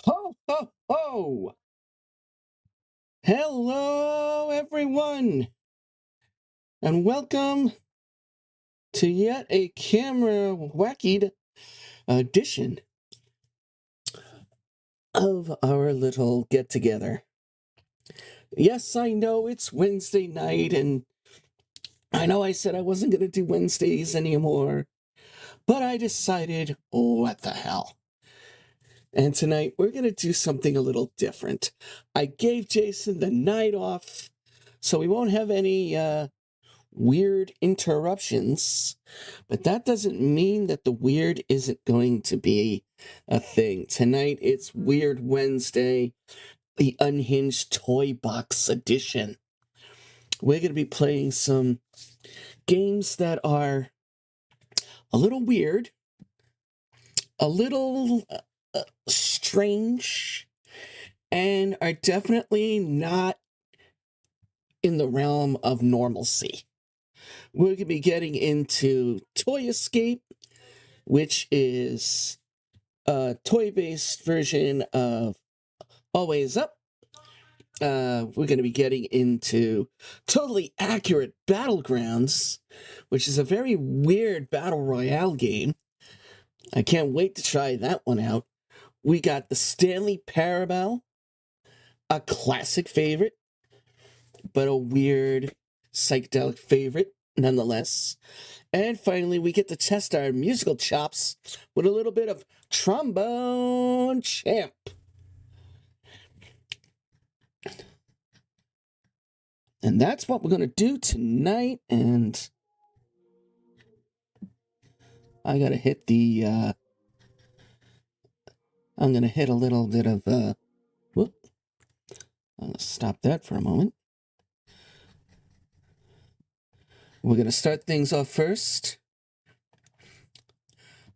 Ho, ho, ho! Hello, everyone, and welcome to yet a camera wacky edition of our little get-together. Yes, I know it's Wednesday night, and I know I said I wasn't going to do Wednesdays anymore, but I decided, what the hell? And tonight, we're going to do something a little different. I gave Jason the night off, so we won't have any weird interruptions, but that doesn't mean that the weird isn't going to be a thing. Tonight, it's Weird Wednesday, the Unhinged Toy Box Edition. We're going to be playing some games that are a little weird, a little strange, and are definitely not in the realm of normalcy. We're going to be getting into Toy Escape, which is a toy-based version of Always Up. We're going to be getting into Totally Accurate Battlegrounds, which is a very weird battle royale game. I can't wait to try that one out. We got the Stanley Parabel, a classic favorite, but a weird psychedelic favorite nonetheless. And finally, we get to test our musical chops with a little bit of Trombone Champ. And that's what we're going to do tonight. And I got to hit the, I'm going to hit a little bit of, whoop. I'm going to stop that for a moment. We're going to start things off first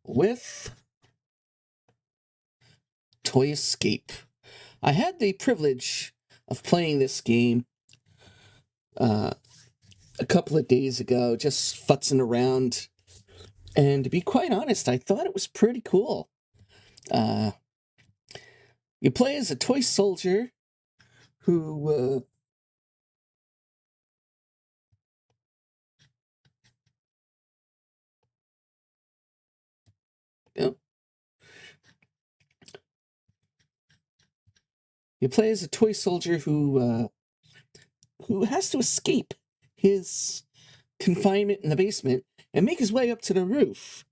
with Toy Escape. I had the privilege of playing this game a couple of days ago, just futzing around. And to be quite honest, I thought it was pretty cool. You play as a toy soldier who you play as a toy soldier who has to escape his confinement in the basement and make his way up to the roof.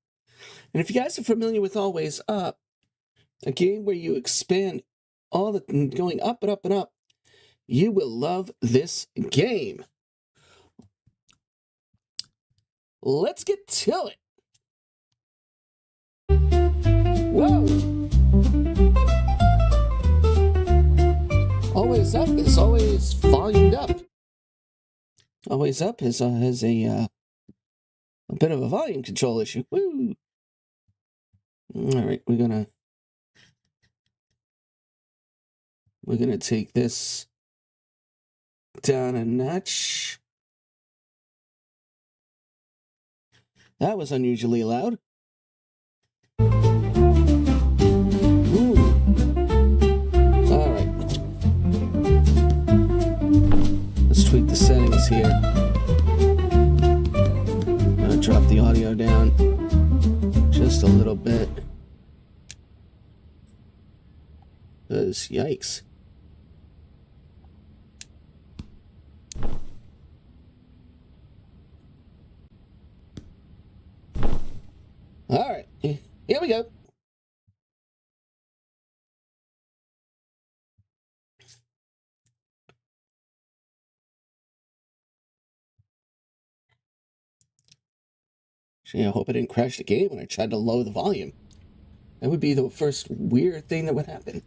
And if you guys are familiar with Always Up, a game where you expand all the going up and up and up, you will love this game. Let's get to it. Whoa! Always Up is always volumed up. Always Up has a bit of a volume control issue. Woo! All right, we're gonna take this down a notch. That was unusually loud. Ooh. All right. Let's tweak the settings here. I'm gonna drop the audio down just a little bit. Because, yikes. All right, here we go. Gee, I hope I didn't crash the game when I tried to lower the volume. That would be the first weird thing that would happen.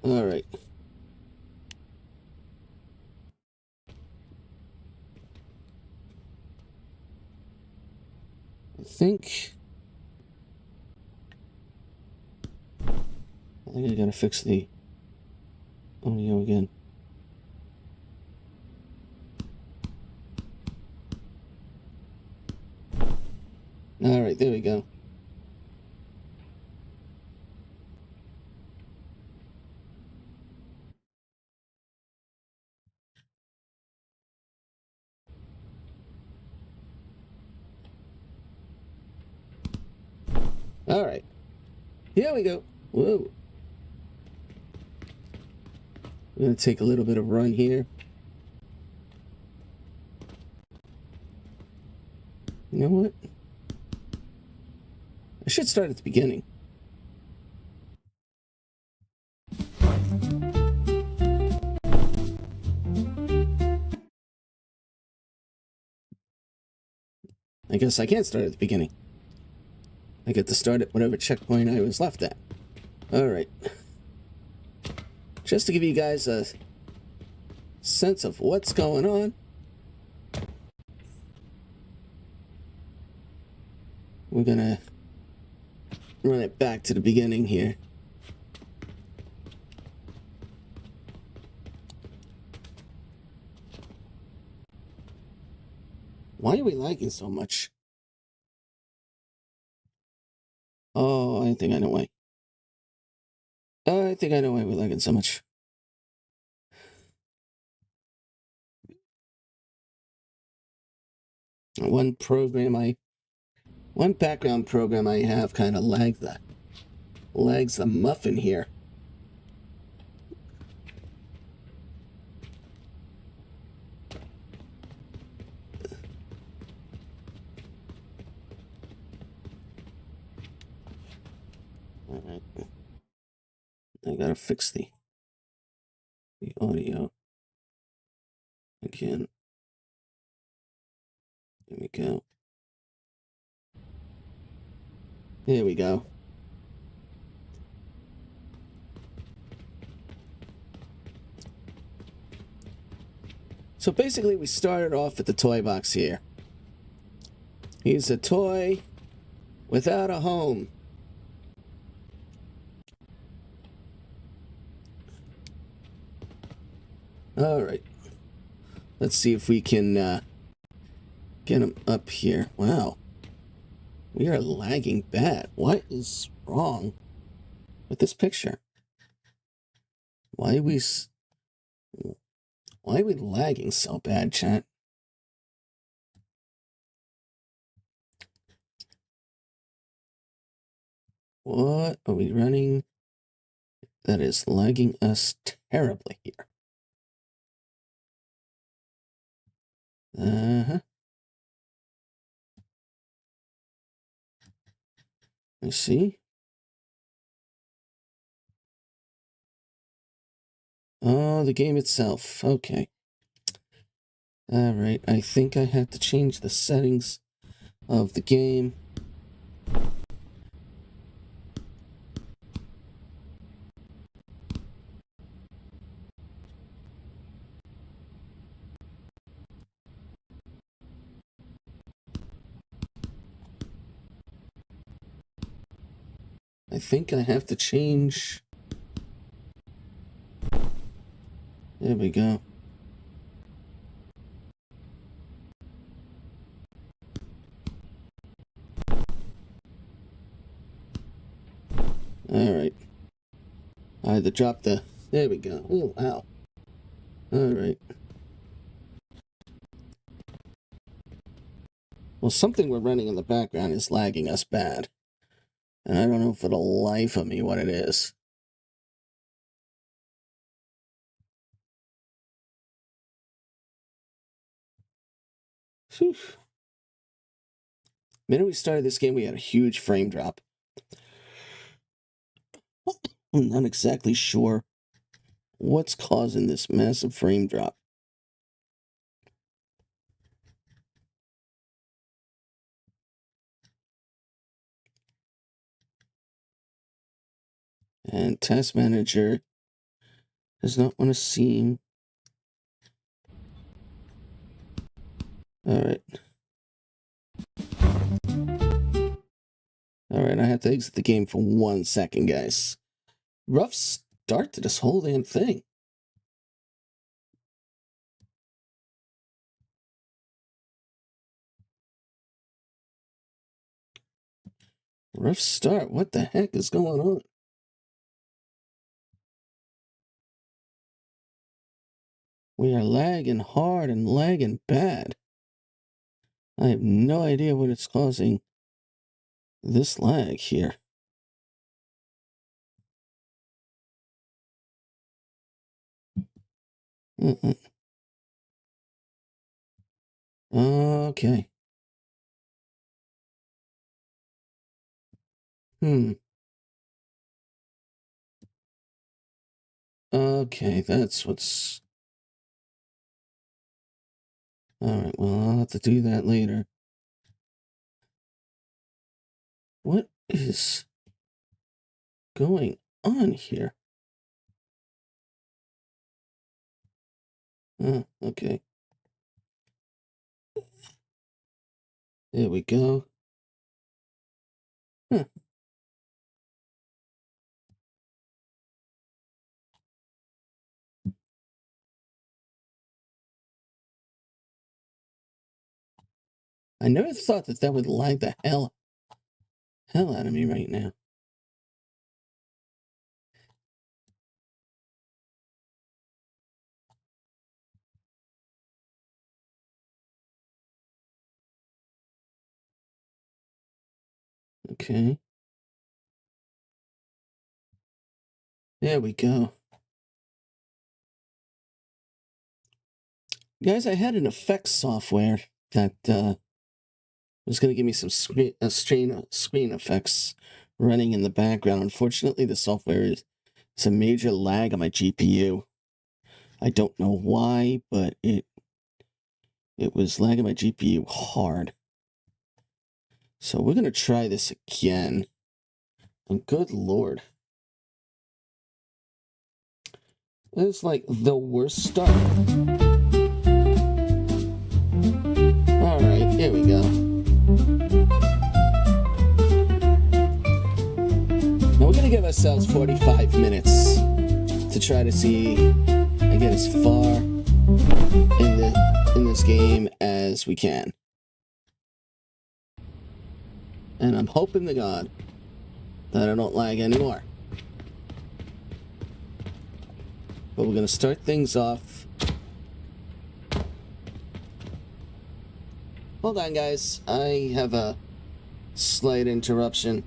All right. I think I gotta fix the audio again. All right, there we go. All right, here we go. Whoa. I'm going to take a little bit of run here. You know what? I should start at the beginning. I guess I can't start at the beginning. I get to start at whatever checkpoint I was left at. Alright. Just to give you guys a sense of what's going on, we're gonna run it back to the beginning here. Why are we lagging so much? Oh, I think I know why. I think I know why we're lagging so much. One background program I have kind of lags the muffin here. Alright. I gotta fix the audio again. There we go. There we go. So basically we started off at the toy box here. He's a toy without a home. Alright. Let's see if we can get him up here. Wow. We are lagging bad. What is wrong with this picture? Why are we lagging so bad, chat? What are we running that is lagging us terribly here? Uh-huh. I see. Oh, the game itself. Okay. Alright, I think I have to change the settings of the game. I think I have to change. There we go. Alright. I had to drop the... There we go. Oh, wow. Alright. Well, something we're running in the background is lagging us bad. And I don't know for the life of me what it is. Whew. The minute we started this game, we had a huge frame drop. I'm not exactly sure what's causing this massive frame drop. And Task Manager does not want to seem... Alright. Alright, I have to exit the game for 1 second, guys. Rough start to this whole damn thing. Rough start. What the heck is going on? We are lagging hard and lagging bad. I have no idea what is causing this lag here. Okay. Okay, that's what's... Alright, well, I'll have to do that later. What is going on here? Okay. There we go. Huh. I never thought that that would lag the hell out of me right now. Okay. There we go. Guys, I had an effects software that was going to give me some screen effects running in the background. Unfortunately, the software is a major lag on my GPU. I don't know why, but it was lagging my GPU hard. So we're going to try this again. And good Lord. It's like the worst start. Alright, here we go. Now we're going to give ourselves 45 minutes to try to see and get as far in this game as we can. And I'm hoping to God that I don't lag anymore. But we're going to start things off. Hold on, guys. I have a slight interruption.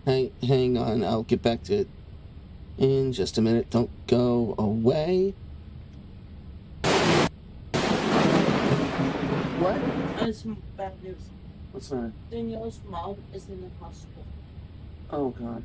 Hang on. I'll get back to it in just a minute. Don't go away. What? Some bad news. What's that? Danielle's mom is in the hospital. Oh, God.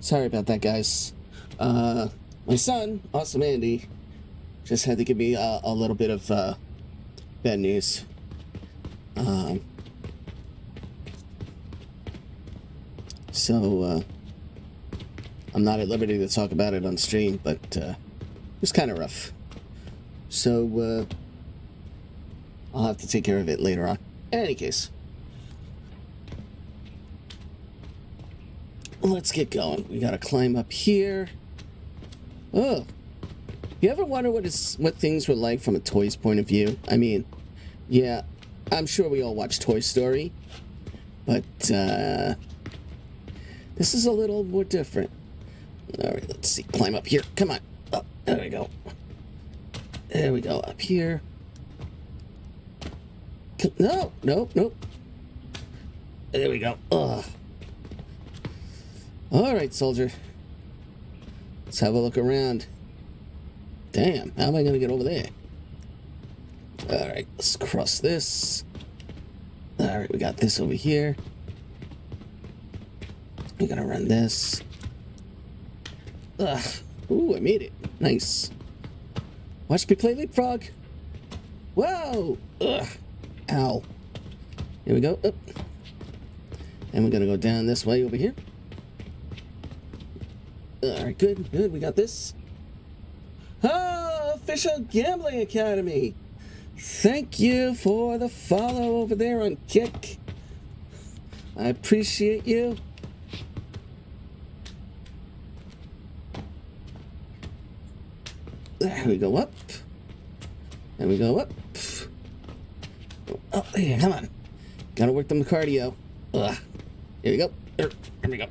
Sorry about that, guys. My son, Awesome Andy, just had to give me a little bit of bad news. So I'm not at liberty to talk about it on stream, but it was kind of rough. So I'll have to take care of it later on. In any case, let's get going. We gotta climb up here. Oh, you ever wonder what things were like from a toy's point of view? I mean, yeah, I'm sure we all watch Toy Story, but this is a little more different. All right, let's see. Climb up here. Come on. Oh, there we go. There we go. Up here. No, no, nope. There we go. Ugh. All right, soldier. Let's have a look around. Damn, how am I going to get over there? All right, let's cross this. All right, we got this over here. We got to run this. Ugh. Ooh, I made it. Nice. Watch me play leapfrog. Whoa. Ugh. Ow. Here we go. Up. And we're going to go down this way over here. All right, good, good. We got this. Oh, Official Gambling Academy. Thank you for the follow over there on Kick. I appreciate you. There we go up. There we go up. Oh, yeah, come on. Gotta work them cardio. Ugh. Here we go. Here we go.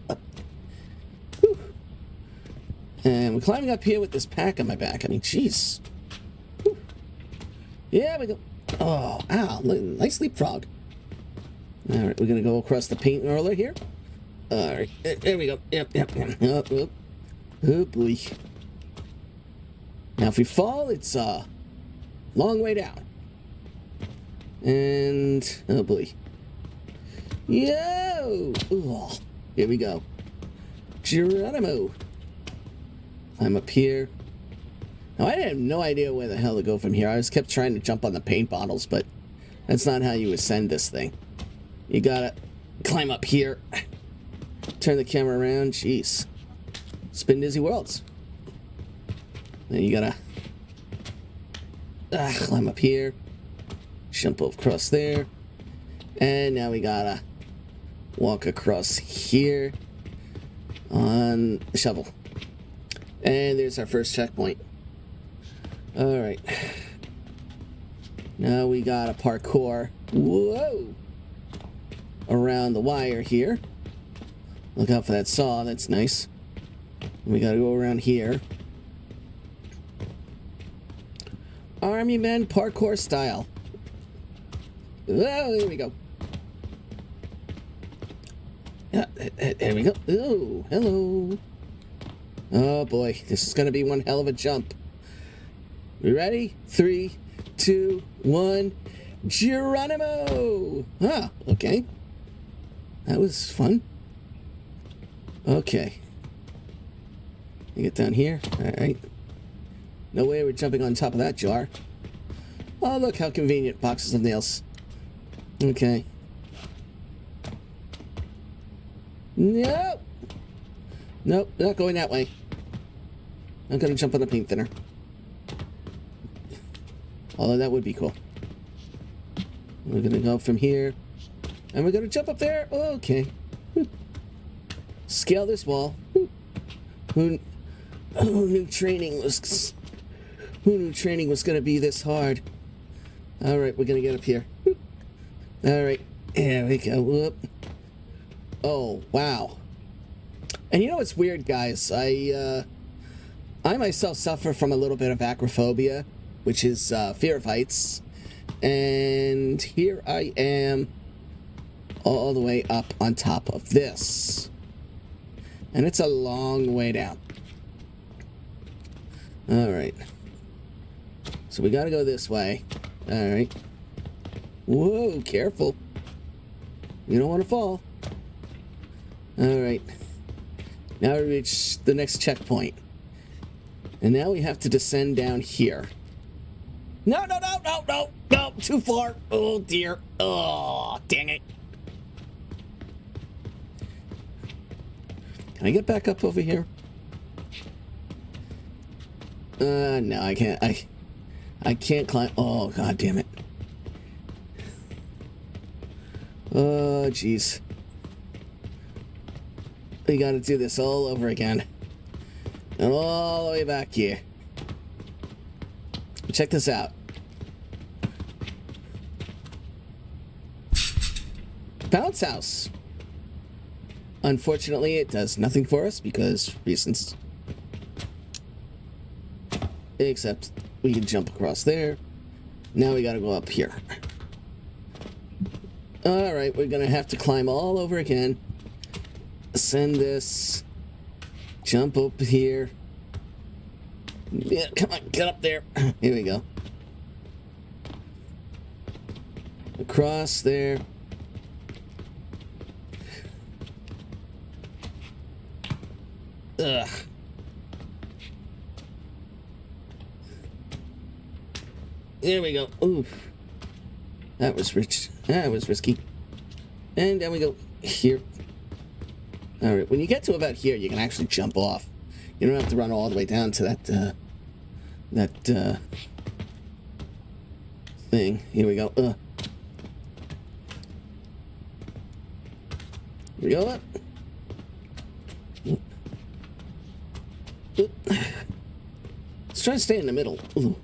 Up. Whew. And we're climbing up here with this pack on my back. I mean, jeez. Whew. Yeah, we go. Oh, ow. Nice leapfrog. All right, we're gonna go across the paint roller here. All right, there we go. Yep. Oh, boy. Now, if we fall, it's a long way down. And, oh boy. Yo! Ooh, here we go. Geronimo. I'm up here. Now, I have no idea where the hell to go from here. I just kept trying to jump on the paint bottles, but that's not how you ascend this thing. You gotta climb up here. Turn the camera around. Jeez. Spin Dizzy Worlds. Then you gotta climb up here, jump across there, and now we gotta walk across here on the shovel. And there's our first checkpoint. All right. Now we gotta parkour. Whoa! Around the wire here. Look out for that saw. That's nice. We gotta go around here. Army men parkour style. Oh, there we go. Yeah, there we go. Oh, hello. Oh boy, this is gonna be one hell of a jump. We ready? 3, 2, 1. Geronimo! Ah, okay. That was fun. Okay. You get down here. All right. No way we're jumping on top of that jar. Oh, look how convenient. Boxes of nails. Okay. Nope. Nope, not going that way. I'm gonna jump on the paint thinner. Although that would be cool. We're gonna go from here. And we're gonna jump up there. Okay. Scale this wall. Who knew training was going to be this hard? All right, we're going to get up here. All right, there we go. Whoop. Oh, wow. And you know what's weird, guys? I myself suffer from a little bit of acrophobia, which is fear of heights. And here I am all the way up on top of this. And it's a long way down. All right. So we got to go this way. All right. Whoa, careful. You don't want to fall. All right. Now we reach the next checkpoint. And now we have to descend down here. No, no, no! No, too far. Oh, dear. Oh, dang it. Can I get back up over here? No, I can't. I can't climb. Oh, god damn it. Oh, jeez. We gotta do this all over again. And all the way back here. Check this out. Bounce house. Unfortunately, it does nothing for us because reasons. Except we can jump across there. Now we gotta go up here. Alright, we're gonna have to climb all over again. Ascend this. Jump up here. Yeah, come on, get up there. Here we go. Across there. Ugh. There we go. Oof. That was rich. That was risky. And then we go here. Alright, when you get to about here, you can actually jump off. You don't have to run all the way down to that thing. Here we go. Here we go up. Let's try to stay in the middle. Ooh.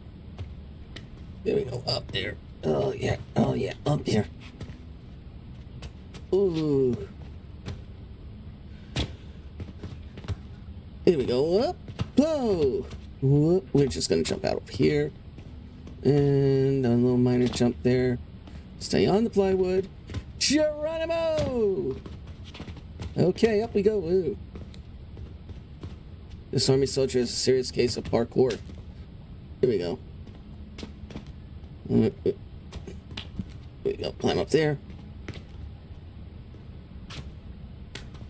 There we go. Up there. Oh, yeah. Oh, yeah. Up here. Ooh. Here we go. Up. Whoa. Whoop. We're just going to jump out of here. And a little minor jump there. Stay on the plywood. Geronimo! Okay, up we go. Ooh. This army soldier has a serious case of parkour. Here we go. Here we go. Climb up there.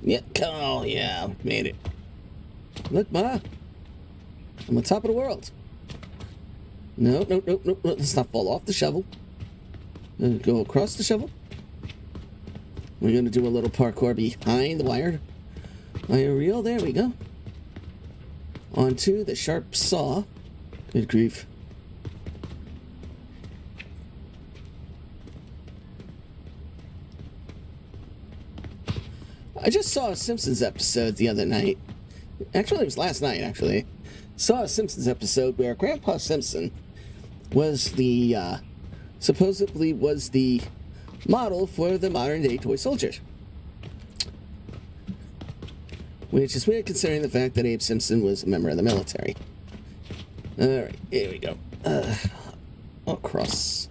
Yeah. Oh, yeah. Made it. Look, Ma. I'm on top of the world. No. Let's not fall off the shovel. Go across the shovel. We're going to do a little parkour behind the wire reel. There we go. Onto the sharp saw. Good grief. I just saw a Simpsons episode the other night. Actually, it was last night, actually. Saw a Simpsons episode where Grandpa Simpson was the, supposedly was the model for the modern-day toy soldiers. Which is weird considering the fact that Abe Simpson was a member of the military. Alright, here we go. Across.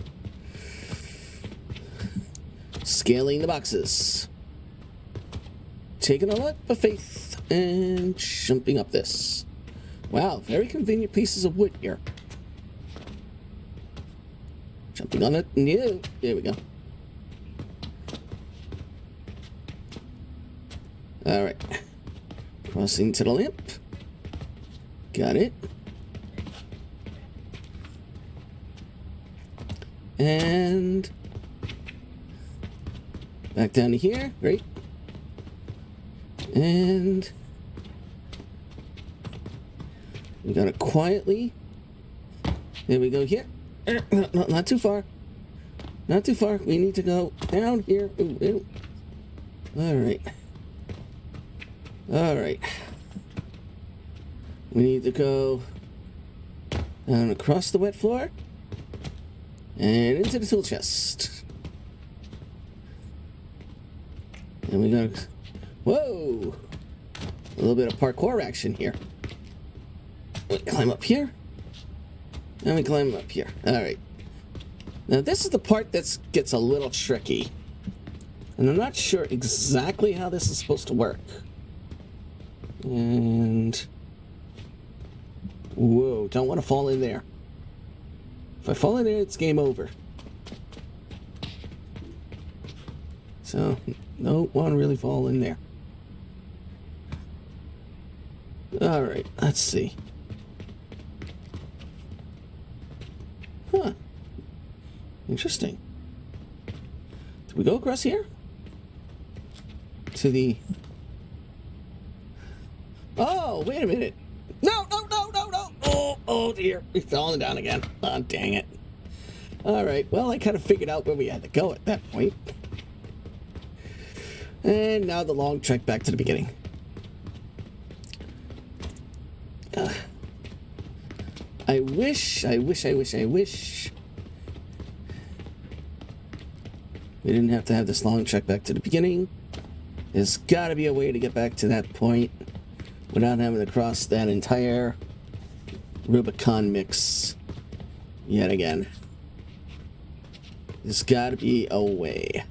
Scaling the boxes. Taking a leap of faith and jumping up this. Wow, very convenient pieces of wood here. Jumping on it. Yeah, there we go. Alright. Crossing to the lamp. Got it. And back down to here. Great. And we gotta quietly. There we go here. Not too far. Not too far. We need to go down here. Ooh. Alright. Alright. We need to go down across the wet floor and into the tool chest. And we gotta. Whoa! A little bit of parkour action here. We climb up here. And we climb up here. Alright. Now this is the part that gets a little tricky. And I'm not sure exactly how this is supposed to work. And... whoa, don't want to fall in there. If I fall in there, it's game over. So, don't want to really fall in there. Alright, let's see. Huh. Interesting. Did we go across here? To the... Oh, wait a minute. No, no, no, no, no. Oh, dear. We've fallen down again. Oh, dang it. All right. Well, I kind of figured out where we had to go at that point. And now the long trek back to the beginning. I wish we didn't have to have this long trek back to the beginning. There's got to be a way to get back to that point without having to cross that entire Rubicon mix yet again. There's got to be a way.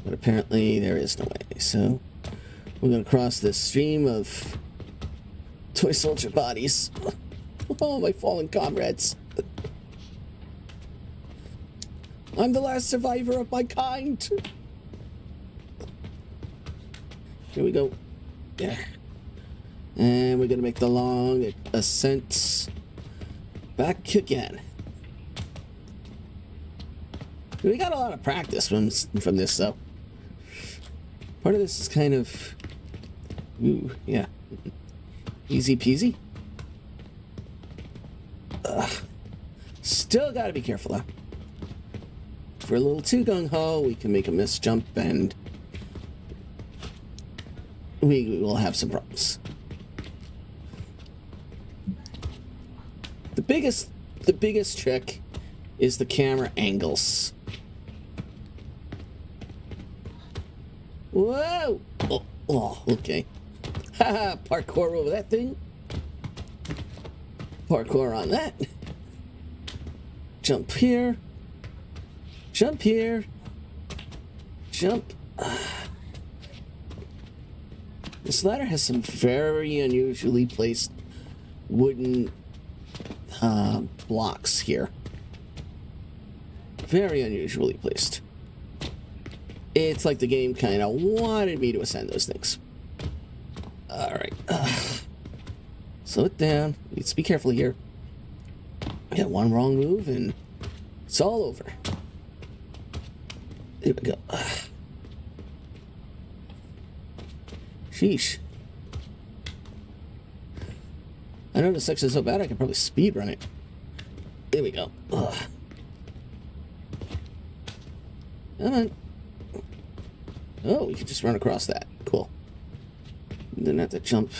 But apparently there is no way. So we're going to cross this stream of toy soldier bodies. Oh, my fallen comrades. I'm the last survivor of my kind. Here we go. Yeah. And we're going to make the long ascent back again. We got a lot of practice from this, though. Part of this is kind of... Ooh, yeah. Easy peasy. Still got to be careful, though. If we're a little too gung-ho, we can make a miss jump, and we will have some problems. The biggest trick is the camera angles. Whoa! Oh, okay. Haha, parkour over that thing. Parkour on that. Jump here. Jump here. Jump. This ladder has some very unusually placed wooden blocks here. Very unusually placed. It's like the game kind of wanted me to ascend those things. Alright. Slow it down. Let's be careful here. Get one wrong move and it's all over. There we go. Sheesh. I know this section's so bad I could probably speed run it. There we go. Ugh. Come on. Oh, we can just run across that. Cool. Didn't have to jump.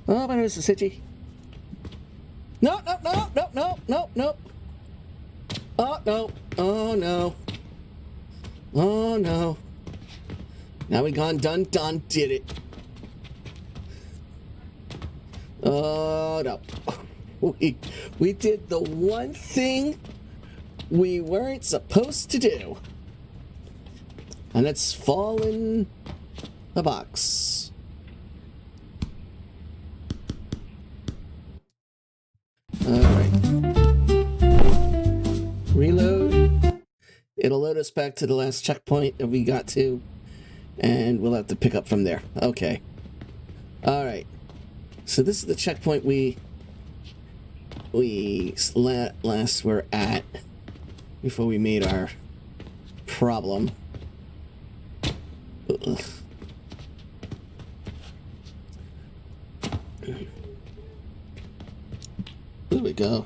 Oh, my nose is itchy. No, no, no, no, no, no, no. Oh, no. Oh, no. Oh, no. Now we gone done did it. Oh, no. We did the one thing we weren't supposed to do. And it's fall in the box. Alright. Reload. It'll load us back to the last checkpoint that we got to. And we'll have to pick up from there. Okay. Alright. So this is the checkpoint we last were at before we made our problem. Ugh. There we go.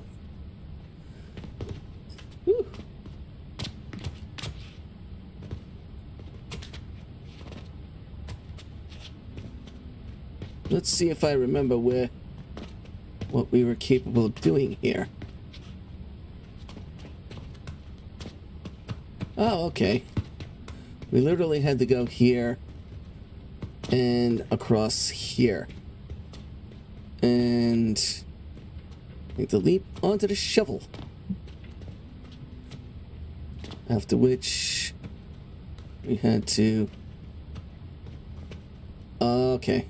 Whew. Let's see if I remember what we were capable of doing here. Oh, okay. We literally had to go here and across here. And make the leap onto the shovel. After which we had to... Okay.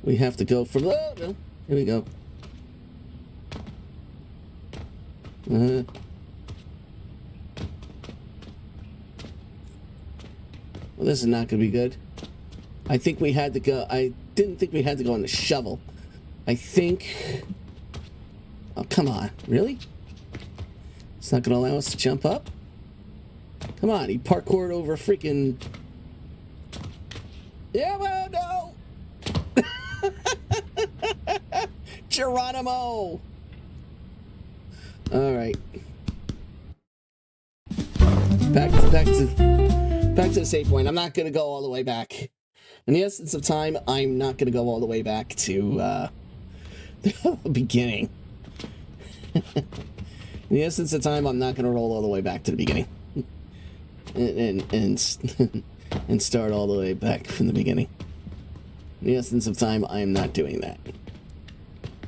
We have to go from... Oh, no. Here we go. Well, this is not going to be good. I think we had to go... I didn't think we had to go on the shovel. I think... Oh, come on. Really? It's not going to allow us to jump up? Come on, he parkoured over freaking... Yeah, well, no! Geronimo! Alright. Back to the save point. I'm not going to go all the way back. In the essence of time, I'm not going to go all the way back to the beginning. In the essence of time, I'm not going to roll all the way back to the beginning. And start all the way back from the beginning. In the essence of time, I am not doing that.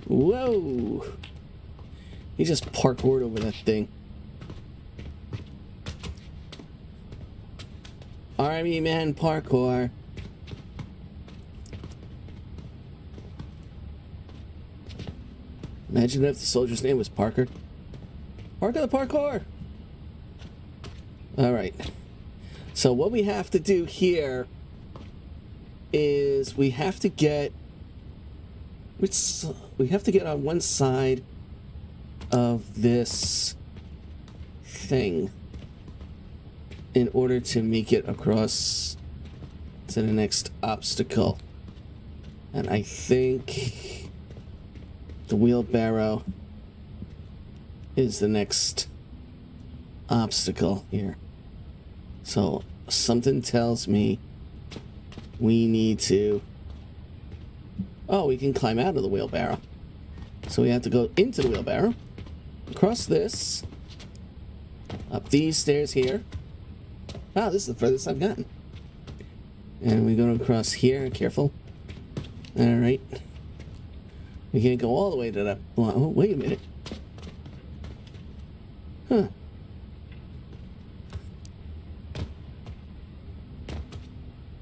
Whoa! He just parkoured over that thing. Army man parkour. Imagine if the soldier's name was Parker. Parker the parkour! Alright. So what we have to do here is we have to get on one side of this thing in order to make it across to the next obstacle. And I think the wheelbarrow is the next obstacle here. So something tells me we need to... Oh, we can climb out of the wheelbarrow. So we have to go into the wheelbarrow, across this, up these stairs here. Wow, this is the furthest I've gotten. And we go across here, careful. Alright. We can't go all the way to that... Oh, wait a minute. Huh.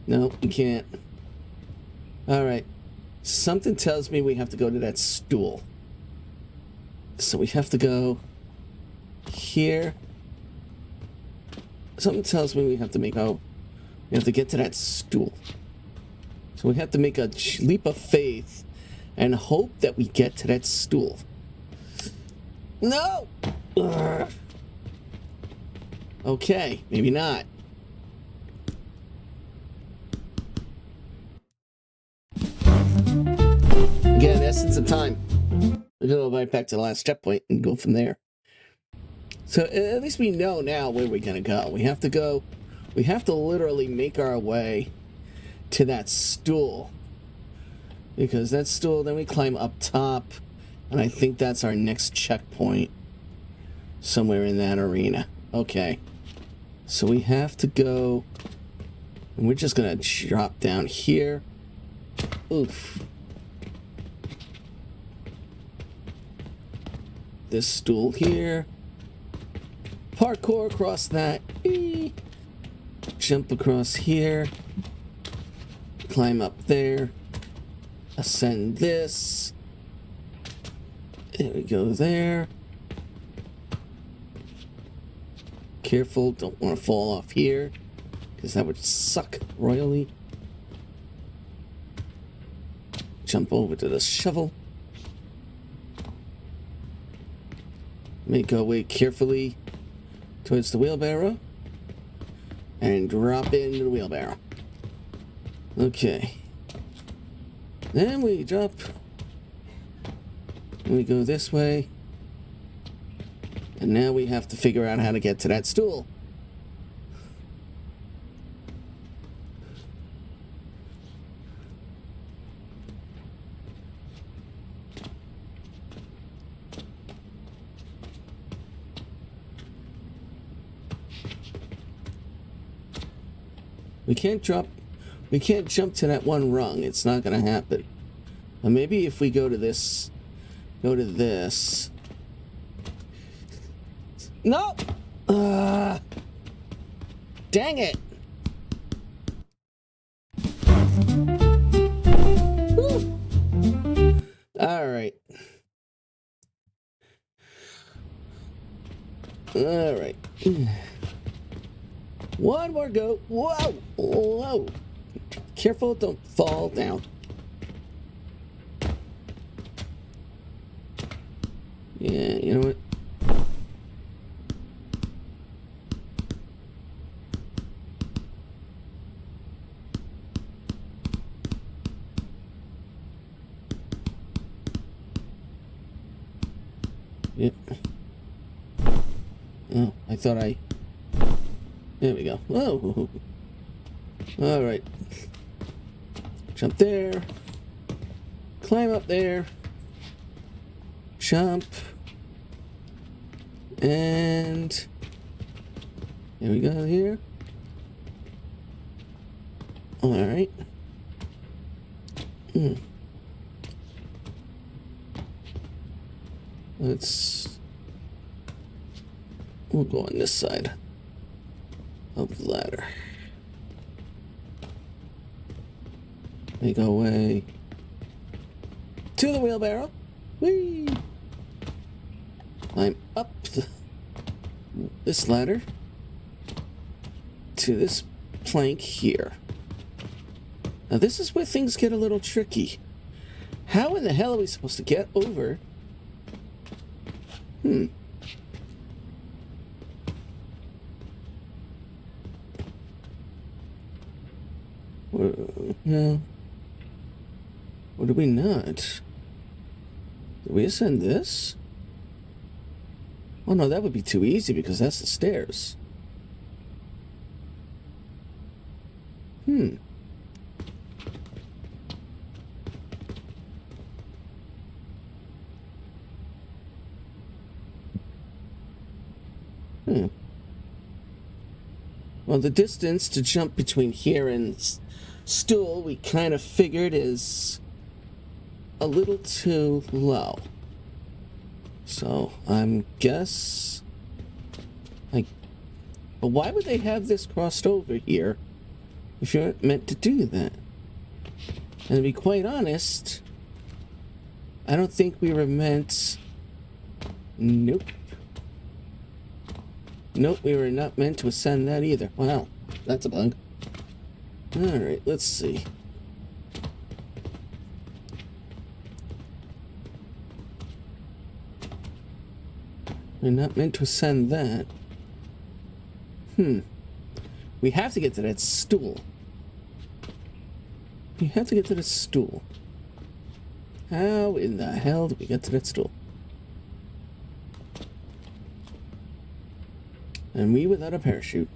No, we can't. Alright. Something tells me we have to go to that stool. So we have to go here. Something tells me we have to make... Oh, we have to get to that stool. So we have to make a leap of faith and hope that we get to that stool. No! Ugh. Okay, maybe not. Again, essence of time. We'll go right back to the last checkpoint and go from there. So at least we know now where we're gonna go. We have to literally make our way to that stool. Because that stool, then we climb up top, and I think that's our next checkpoint. Somewhere in that arena. Okay. So we have to go, and we're just gonna drop down here. Oof. This stool here. Parkour across that. Eee. Jump across here. Climb up there. Ascend this. There we go there. Careful, don't want to fall off here, because that would suck royally. Jump over to the shovel. Make our way carefully towards the wheelbarrow. And drop into the wheelbarrow. Okay. Then we drop. And we go this way. And now we have to figure out how to get to that stool. We can't jump to that one rung. It's not going to happen. But maybe if we go to this. No! Dang it! Alright. Alright. One more go. Whoa! Whoa! Careful, don't fall down. Yeah, you know what? Yep. Oh, I thought I... There we go. Whoa. All right. Jump there. Climb up there. Jump. And... Here we go here. All right. We'll go on this side of the ladder. Make our way to the wheelbarrow. Whee! Climb up this ladder to this plank here. Now this is where things get a little tricky. How in the hell are we supposed to get over? No. Or do we not? Do we ascend this? Oh no, that would be too easy because that's the stairs. Well, the distance to jump between here and stool, we kind of figured is a little too low. So, but why would they have this crossed over here if you're meant to do that? And to be quite honest, I don't think we were meant... Nope. Nope, we were not meant to ascend that either. Wow, that's a bug. Alright, let's see. We're not meant to ascend that. We have to get to that stool. We have to get to the stool. How in the hell did we get to that stool? And we without a parachute.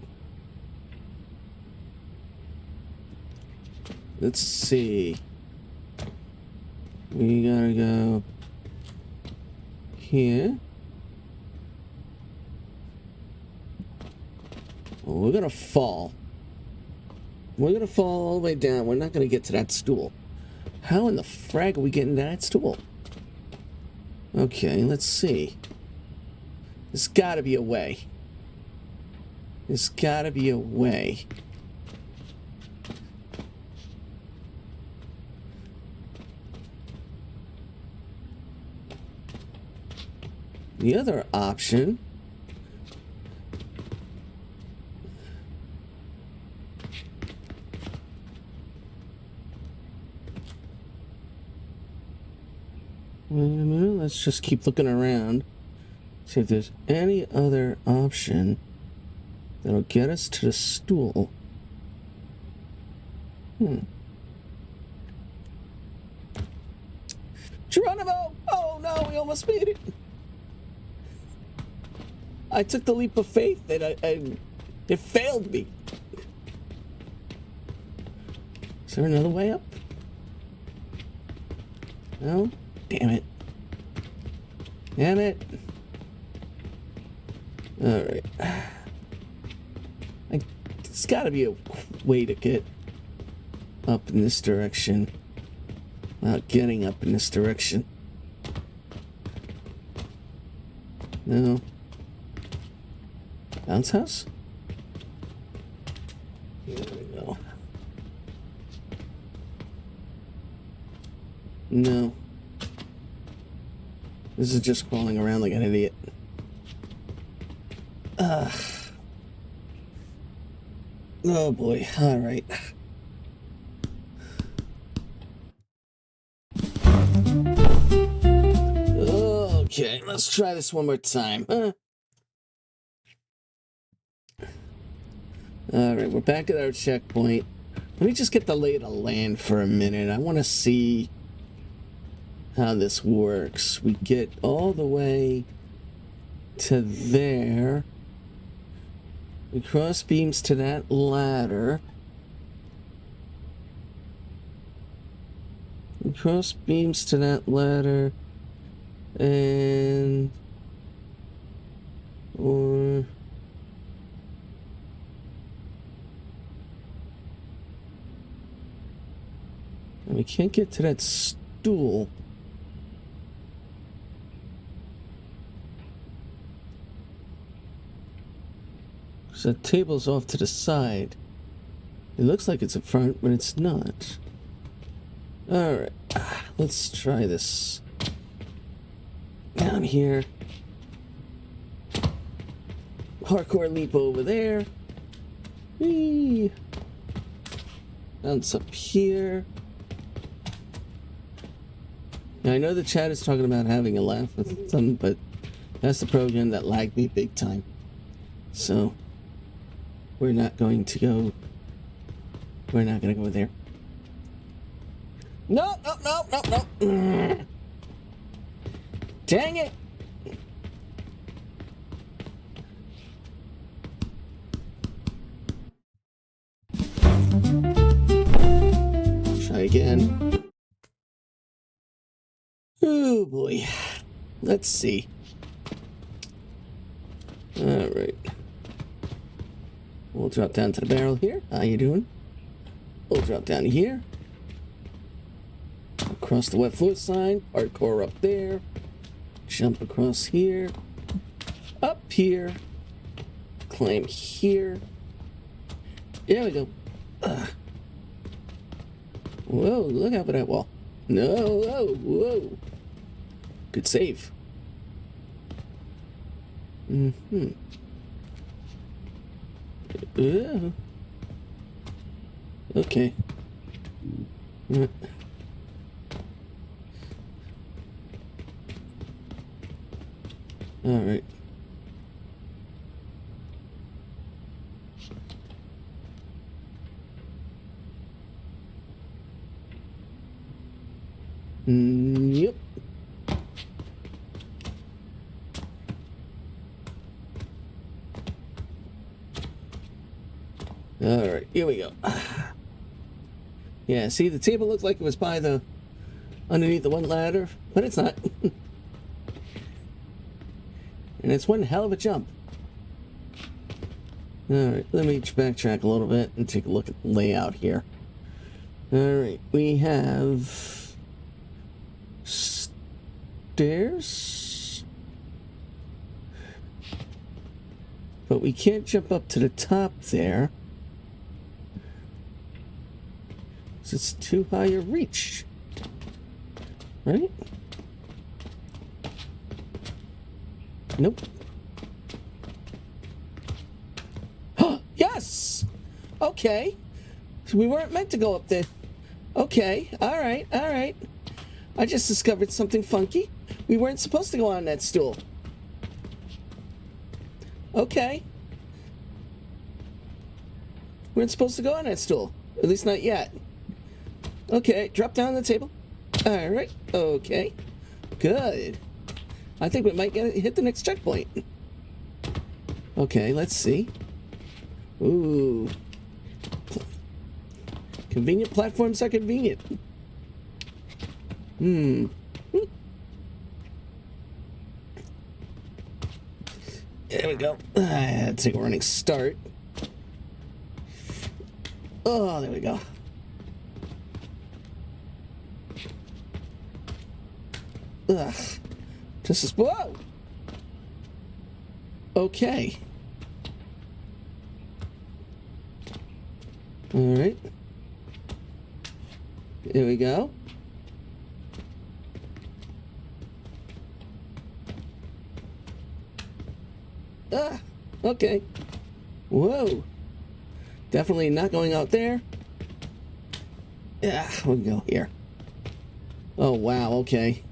Let's see. We gotta go here. Well, we're gonna fall. We're gonna fall all the way down. We're not gonna get to that stool. How in the frag are we getting to that stool? Okay, let's see. There's gotta be a way. There's gotta be a way. The other option let's just keep looking around. See if there's any other option that'll get us to the stool. Geronimo! Oh no, we almost made it. I took the leap of faith and it failed me. Is there another way up? No? Damn it. Damn it. Alright. There's gotta be a way to get up in this direction without getting up in this direction. No. Bounce house? There we go. No. This is just crawling around like an idiot. Oh boy, alright. Okay, let's try this one more time. Alright, we're back at our checkpoint. Let me just get the lay of the land for a minute. I want to see how this works. We get all the way to there. We cross beams to that ladder. We cross beams to that ladder. And... Or... And we can't get to that stool. So the table's off to the side. It looks like it's in front, but it's not. Alright, let's try this. Down here. Parkour leap over there. Whee! Bounce up here. Now, I know the chat is talking about having a laugh with them, but that's the program that lagged me big time. So, we're not going to go there. No. Dang it! Try again. Oh boy. Let's see. Alright. We'll drop down to the barrel here. How you doing? We'll drop down here. Across the wet floor sign. Hardcore up there. Jump across here. Up here. Climb here. There we go. Whoa, look out for that wall. No, whoa. Good save. Mm-hmm. Okay. Alright. Yep. Alright, here we go. Yeah, see, the table looked like it was by the... underneath the one ladder, but it's not. And it's one hell of a jump. Alright, let me backtrack a little bit and take a look at the layout here. Alright, we have... stairs? But we can't jump up to the top there. So it's too high a reach. Right? Nope. Yes! Okay. So we weren't meant to go up there. Okay. Alright. I just discovered something funky. We weren't supposed to go on that stool. Okay. We weren't supposed to go on that stool. At least not yet. Okay. Drop down the table. Alright. Okay. Good. I think we might hit the next checkpoint. Okay, let's see. Ooh. Convenient platforms are convenient. There we go. Take a running start. Oh, there we go. Ugh. Just as... Whoa! Okay. Alright. Here we go. Ah! Okay. Whoa! Definitely not going out there. Yeah, we'll go here. Oh, wow, okay.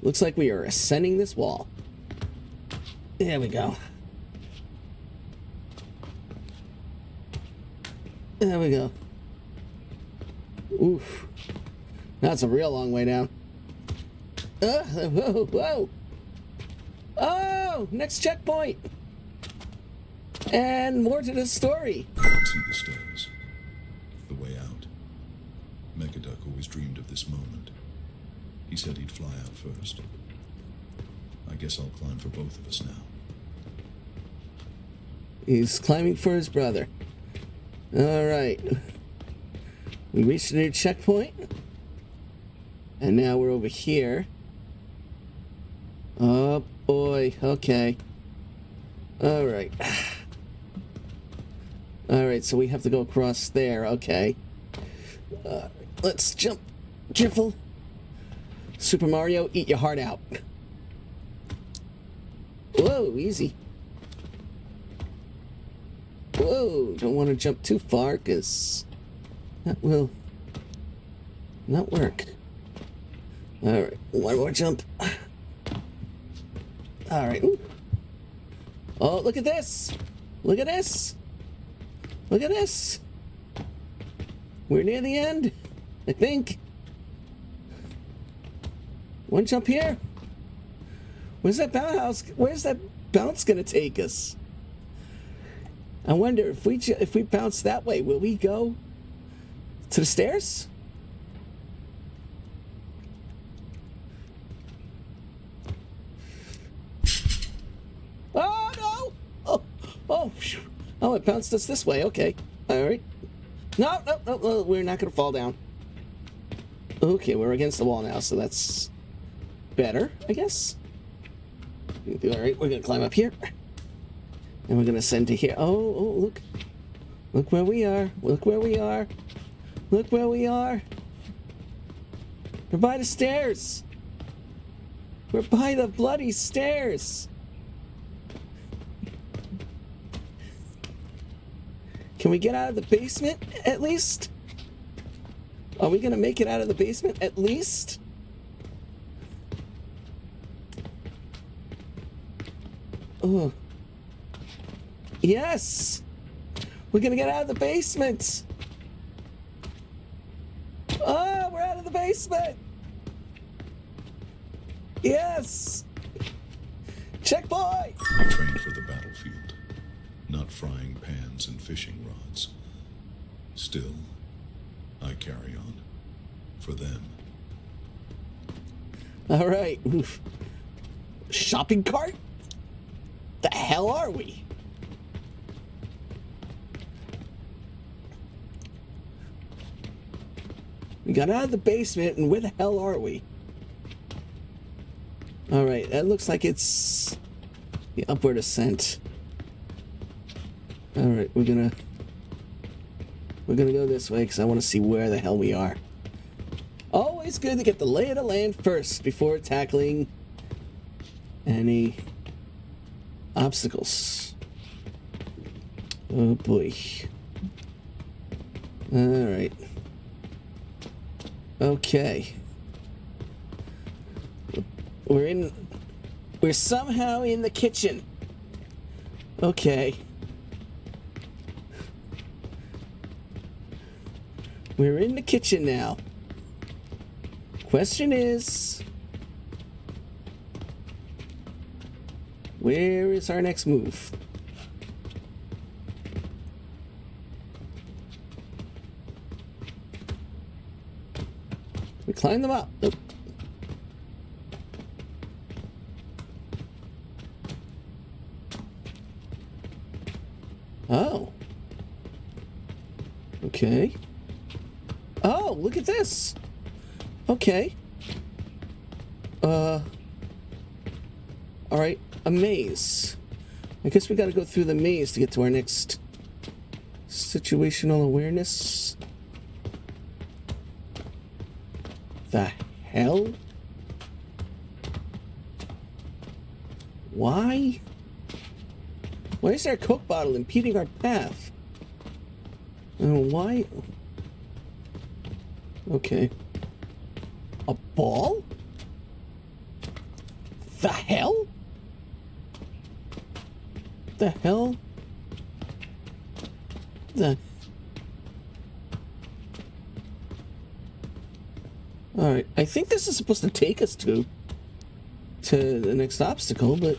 Looks like we are ascending this wall. There we go. There we go. Oof. That's a real long way down. Whoa, whoa. Oh, next checkpoint. And more to the story. I can see the stairs. The way out. Megaduck always dreamed of this moment. He said he'd fly out first. I guess I'll climb for both of us now. He's climbing for his brother. Alright. We reached a new checkpoint. And now we're over here. Oh boy, okay. Alright. Alright, so we have to go across there, okay. Let's jump. Careful. Super Mario, eat your heart out. Whoa, easy. Whoa, don't want to jump too far, because that will not work. Alright, one more jump. Alright. Oh, look at this! Look at this! Look at this! We're near the end, I think. One jump here. Where's that bounce? Where's that bounce gonna take us? I wonder if we bounce that way, will we go to the stairs? Oh no! Oh, oh! It bounced us this way. Okay, all right. No, we're not gonna fall down. Okay, we're against the wall now, so that's better, I guess. All right, we're gonna climb up here. And we're gonna send to here. Oh, look. Look where we are. Look where we are. Look where we are. We're by the stairs. We're by the bloody stairs. Can we get out of the basement at least? Are we gonna make it out of the basement at least? Oh. Yes! We're gonna get out of the basement! Oh, we're out of the basement! Yes! Checkpoint! I trained for the battlefield, not frying pans and fishing rods. Still, I carry on. For them. Alright. Oof. Shopping cart? The hell are we? We got out of the basement, and where the hell are we? Alright, that looks like it's the upward ascent. Alright, we're gonna go this way, because I want to see where the hell we are. Always good to get the lay of the land first, before tackling any obstacles. Oh boy. Alright. Okay. We're somehow in the kitchen. Okay. We're in the kitchen now. Question is, where is our next move? We climb them up. Nope. Oh. Okay. Oh, look at this. Okay. Alright, a maze. I guess we gotta go through the maze to get to our next situational awareness. The hell? Why? Why is there a Coke bottle impeding our path? Why? Okay. A ball? the hell? The hell? Alright, I think this is supposed to take us to the next obstacle, but...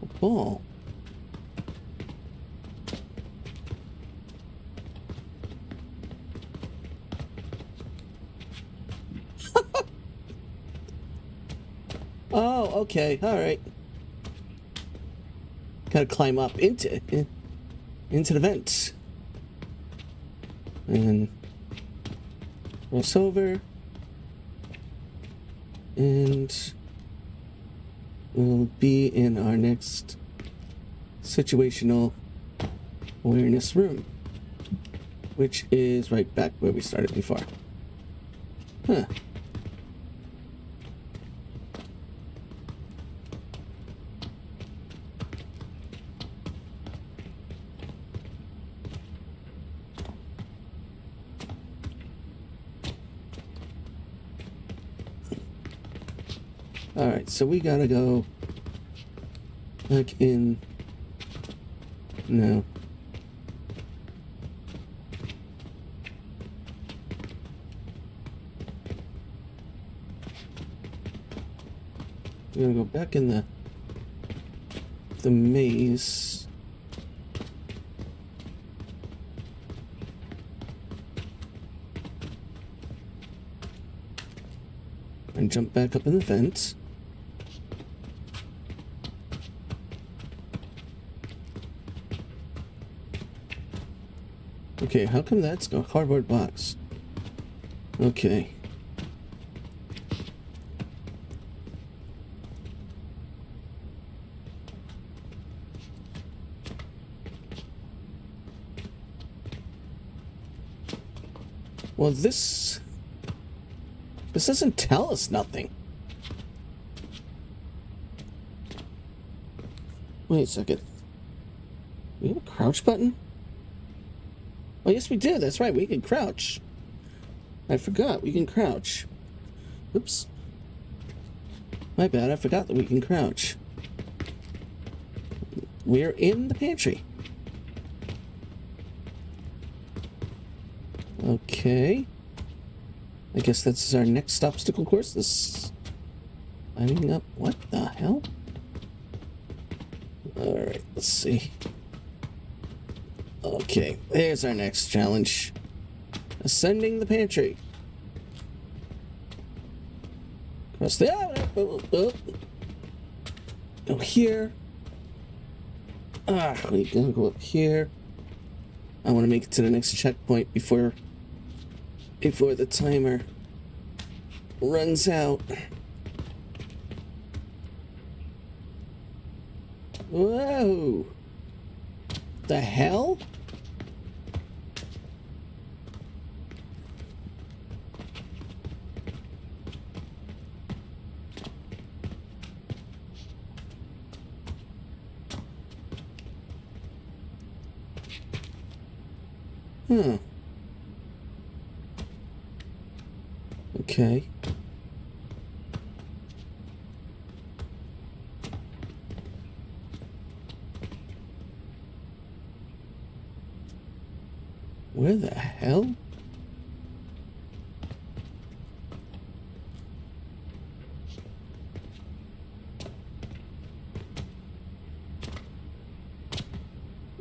A ball. Oh, okay, alright. Gotta climb up into the vents. And cross over. And we'll be in our next situational awareness room, which is right back where we started before. Huh. Alright, so we gotta go back in. No. We're gonna go back in the maze. And jump back up in the vent. Okay, how come that's a cardboard box? Okay. Well, this doesn't tell us nothing. Wait a second. We have a crouch button? Oh, yes, we do. That's right. We can crouch. I forgot. We can crouch. Oops. My bad. I forgot that we can crouch. We're in the pantry. Okay. I guess that's our next obstacle course. This lining up. What the hell? Alright, let's see. Okay, there's our next challenge. Ascending the pantry. Cross the... Go here. We gotta go up here. I want to make it to the next checkpoint before the timer runs out. Whoa! The hell? Okay. Where the hell?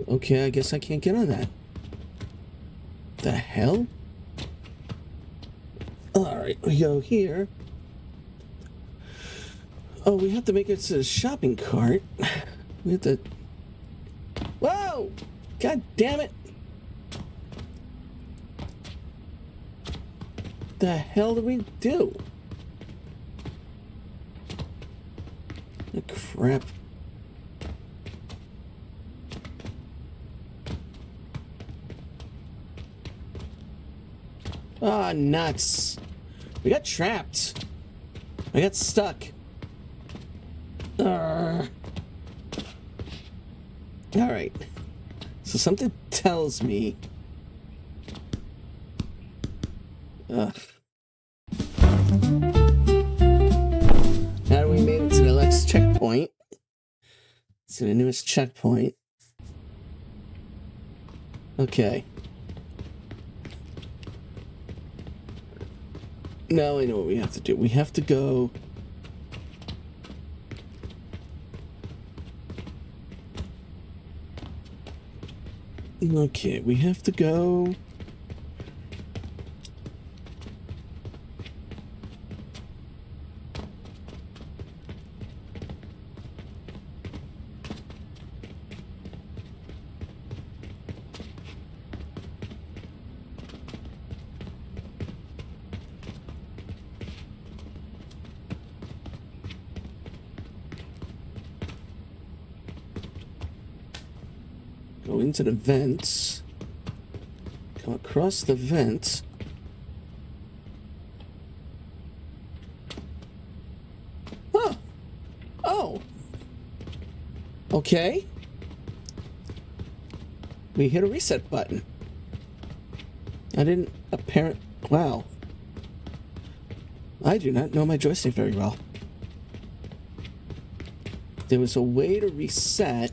Okay, I guess I can't get on that. The hell? Alright, we go here. Oh, we have to make it to the shopping cart. We have to... Whoa! God damn it! The hell do we do? Oh, crap. Ah, nuts. We got trapped. I got stuck. Alright. So something tells me... Ugh. to the newest checkpoint. Okay. Now I know what we have to do. We have to go... Okay, we have to go... Go into the vents. Come across the vent. Huh. Oh. Okay. We hit a reset button. I didn't apparent. Wow. I do not know my joystick very well. There was a way to reset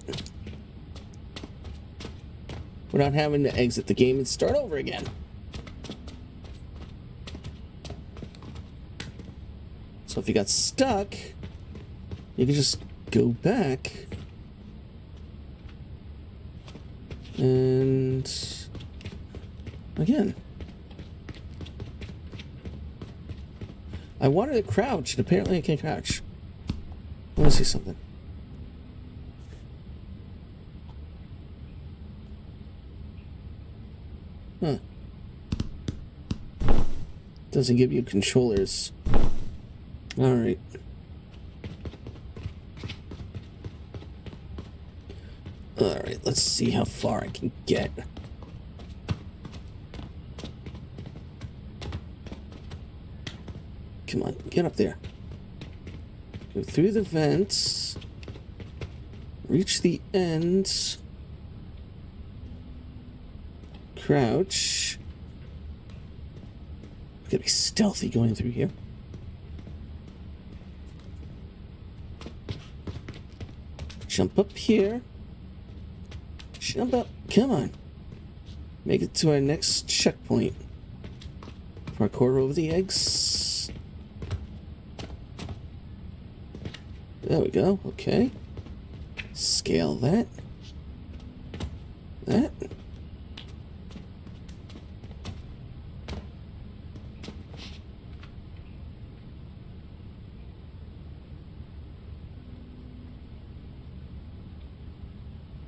without having to exit the game and start over again. So if you got stuck, you can just go back and again. I wanted to crouch, and apparently I can't crouch. I want to see something. Huh. Doesn't give you controllers. Alright. Alright, let's see how far I can get. Come on, get up there. Go through the vents. Reach the end. Crouch. We gotta be stealthy going through here. Jump up here. Jump up. Come on. Make it to our next checkpoint. Parkour over the eggs. There we go. Okay. Scale that. That.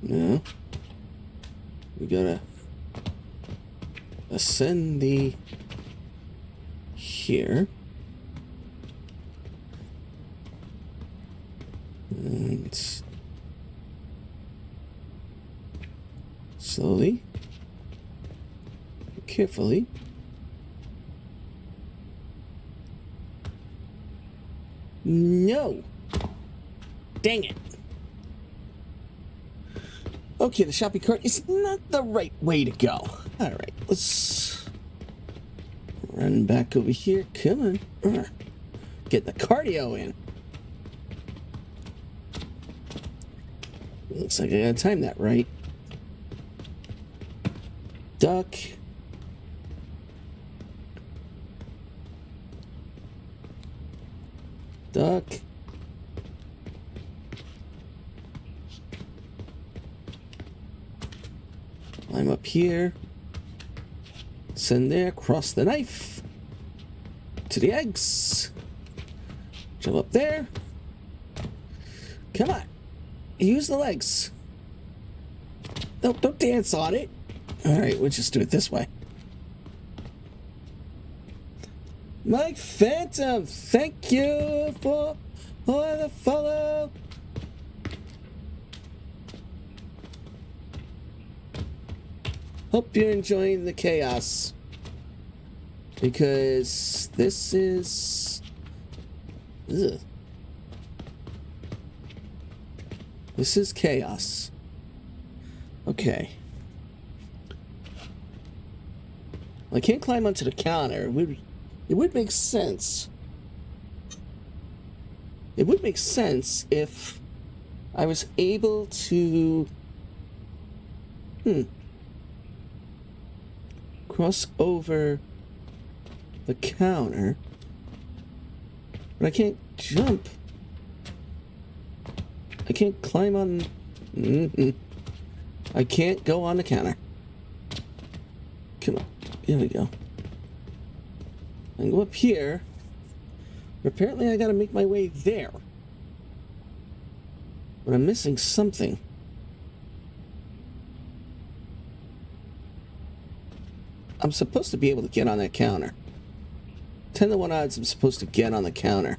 No. We gotta ascend the here. And slowly, carefully. No! Dang it! Okay, the shopping cart is not the right way to go. Alright, let's run back over here. Come on. Get the cardio in. Looks like I gotta time that right. Duck. Duck. Climb up here. Send there. Cross the knife. To the eggs. Jump up there. Come on. Use the legs. Don't dance on it. Alright, we'll just do it this way. Mike Phantom, thank you for the follow. Hope you're enjoying the chaos. Because this is... Ugh. This is chaos. Okay. Well, I can't climb onto the counter. It would make sense. It would make sense if I was able to cross over the counter, but I can't jump. I can't climb on. I can't go on the counter. Come on. Here we go. I can go up here. But apparently I gotta make my way there. But I'm missing something. I'm supposed to be able to get on that counter. 10 to 1 odds I'm supposed to get on the counter.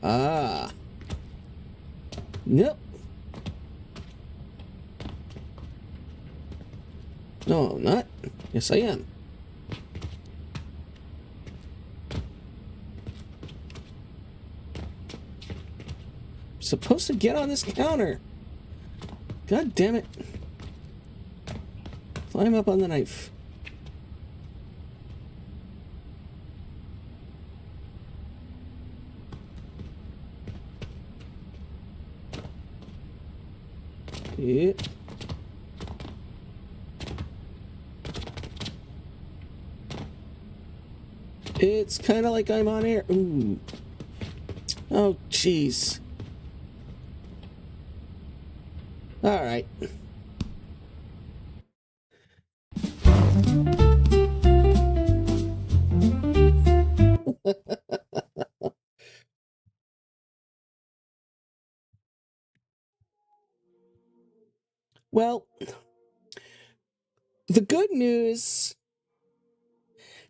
Ah. Nope. No, I'm not. Yes, I am. I'm supposed to get on this counter. God damn it. Climb up on the knife. Yeah. It's kind of like I'm on air. Ooh. Oh, jeez. All right. Well, the good news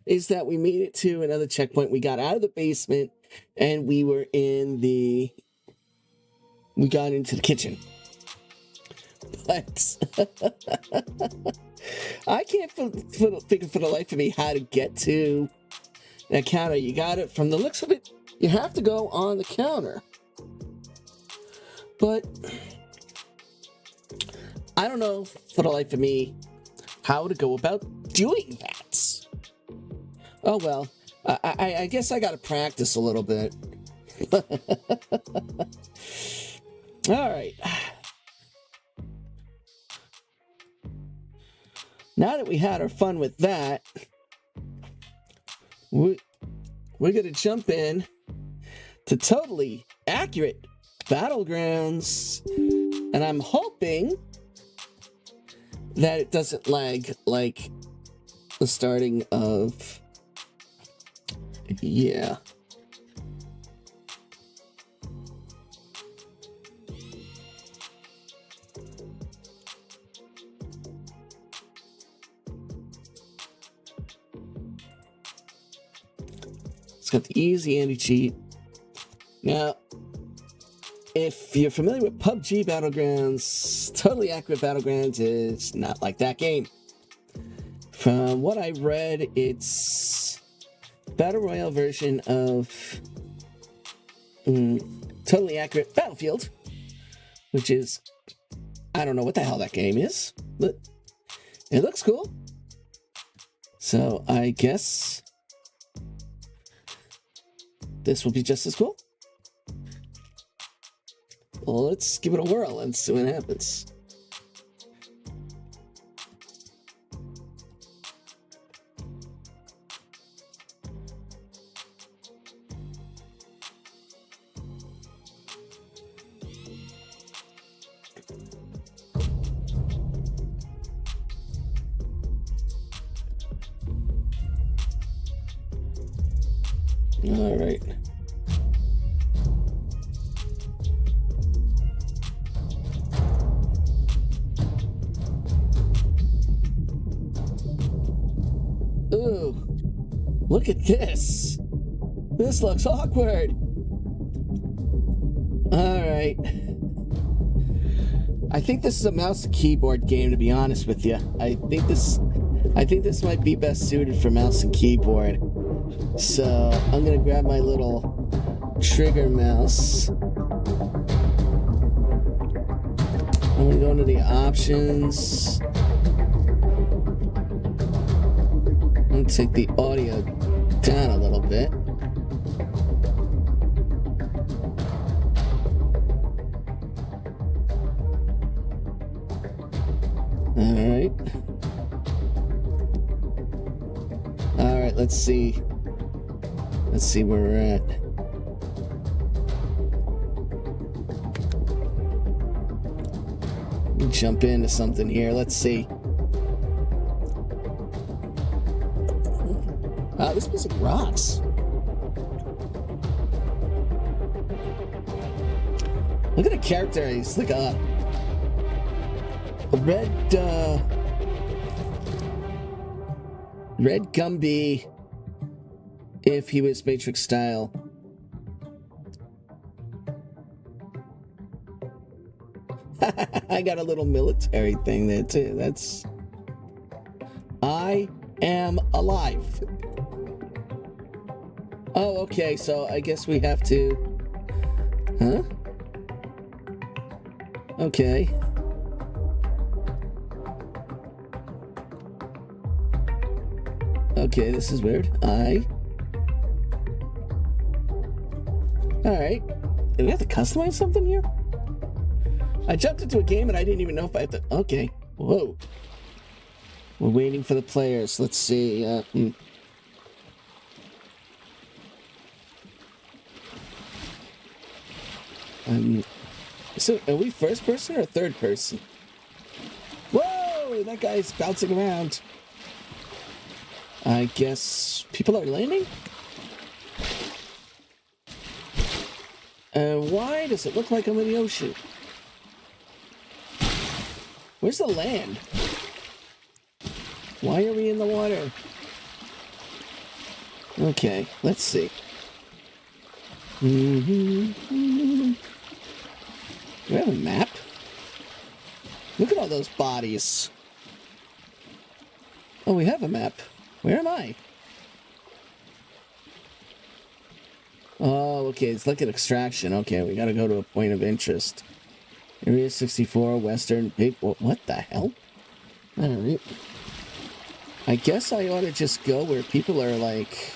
is that we made it to another checkpoint. We got out of the basement and we got into the kitchen. But I can't figure for the life of me how to get to that counter. You got it from the looks of it. You have to go on the counter. But I don't know for the life of me how to go about doing that. Oh well, I guess I gotta practice a little bit. All right. Now that we had our fun with that, we're gonna jump in to totally accurate Battlegrounds, and I'm hoping that it doesn't lag like the starting of, yeah. It's got the easy anti-cheat. Now, if you're familiar with PUBG Battlegrounds, totally accurate Battlegrounds is not like that game. From what I read, it's Battle Royale version of totally accurate Battlefield, which is, I don't know what the hell that game is, but it looks cool. So I guess this will be just as cool. Well, let's give it a whirl and see what happens. All right. Ooh, look at this. This looks awkward. All right. I think this is a mouse and keyboard game, to be honest with you. I think this might be best suited for mouse and keyboard. So I'm gonna grab my little trigger mouse. I'm gonna go into the options. me take the audio down a little bit. Alright. Alright, let's see. Let's see where we're at. Jump into something here. Let's see. Wow, this music rocks. Look at the character. He's like a red Gumby if he was Matrix style. I got a little military thing there too. That's I am alive. Oh, okay, so I guess we have to... Huh? Okay. Okay, this is weird. Alright. Do we have to customize something here? I jumped into a game and I didn't even know if I have to... Okay. Whoa. We're waiting for the players. Let's see. So, are we first person or third person? Whoa! That guy's bouncing around. I guess people are landing? Why does it look like I'm in the ocean? Where's the land? Why are we in the water? Okay, let's see. Do we have a map? Look at all those bodies. Oh, we have a map. Where am I? Oh, okay, it's like an extraction. Okay, we gotta go to a point of interest. Area 64, Western, big... What the hell? Alright. I guess I ought to just go where people are, like...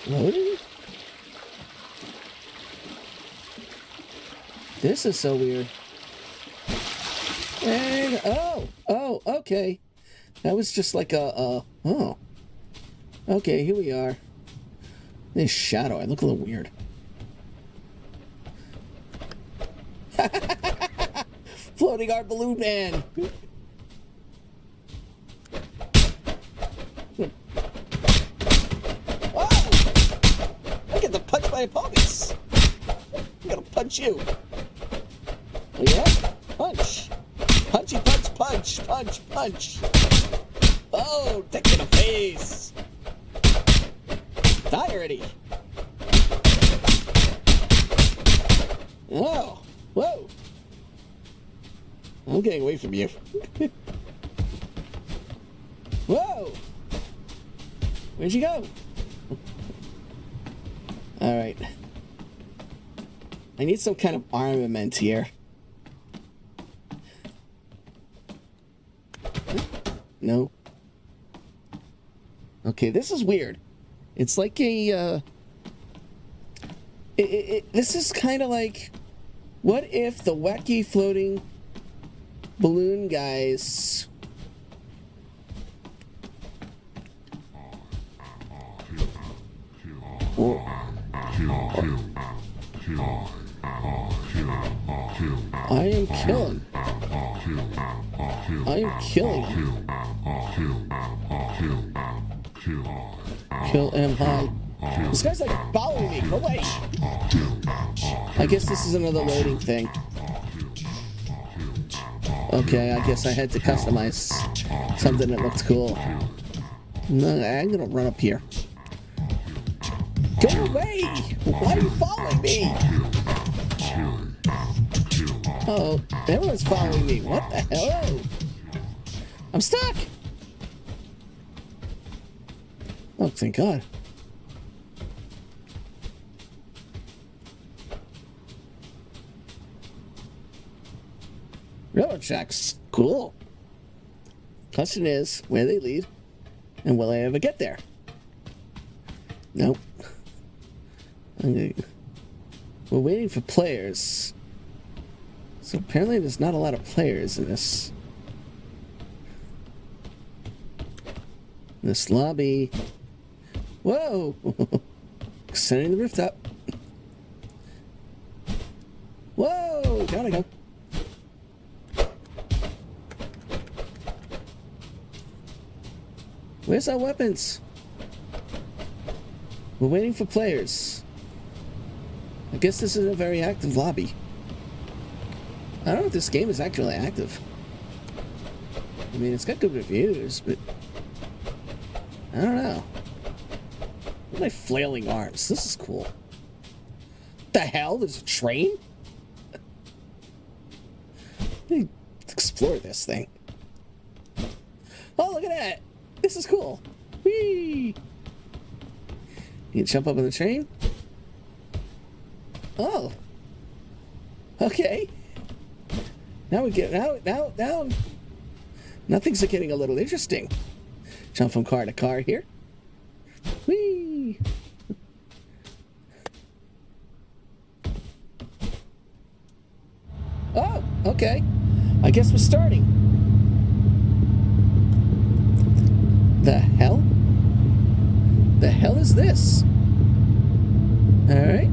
loading? This is so weird. And... Oh, okay. That was just like oh. Okay, here we are. This shadow, I look a little weird. Floating our balloon man. Oh! I get to punch my opponents. I'm gonna punch you. Oh yeah? Punch. Punchy punch, punch, punch, punch. Oh, dick in the face. Die already. Oh, whoa. I'm getting away from you. Whoa. Where'd you go? All right. I need some kind of armament here. No. Okay, this is weird. It's like a, this is kind of like, what if the wacky floating balloon guys... I am killing. I am killing. Kill him high. This guy's like following me. Go away. I guess this is another loading thing. Okay, I guess I had to customize something that looked cool. No, I'm gonna run up here. Go away! Why are you following me? Uh-oh, everyone's following me. What the hell? I'm stuck! Oh, thank God. Railroad tracks. Cool. Question is, where they lead? And will I ever get there? Nope. We're waiting for players. So apparently there's not a lot of players in this lobby. Whoa! Sending the rift up. Whoa! Gotta go. Where's our weapons? We're waiting for players. I guess this is a very active lobby. I don't know if this game is actually active. I mean, it's got good reviews, but I don't know. Look at my flailing arms. This is cool. The hell? There's a train? Let me explore this thing. Oh, look at that! This is cool. Whee! You can jump up on the train? Oh. Okay. Now we get now. Now things are getting a little interesting. Jump from car to car here. Whee! Oh, okay. I guess we're starting. The hell? The hell is this? Alright.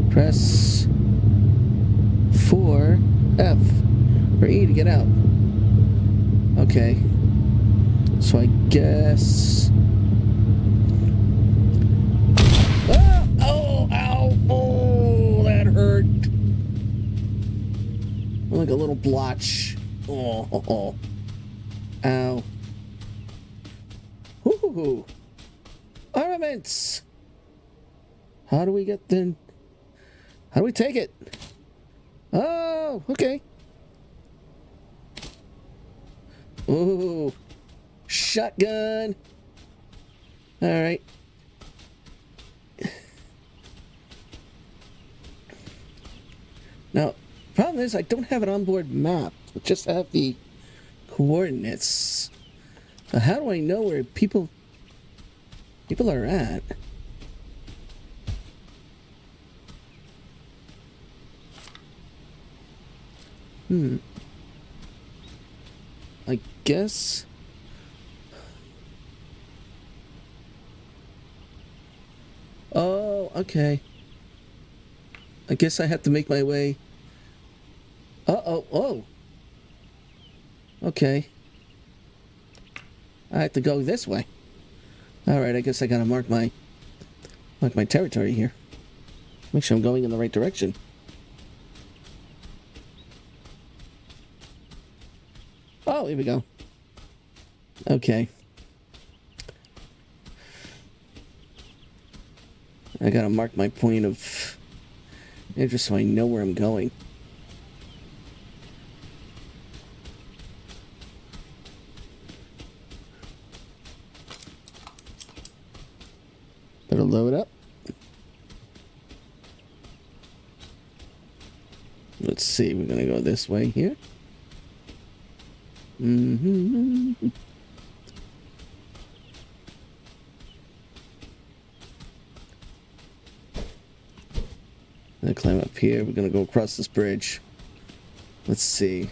Press 4 F or E to get out. Okay. So I guess. Ah! Oh! Ow! Oh! That hurt. Like a little blotch. Oh! Ow! Ooh! Armaments! How do we get then? How do we take it? Oh, okay. Ooh, shotgun. All right. Now, problem is I don't have an onboard map. I just have the coordinates. So how do I know where people are at? I guess. Oh, okay. I guess I have to make my way. Oh. Okay. I have to go this way. All right, I guess I gotta mark my territory here. Make sure I'm going in the right direction. Oh, here we go. Okay. I gotta mark my point of interest so I know where I'm going. Better load up. Let's see, we're gonna go this way here. I'm gonna climb up here. We're gonna go across this bridge. Let's see.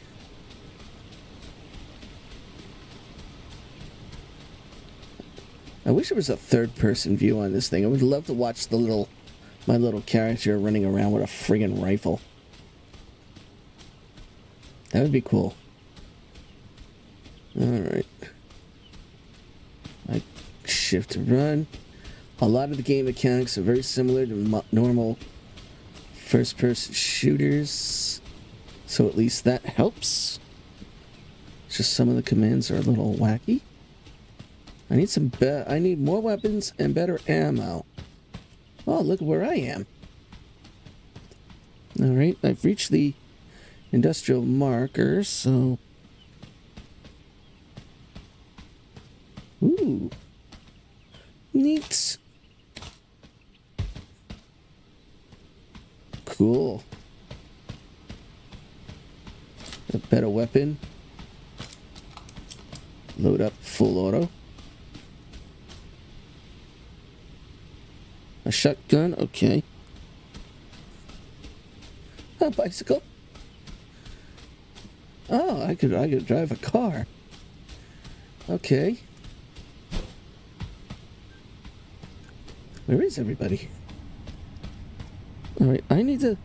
I wish there was a third-person view on this thing. I would love to watch my little character running around with a friggin' rifle. That would be cool. Alright. I shift to run. A lot of the game mechanics are very similar to normal first-person shooters. So at least that helps. It's just some of the commands are a little wacky. I need more weapons and better ammo. Oh, look where I am. Alright, I've reached the industrial marker, so... Ooh. Neat. Cool. A better weapon. Load up full auto. A shotgun, okay. A bicycle. Oh, I could drive a car. Okay. Where is everybody? All right, I need to.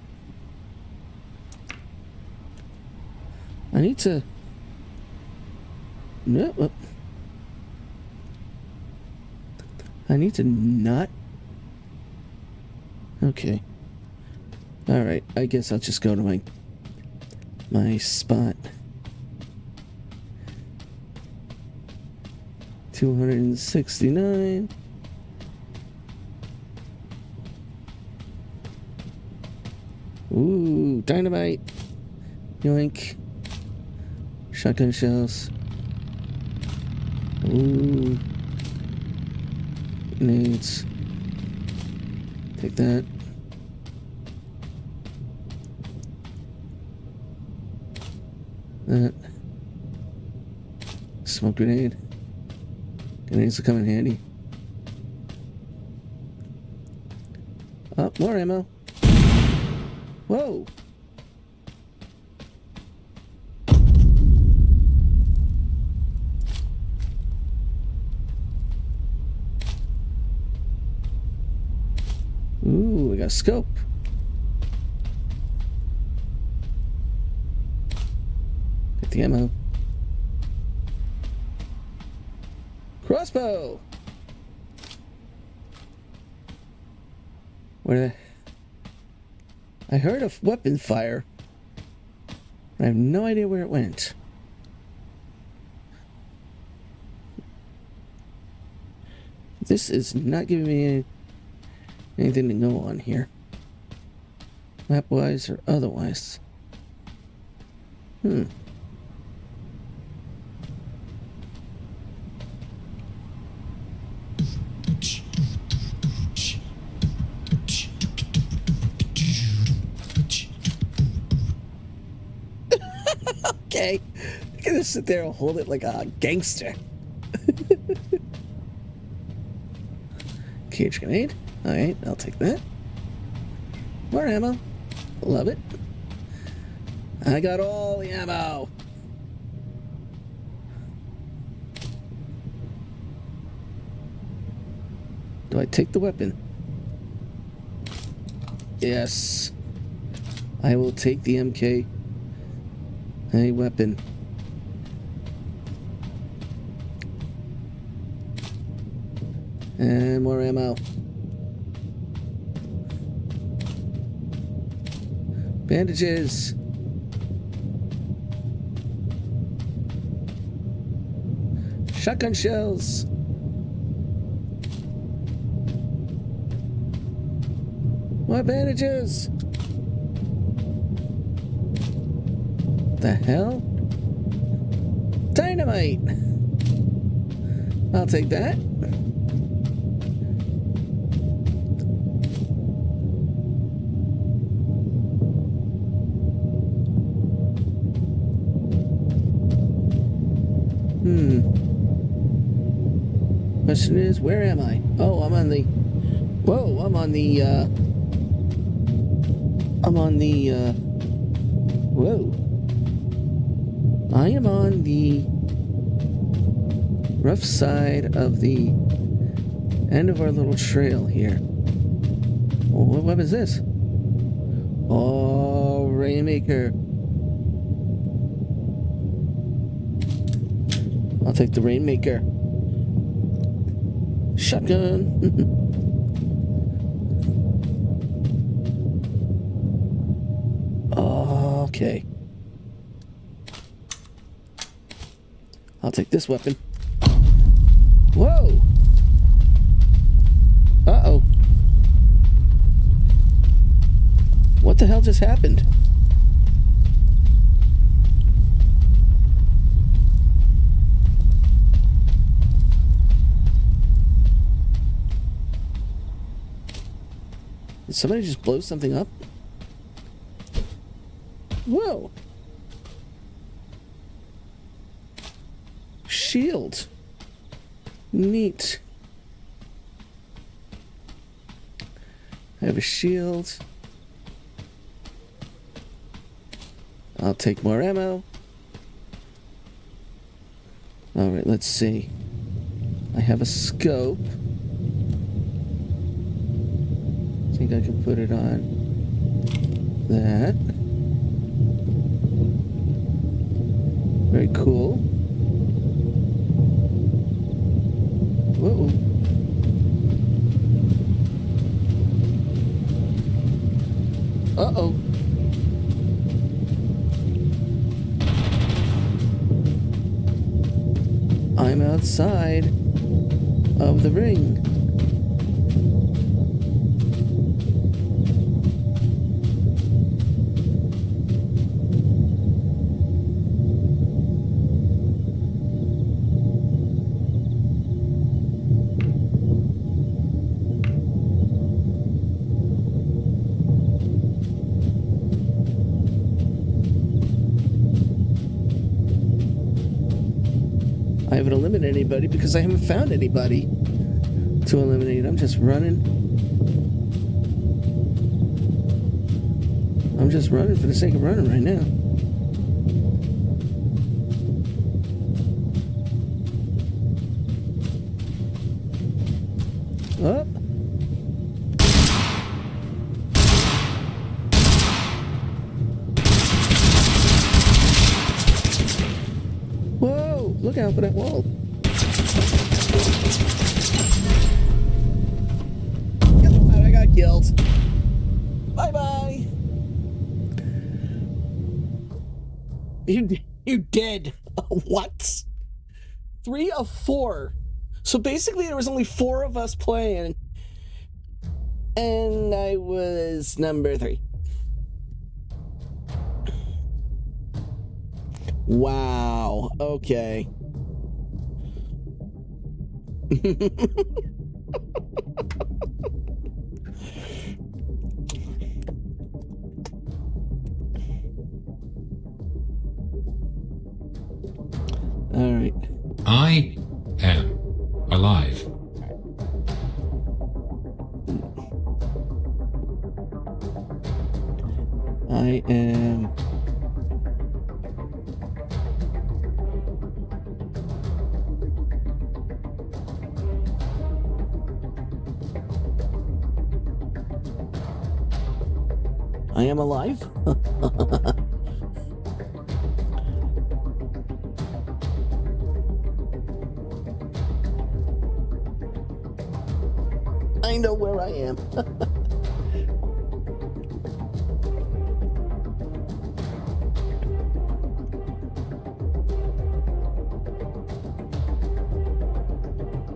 No. I need to not. Okay. All right. I guess I'll just go to my spot. 269. Ooh, dynamite. Yoink. Shotgun shells. Ooh. Grenades. Take that. That. Smoke grenade. Grenades will come in handy. Oh, more ammo. Whoa. Ooh, we got a scope. Get the ammo. Crossbow. Where? I heard a weapon fire. I have no idea where it went. This is not giving me anything to go on here. Map-wise or otherwise. Okay. I'm gonna sit there and hold it like a gangster. Cage grenade. Alright, I'll take that. More ammo. Love it. I got all the ammo. Do I take the weapon? Yes. I will take the MK. A weapon. And more ammo. Bandages. Shotgun shells. More bandages. The hell? Dynamite. I'll take that. Question is, where am I? Oh, I'm on the... Whoa, I'm on the, Whoa. I am on the rough side of the end of our little trail here. Oh, what weapon is this? Oh, Rainmaker. I'll take the Rainmaker. Shotgun. Okay. I'll take this weapon. Whoa! Uh-oh. What the hell just happened? Did somebody just blow something up? Whoa! shield. Neat. I have a shield. I'll take more ammo. Alright, let's see. I have a scope. I think I can put it on that. Very cool. Whoa. Uh-oh. I'm outside of the ring. I haven't eliminated anybody because I haven't found anybody to eliminate. I'm just running. I'm just running for the sake of running right now. Oh. Whoa, look out for that wall. I got killed. Bye-bye. You dead. What? 3 of 4. So basically there was only 4 of us playing. And I was number 3. Wow. Okay. All right. I am alive. I am alive. I know where I am.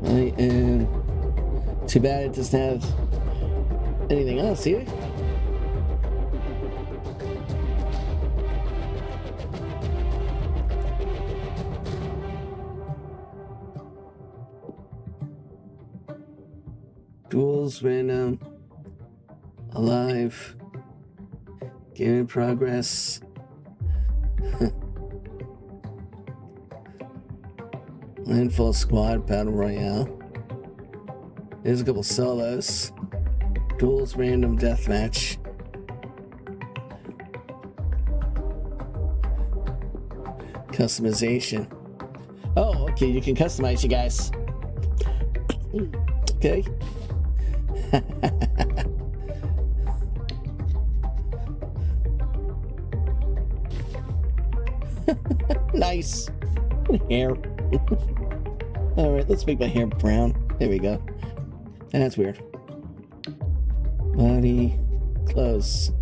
I am. Too bad it doesn't have anything else here. Duels, random, alive, game in progress. Landfall squad, battle royale. There's a couple solos. Duels, random, deathmatch. Customization. Oh, okay, you can customize, you guys. Okay. Nice. Hair. Alright, let's make my hair brown. There we go. That's weird. Body. Clothes.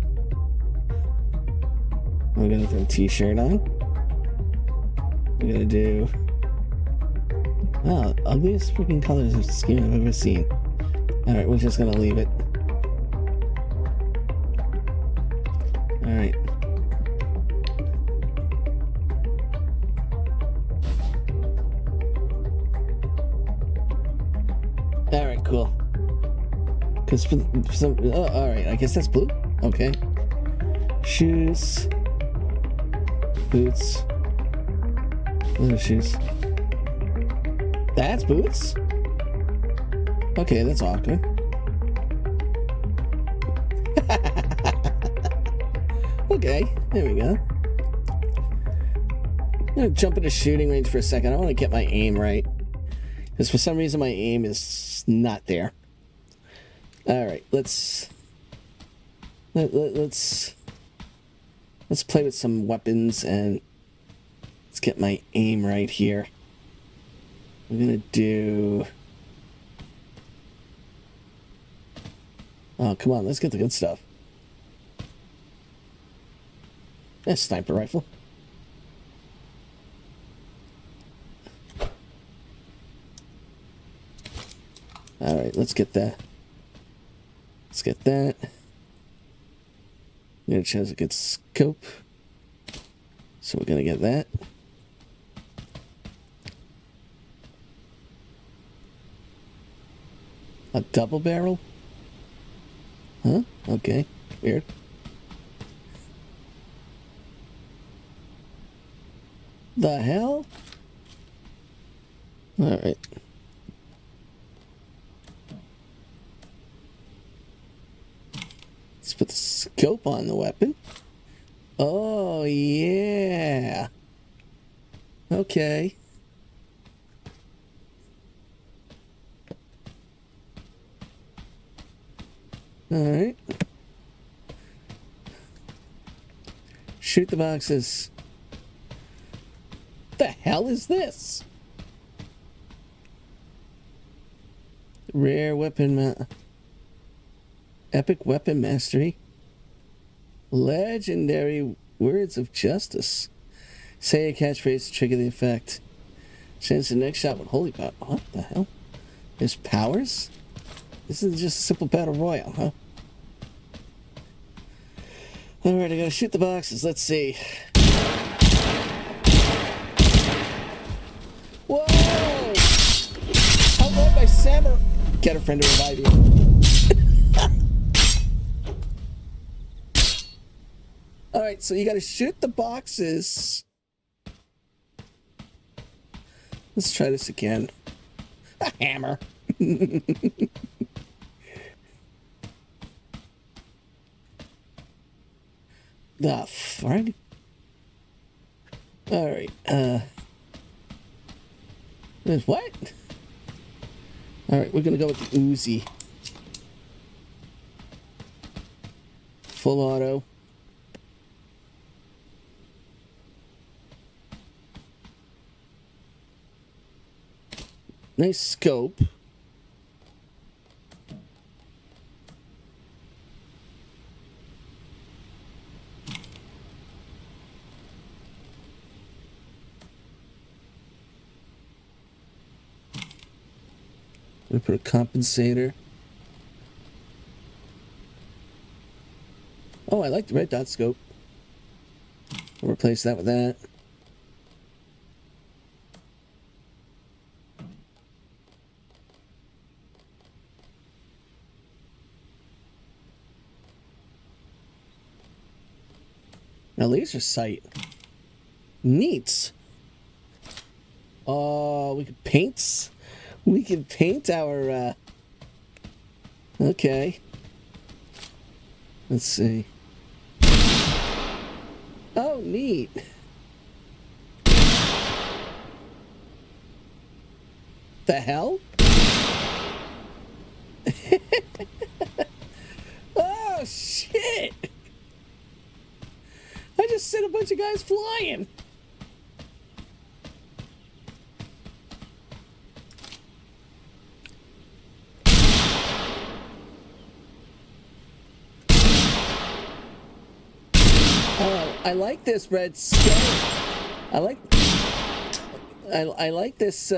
We're gonna throw a t-shirt on. We're gonna do... wow, ugliest freaking colors of skin I've ever seen. Alright, we're just gonna leave it. Alright. Alright, cool. Because for some... oh, alright, I guess that's blue? Okay. Shoes. Boots. What are shoes? That's boots? Okay, that's awkward. Okay, there we go. I'm gonna jump into shooting range for a second. I want to get my aim right. Because for some reason my aim is not there. Alright, let's play with some weapons and let's get my aim right here. I'm gonna do... Oh, come on, let's get the good stuff. That's sniper rifle. Alright, let's get that. Let's get that. I'm gonna choose a good scope. So we're gonna get that. A double barrel? Huh? Okay. Weird. The hell? Alright. Let's put the scope on the weapon. Oh, yeah. Okay. Alright. Shoot the boxes. What the hell is this? Rare weapon epic weapon mastery. Legendary words of justice. Say a catchphrase to trigger the effect. Change the next shot with holy power. What the hell? There's powers? This is just a simple battle royale, huh? Alright, I gotta shoot the boxes. Let's see. Whoa! How about my samurai? Get a friend to revive you. Alright, so you gotta shoot the boxes. Let's try this again. A hammer. The fuck? Alright, there's what? Alright, we're gonna go with the Uzi. Full auto. Nice scope. We put a compensator. Oh, I like the red dot scope. I'll replace that with that. Now laser sight. Neat. Oh, we could paint. We can paint our, okay. Let's see. Oh, neat. The hell? Oh, shit. I just sent a bunch of guys flying. I like this red scope. I like this,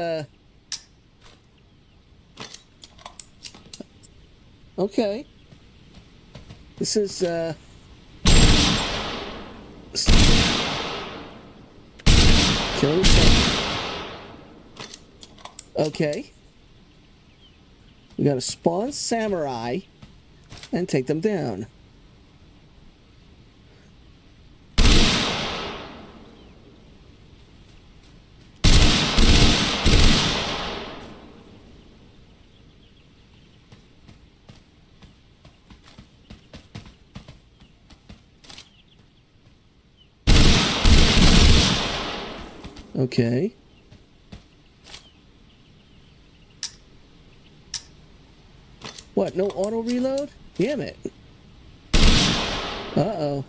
okay. This is, killing stuff. Okay. We gotta spawn samurai and take them down. Okay. What, no auto reload? Damn it. Uh-oh.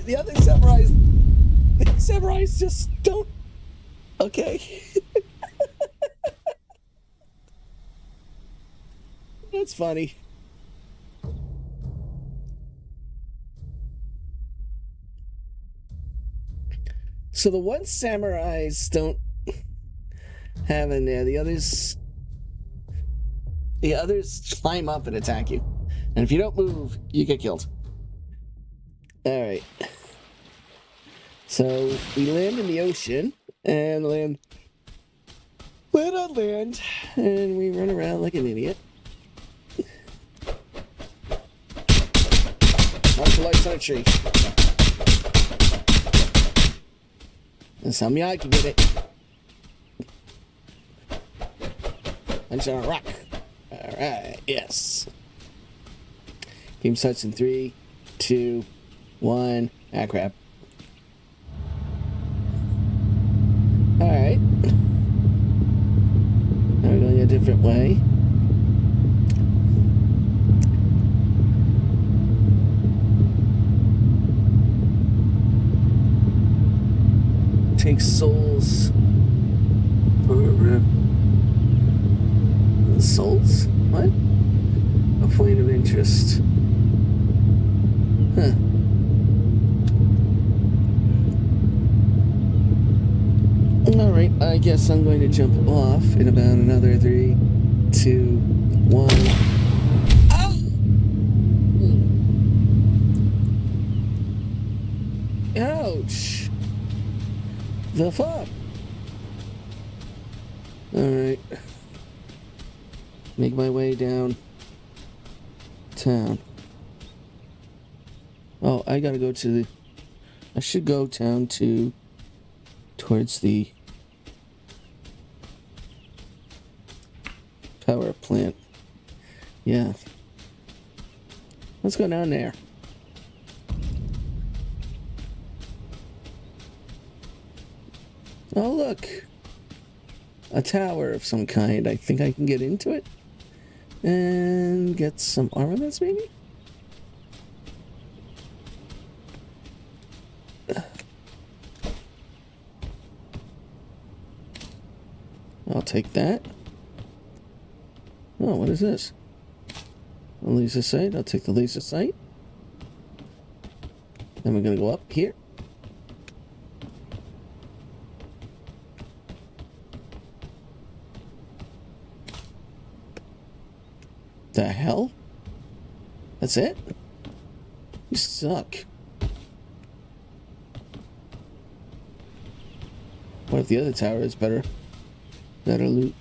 The other samurais just don't. Okay. That's funny. So the one samurais don't have in there. The others climb up and attack you. And if you don't move, you get killed. Alright. So we land in the ocean and land on land, and we run around like an idiot. Mark the lights on a tree. And some I can get it. Punch on a rock. Alright, yes. Game starts in 3, 2, 1. Ah, crap. Alright. Now we're going a different way. Take souls for souls? What? A point of interest. Huh. Alright, I guess I'm going to jump off in about another 3, 2, 1. Ow! Ouch! The fuck? Alright. Make my way down town. Oh, I gotta go to the... I should go down towards the power plant. Yeah. Let's go down there. Oh, look. A tower of some kind. I think I can get into it. And get some armaments, maybe? I'll take that. Oh, what is this? A laser sight. I'll take the laser sight. Then we're going to go up here. The hell? That's it? You suck. What if the other tower is better? Better loot.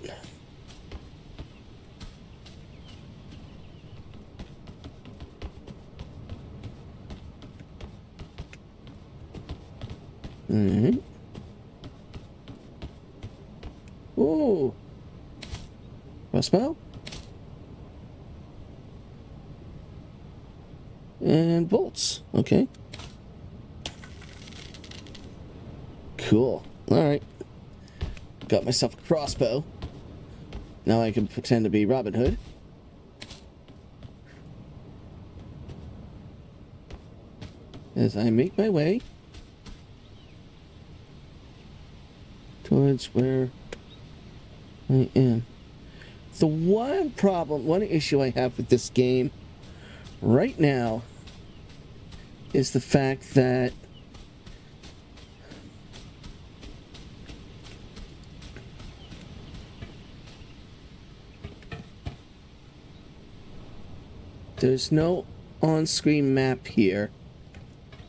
Alright. Ooh. Crossbow? And bolts. Okay. Cool. Alright. Got myself a crossbow. Now I can pretend to be Robin Hood. As I make my way towards where I am. The one issue I have with this game right now is the fact that there's no on-screen map here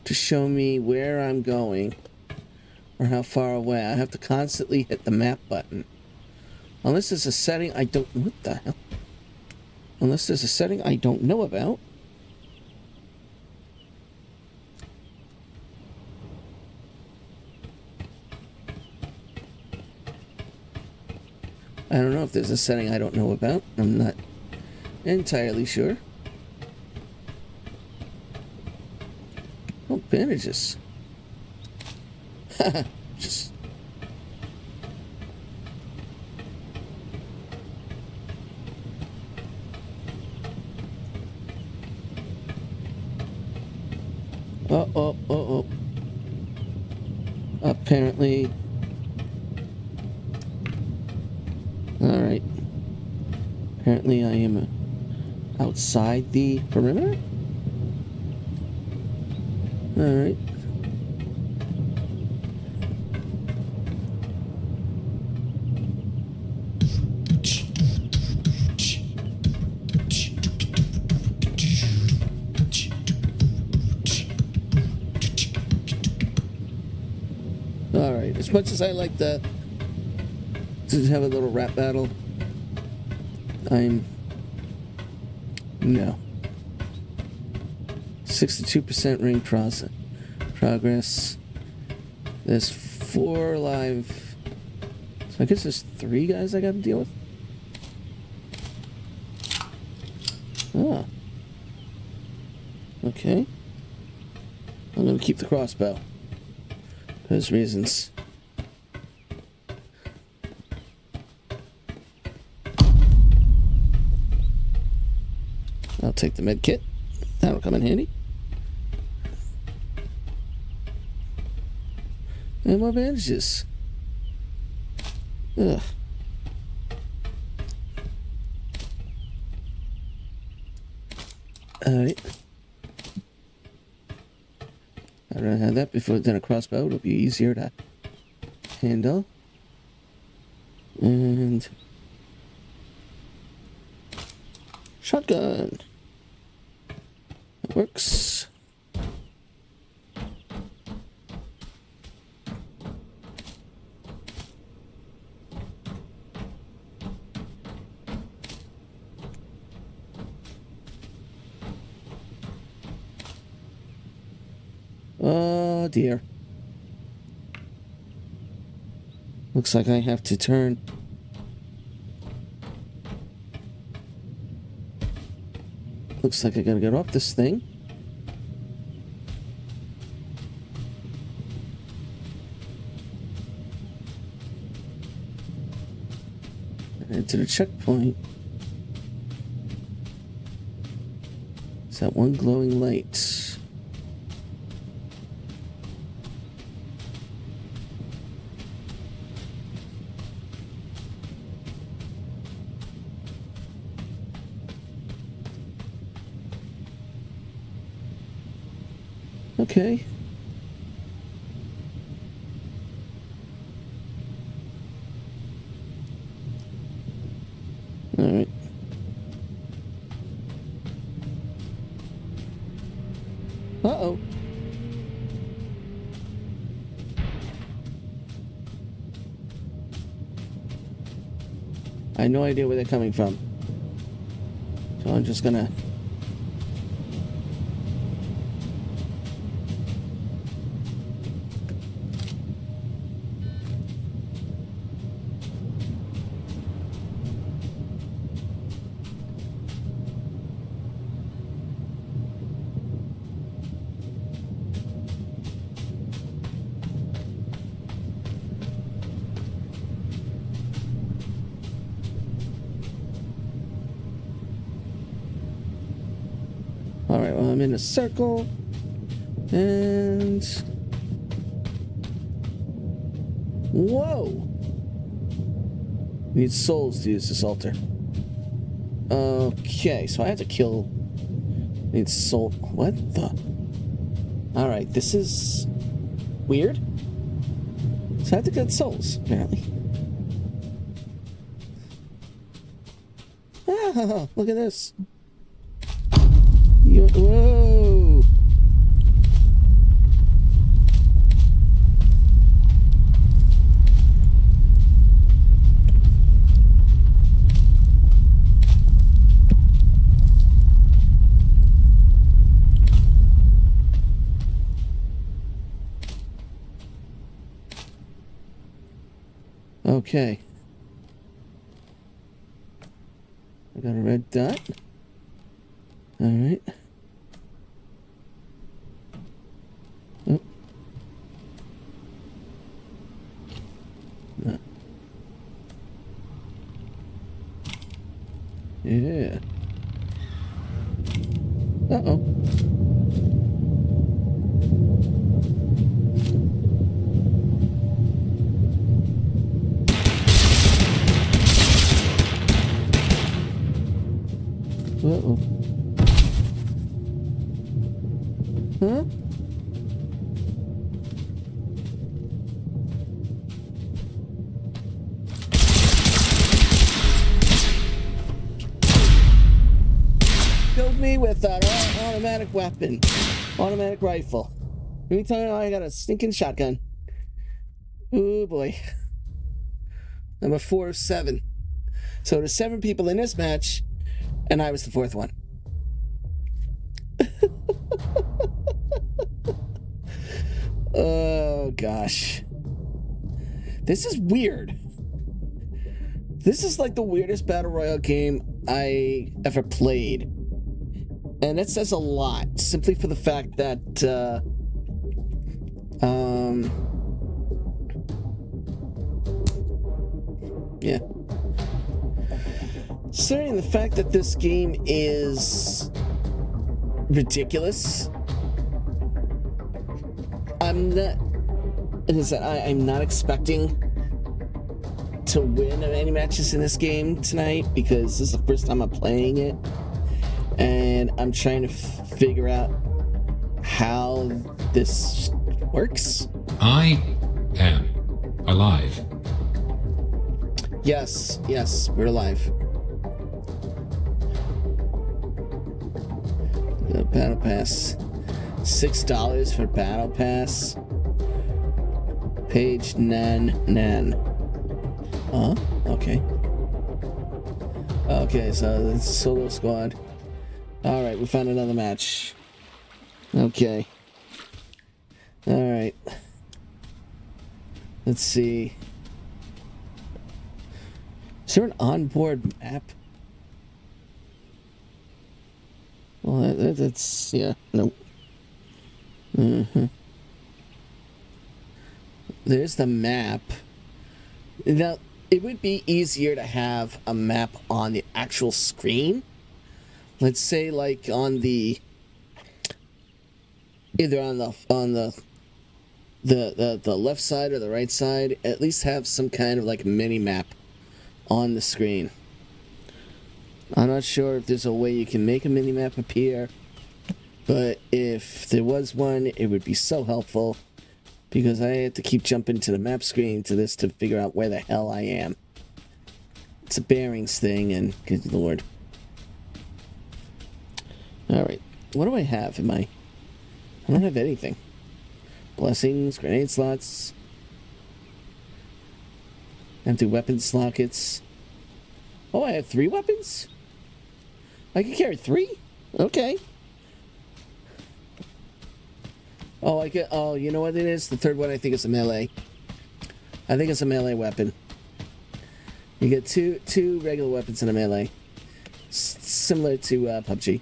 to show me where I'm going or how far away. I have to constantly hit the map button. Unless it's a setting I don't... What the hell? Unless there's a setting I don't know about. I don't know if there's a setting I don't know about. I'm not entirely sure. Oh, bandages. Just... Uh-oh. Apparently... Alright. Apparently I am outside the perimeter? Alright. Alright, as much as I like that, to have a little rap battle, no. 62% ring progress. There's 4 live. So I guess there's 3 guys I gotta deal with. Ah. Okay. I'm gonna keep the crossbow. For those reasons. I'll take the med kit. That'll come in handy. And more bandages. Ugh. Alright. I'd rather have that before than a crossbow. It'll be easier to handle. And shotgun. That works. Oh dear. Looks like I have to turn. Looks like I gotta get off this thing. And to the checkpoint. It's that one glowing light. Okay. All right. Uh-oh. I have no idea where they're coming from. So I'm just gonna... Alright, well, I'm in a circle. And... Whoa! Need souls to use this altar. Okay, so I have to kill... Need soul... What the... Alright, this is... weird. So I have to get souls, apparently. Ah, look at this. Whoa! Okay. I got a red dot. Alright. Oh. No. Yeah. Uh-oh. Uh-oh. Huh? Killed me with an automatic weapon. Automatic rifle. Anytime I got a stinking shotgun. Oh boy. Number 4 of 7. So there's 7 people in this match, and I was the 4th one. Oh gosh. This is weird. This is like the weirdest battle royale game I ever played. And that says a lot, simply for the fact that, yeah. Considering the fact that this game is ridiculous, I'm not expecting to win any matches in this game tonight, because this is the first time I'm playing it. And I'm trying to figure out how this works. I am alive. Yes, we're alive. The Battle Pass. $6 for Battle Pass. Page nan. Huh? Okay. Okay, so it's solo squad. Alright, we found another match. Okay. Alright. Let's see. Is there an onboard map? Well, that's... yeah, nope. There's the map. Now, it would be easier to have a map on the actual screen. Let's say, like, on the... either on the left side or the right side, at least have some kind of, like, mini map on the screen. I'm not sure if there's a way you can make a mini map appear, but if there was one, it would be so helpful, because I had to keep jumping to the map screen to this to figure out where the hell I am. It's a bearings thing, and good lord. Alright, what do I have? I don't have anything. Blessings, grenade slots, empty weapon slockets. Oh, I have 3 weapons? I can carry 3? Okay. Oh, you know what it is? The third one I think is a melee. I think it's a melee weapon. You get two regular weapons in a melee. Similar to PUBG.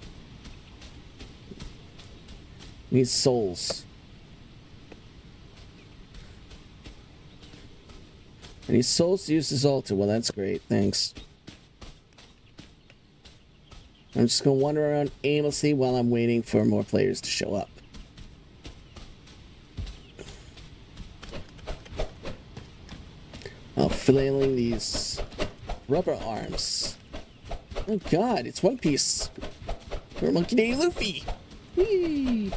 Need souls. I need souls to use this altar. Well, that's great. Thanks. I'm just going to wander around aimlessly while I'm waiting for more players to show up. Oh, flailing these rubber arms. Oh god, it's One Piece. We're Monkey D. Luffy. Whee!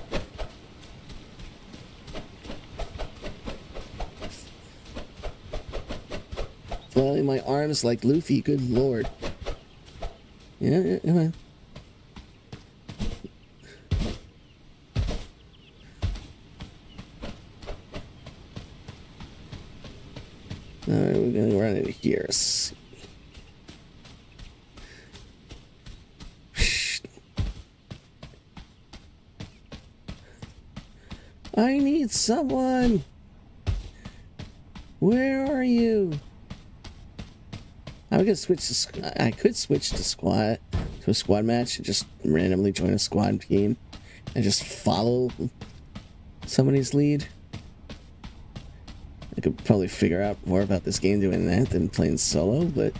Flailing my arms like Luffy, good lord. Yeah, come on. Alright, we're gonna run into here. I need someone. Where are you? I could switch to I could switch to a squad match and just randomly join a squad team and just follow somebody's lead. I could probably figure out more about this game doing that than playing solo, but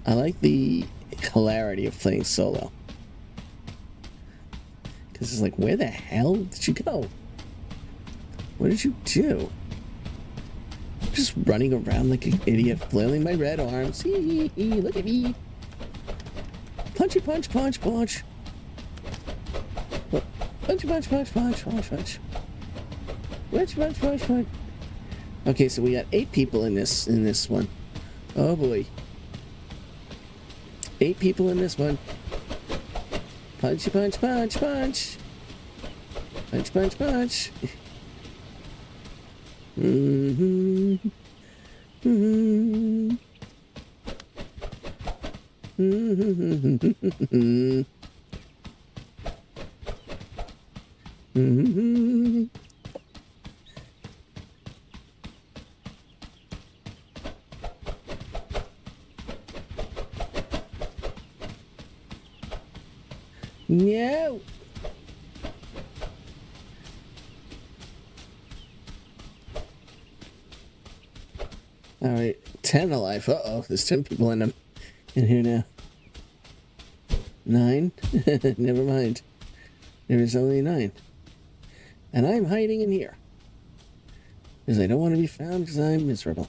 I like the hilarity of playing solo. Because it's like, where the hell did you go? What did you do? Just running around like an idiot, flailing my red arms. Hee, look at me. Punchy punch, punch, punch. Punchy punch, punch, punch, punch, punch. Punch, punch, punch, punch. Okay, so we got 8 people in this one. Oh boy. 8 people in this one. Punchy punch, punch, punch. Punch, punch, punch. Mm-hmm. Mm-hmm. Mm-hmm. Mm-hmm. No. All right, 10 alive. Uh-oh, there's 10 people in here now. 9? Never mind. There is only 9. And I'm hiding in here. Because I don't want to be found because I'm miserable.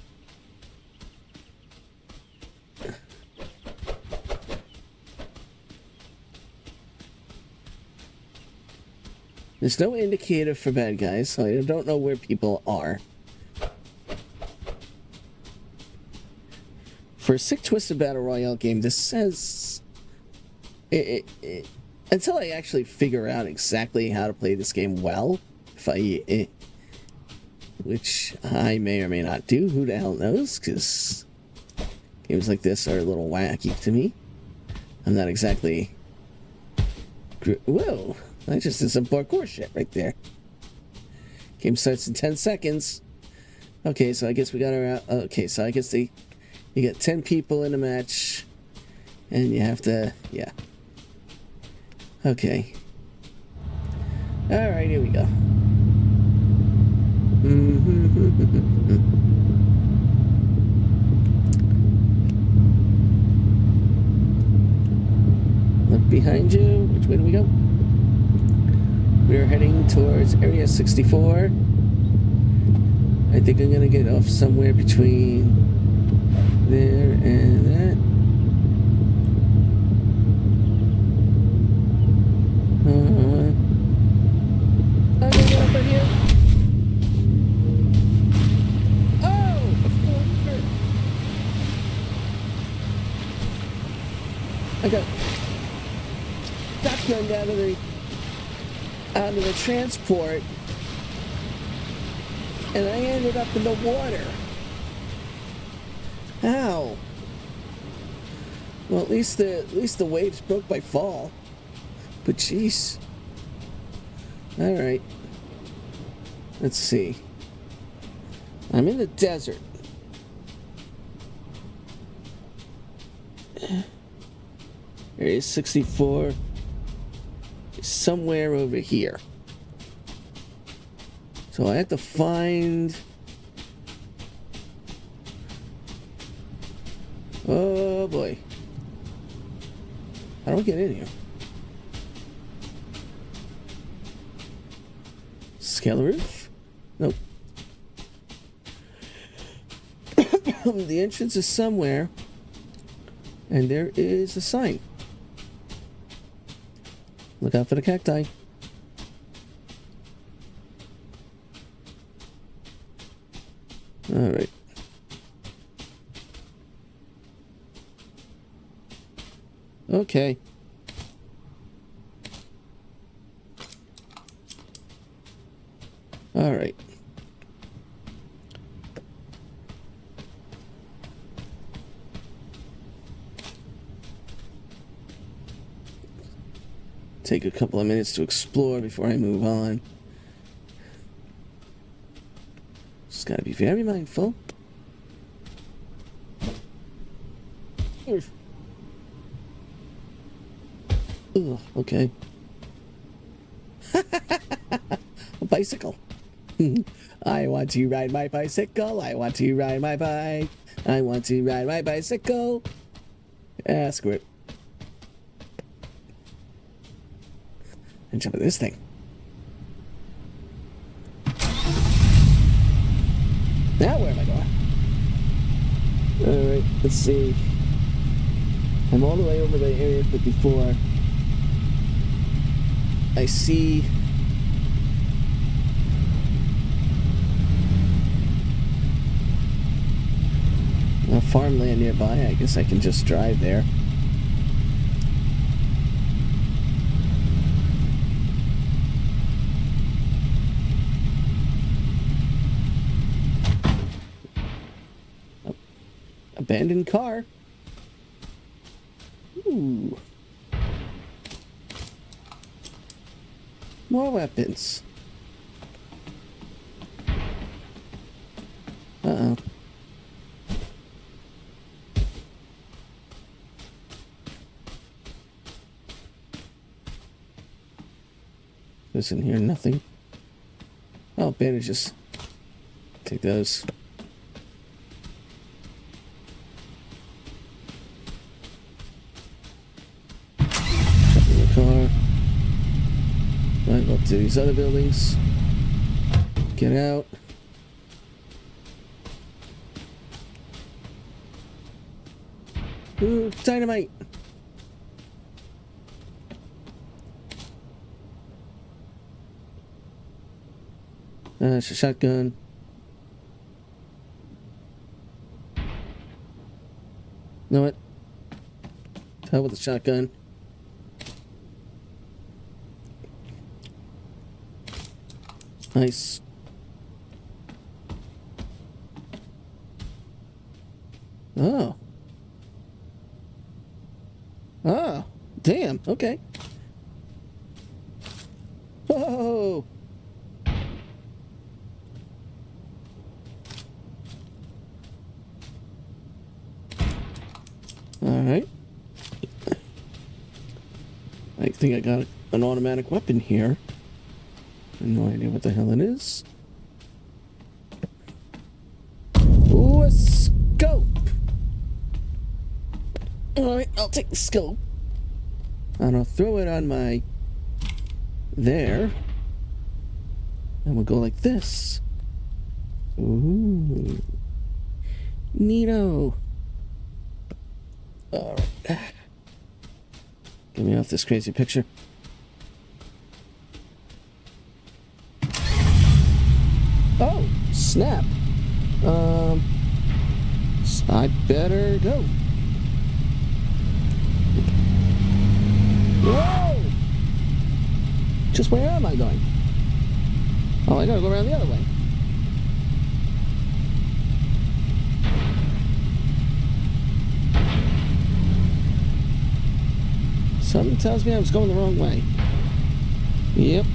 There's no indicator for bad guys, so I don't know where people are. For a Sick Twisted Battle Royale game, this says... until I actually figure out exactly how to play this game well, which I may or may not do, who the hell knows, because games like this are a little wacky to me. I'm not exactly... Whoa, I just did some parkour shit right there. Game starts in 10 seconds. Okay, so I guess we got our... Okay, so I guess you get 10 people in a match, and you have to... Yeah. Okay. Alright, here we go. Look behind you. Which way do we go? We're heading towards Area 64. I think I'm gonna get off somewhere between there and that. I'm gonna get up right here. Oh! I got shotgunned out of the transport, and I ended up in the water. Ow! Well, at least the waves broke my fall. But jeez. All right. Let's see. I'm in the desert. Area 64 is somewhere over here. So I have to find... Oh boy. How do I get in here? Scale roof? Nope. The entrance is somewhere, and there is a sign. Look out for the cacti. All right. Okay. All right. Take a couple of minutes to explore before I move on. Just gotta be very mindful. Ugh, okay. A bicycle. I want to ride my bicycle. I want to ride my bike. I want to ride my bicycle. Ah, screw it. And jump at this thing. Now where am I going? Alright, let's see. I'm all the way over the area but before. I see a farmland nearby. I guess I can just drive there. Abandoned car. Ooh. More weapons. Uh-oh. There's in here nothing. Oh, bandages. Take those. Jump in the car. Right up to these other buildings. Get out. Ooh, dynamite. It's a shotgun. Know what? Hell with the shotgun. Nice. Oh. Oh. Damn. Okay. Whoa. Alright. I think I got an automatic weapon here. I have no idea what the hell it is. Ooh, a scope! Alright, I'll take the scope. And I'll throw it on my... there. And we'll go like this. Ooh. Neato. Alright. Get me off this crazy picture. Oh, snap. I better go. Whoa! Just where am I going? Oh, I gotta go around the other way. Something tells me I was going the wrong way. Yep.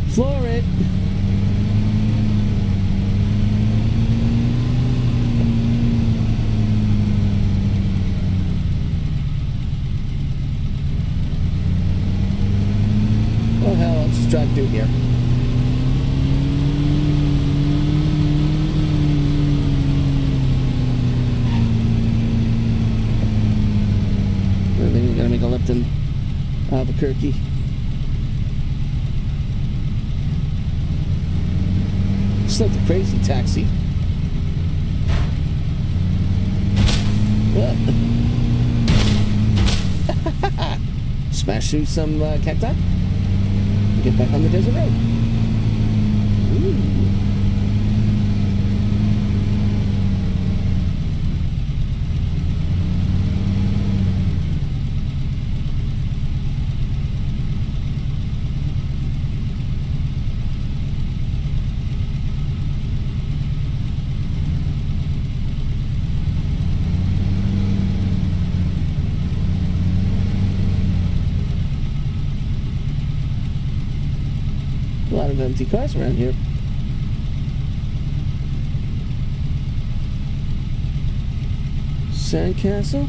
Floor it. Oh hell, I'll just drive through here. Then you gotta make a left in Albuquerque. It's like the crazy taxi. Smash through some cacti. Get back on the desert road. Ooh. A lot of empty cars around here. Sandcastle?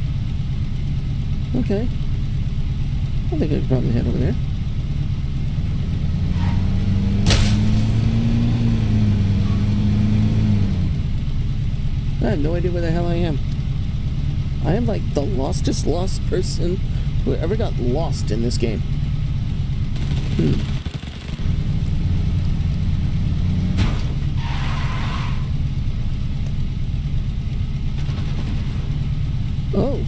Okay. I think I could probably head over there. I have no idea where the hell I am. I am like the lostest lost person who ever got lost in this game. Oh.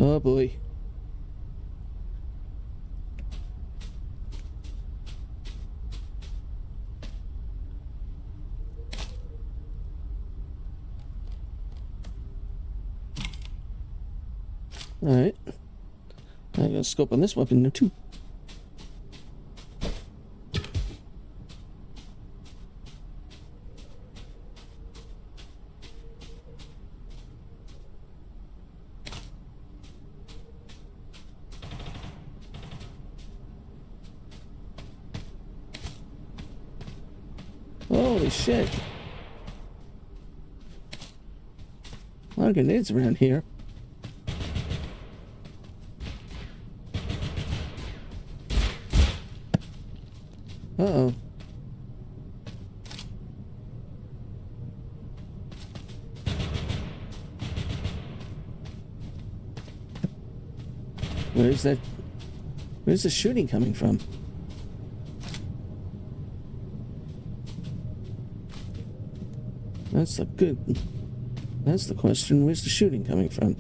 Oh boy. Alright. I got a scope on this weapon now too. Holy shit. A lot of grenades around here. Uh-oh. Where's that? Where's the shooting coming from? That's the question. Where's the shooting coming from?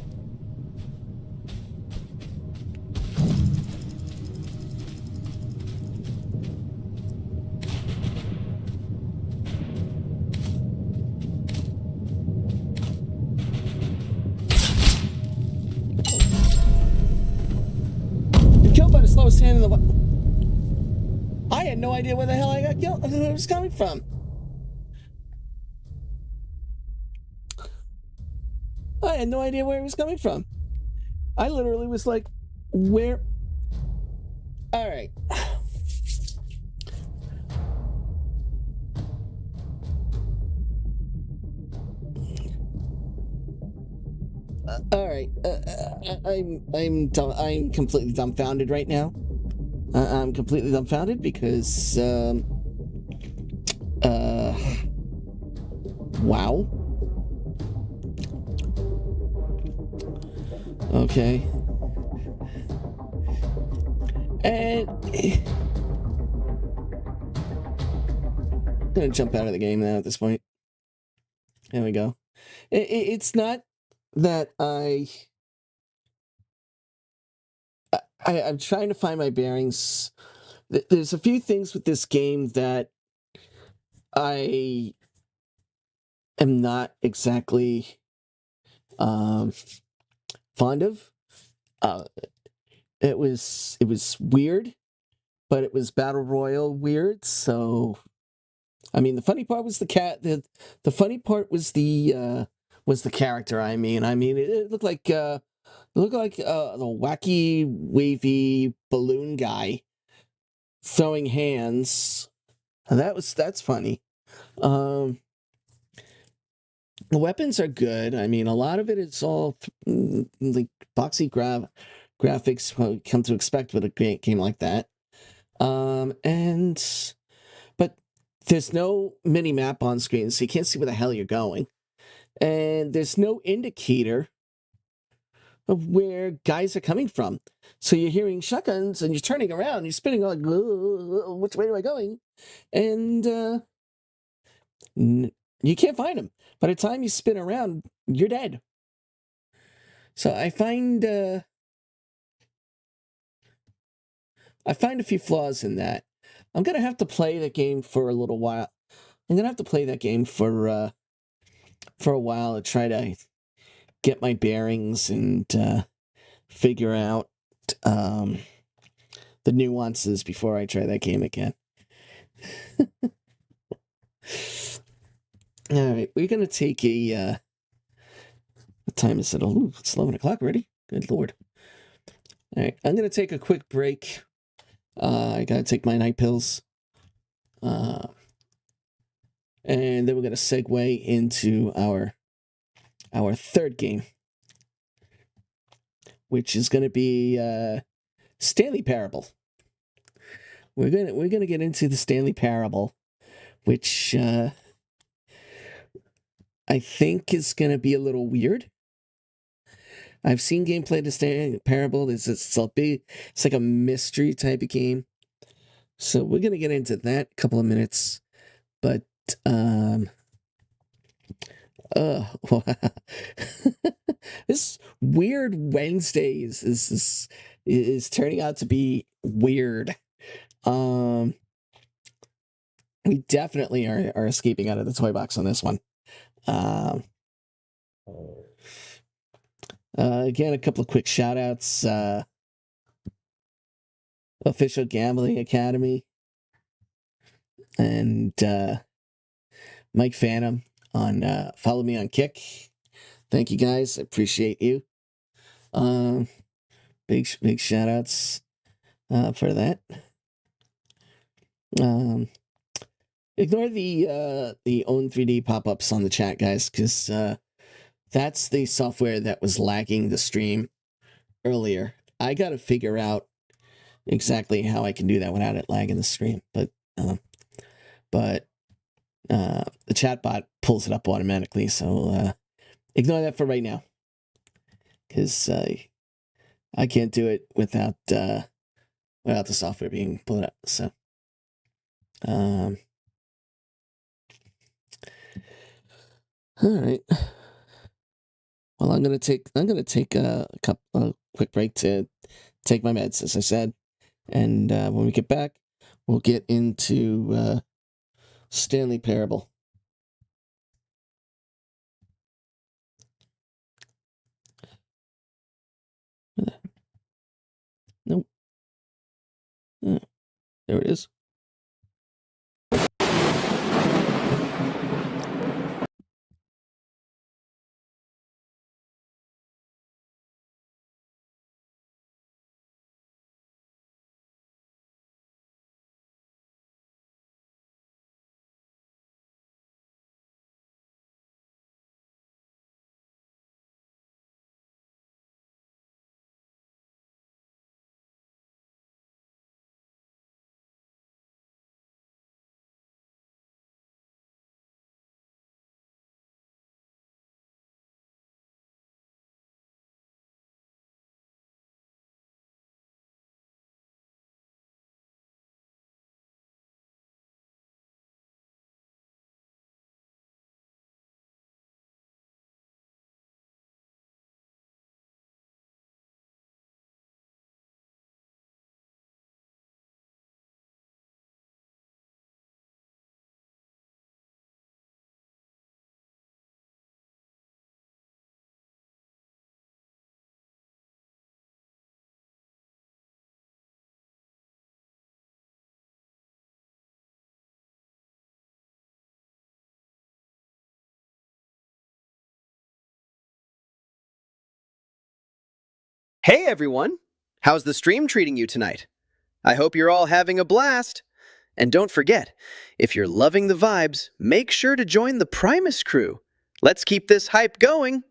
You're killed by the slowest hand in the world. I had no idea where the hell I got killed. Where it was coming from. I had no idea where it was coming from. I literally was like, where? All right. All right. I'm completely dumbfounded right now. I'm completely dumbfounded because wow. Okay. And I'm gonna jump out of the game now at this point. There we go. It's not that I'm trying to find my bearings. There's a few things with this game that I am not exactly fond of. It was weird, but it was battle royal weird. So, I mean, the funny part was the cat. The funny part was the character. I mean, it looked like the wacky wavy balloon guy throwing hands. That's funny. The weapons are good. I mean, a lot of it is all like boxy graphics come to expect with a game like that. But there's no mini map on screen, so you can't see where the hell you're going. And there's no indicator of where guys are coming from. So you're hearing shotguns and you're turning around, you're spinning like, which way am I going? And you can't find them. By the time you spin around, you're dead. So I find a few flaws in that. I'm gonna have to play the game for a little while. I'm gonna have to play that game for a while to try to get my bearings and figure out the nuances before I try that game again. All right, we're gonna take a time is it? Oh, it's 11 o'clock already. Good Lord. All right, I'm going to take a quick break. I got to take my night pills. And then we're going to segue into our third game, which is going to be Stanley Parable. We're gonna get into the Stanley Parable, which I think is going to be a little weird. I've seen gameplay to Stanley Parable. It's like a mystery type of game. So we're gonna get into that in a couple of minutes. But this weird Wednesdays is turning out to be weird. We definitely are escaping out of the toy box on this one. Again, a couple of quick shout outs. Official Gambling Academy and Mike Phantom on Follow Me on Kick. Thank you guys. I appreciate you. Big shout outs for that. Ignore the Own 3D pop-ups on the chat, guys, because that's the software that was lagging the stream earlier. I got to figure out exactly how I can do that without it lagging the stream, but the chat bot pulls it up automatically, so ignore that for right now, because I can't do it without the software being pulled up. So all right. Well, I'm gonna take a quick break to take my meds, as I said, and when we get back, we'll get into Stanley Parable. Nope. There it is. Hey everyone! How's the stream treating you tonight? I hope you're all having a blast! And don't forget, if you're loving the vibes, make sure to join the Primus Crew. Let's keep this hype going!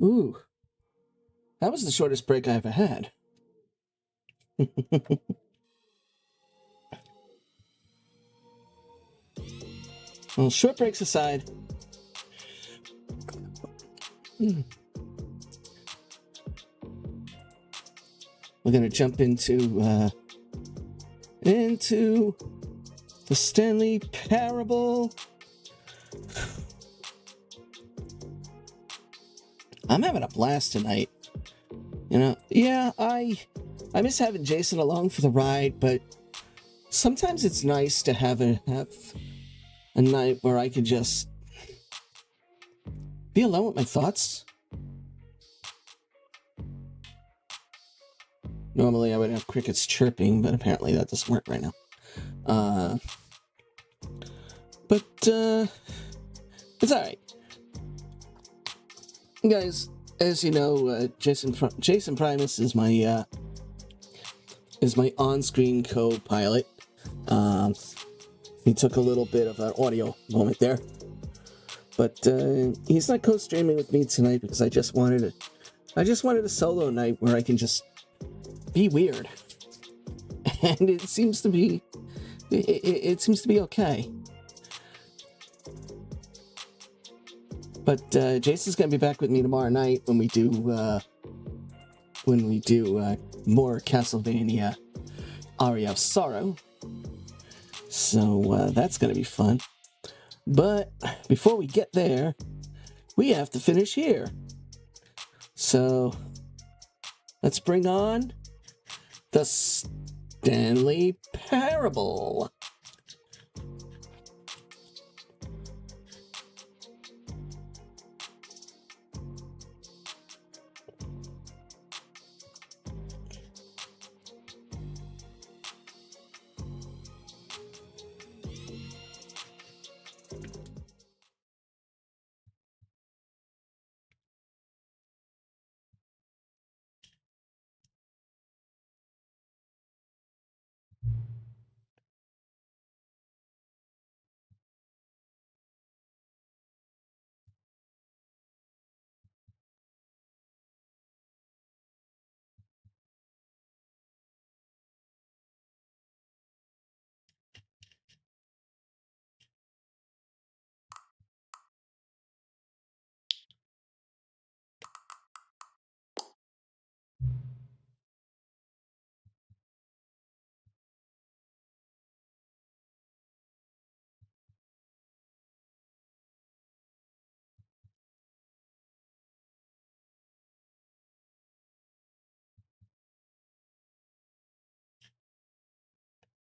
Ooh. That was the shortest break I ever had. Well, short breaks aside. We're going to jump into the Stanley Parable. I'm having a blast tonight. You know, yeah, I miss having Jason along for the ride, but sometimes it's nice to have a night where I can just be alone with my thoughts. Normally I would have crickets chirping, but apparently that doesn't work right now. But it's alright. Guys, as you know, Jason Primus is my on-screen co-pilot. He took a little bit of an audio moment there, but he's not co-streaming with me tonight because I just wanted a solo night where I can just be weird, and it seems to be okay. But Jason's gonna be back with me tomorrow night when we do more Castlevania Aria of Sorrow. So that's gonna be fun. But before we get there, we have to finish here. So let's bring on the Stanley Parable.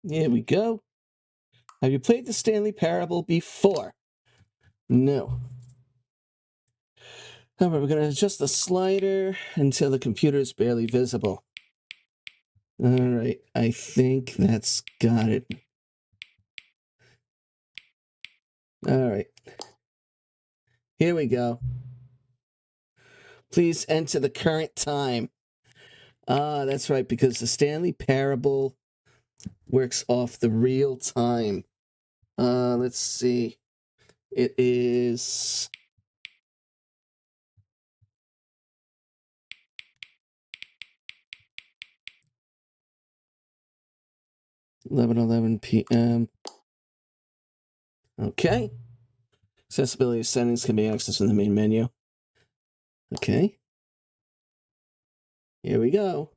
Here we go. Have you played the Stanley Parable before? No. However, we're going to adjust the slider until the computer is barely visible. All right, I think that's got it. All right. Here we go. Please enter the current time. That's right, because the Stanley Parable works off the real time. Let's see. It is 11:11 p.m. Okay. Accessibility settings can be accessed from the main menu. Okay. Here we go.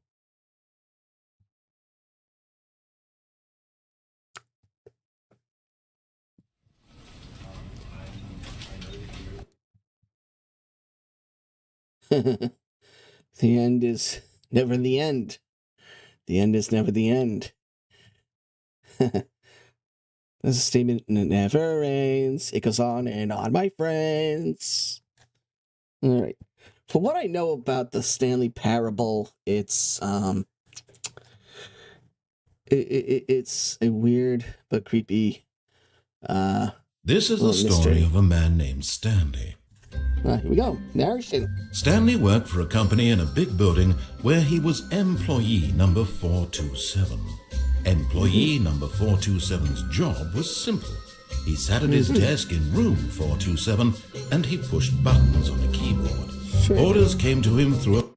The end is never the end. The end is never the end. There's a statement, and it never ends. It goes on and on, my friends. All right. For what I know about the Stanley Parable, it's it's a weird but creepy. This is the story mystery of a man named Stanley. Here we go. Narration. Stanley worked for a company in a big building where he was employee number 427. Employee number 427's job was simple. He sat at his desk in room 427 and he pushed buttons on a keyboard. Sure. Orders came to him through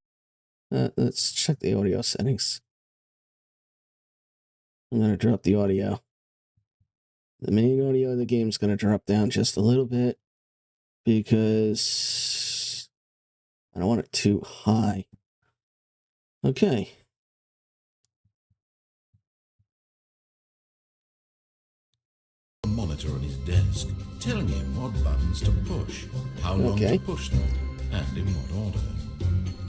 Let's check the audio settings. I'm going to drop the audio. The main audio of the game is going to drop down just a little bit because I don't want it too high. Okay. a monitor on his desk, telling him what buttons to push, how long to push them, and in what order.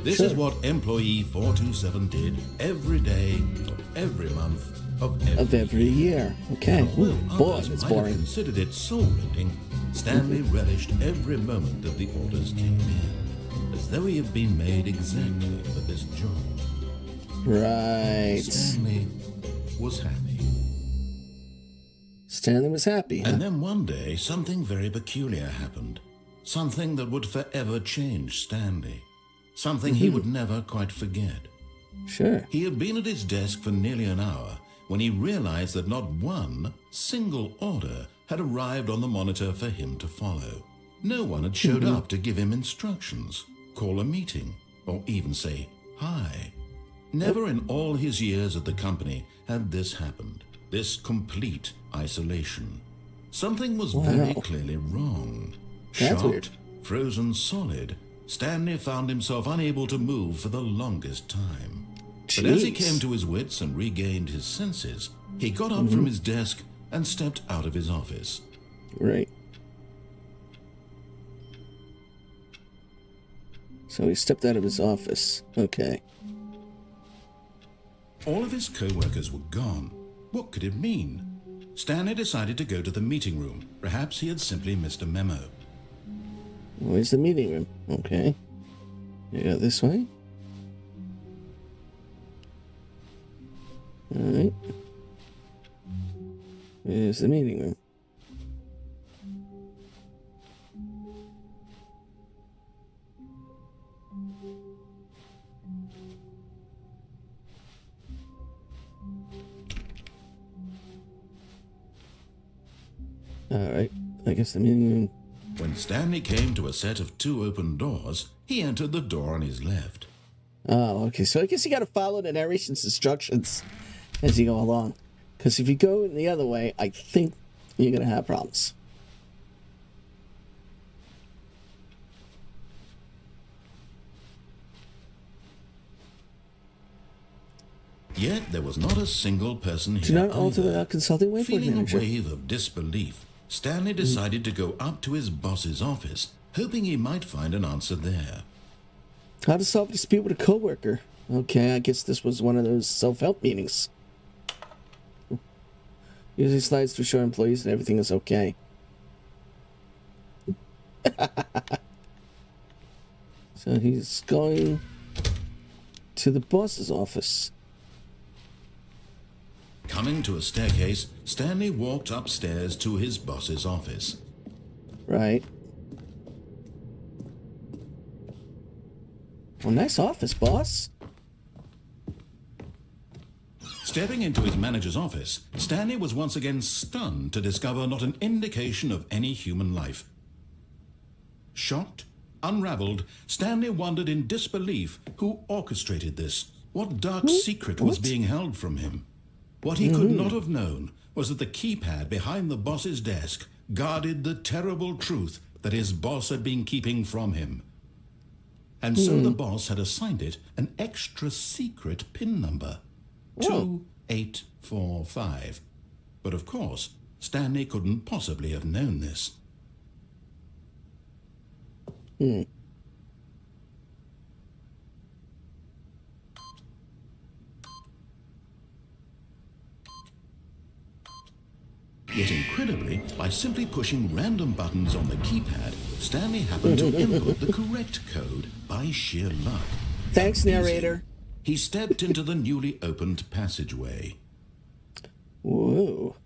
This is what employee 427 did every day of every month of every year. Okay. Ooh, boy, others it's might have boring. considered it soul-rending, Stanley relished every moment that the orders came in, as though he had been made exactly for this job. Right. Stanley was happy. Stanley was happy, huh? And then one day, something very peculiar happened. Something that would forever change Stanley. Something he would never quite forget. Sure. He had been at his desk for nearly an hour when he realized that not one single order had arrived on the monitor for him to follow. No one had showed up to give him instructions, call a meeting, or even say hi. Never in all his years at the company had this happened. This complete isolation. Something was very clearly wrong. That's Shocked, weird. frozen solid, Stanley found himself unable to move for the longest time. But as he came to his wits and regained his senses, he got up from his desk and stepped out of his office. Right. So he stepped out of his office. Okay. All of his co-workers were gone. What could it mean? Stanley decided to go to the meeting room. Perhaps he had simply missed a memo. Where's the meeting room? Okay. You go this way. Alright. Here's the meeting room. Alright. I guess the meeting room. When Stanley came to a set of 2 open doors, he entered the door on his left. Oh, okay. So I guess you got to follow the narration's instructions as you go along. Because if you go in the other way, I think you're going to have problems. Yet there was not a single person Do here not alter either. without consulting Waypoint Feeling Manager. a wave of disbelief, Stanley decided to go up to his boss's office, hoping he might find an answer there. How to solve a dispute with a coworker. Okay, I guess this was one of those self-help meetings. Using slides to show employees that everything is okay. So he's going to the boss's office. Coming to a staircase, Stanley walked upstairs to his boss's office. Right. Well, nice office, boss. Stepping into his manager's office, Stanley was once again stunned to discover not an indication of any human life. Shocked, unraveled, Stanley wondered in disbelief who orchestrated this. What dark secret was being held from him? What he could not have known was that the keypad behind the boss's desk guarded the terrible truth that his boss had been keeping from him. And so the boss had assigned it an extra secret PIN number. 2845. But of course, Stanley couldn't possibly have known this. Yet incredibly, by simply pushing random buttons on the keypad, Stanley happened to input the correct code by sheer luck. Thanks, narrator. He stepped into the newly opened passageway. Whoa.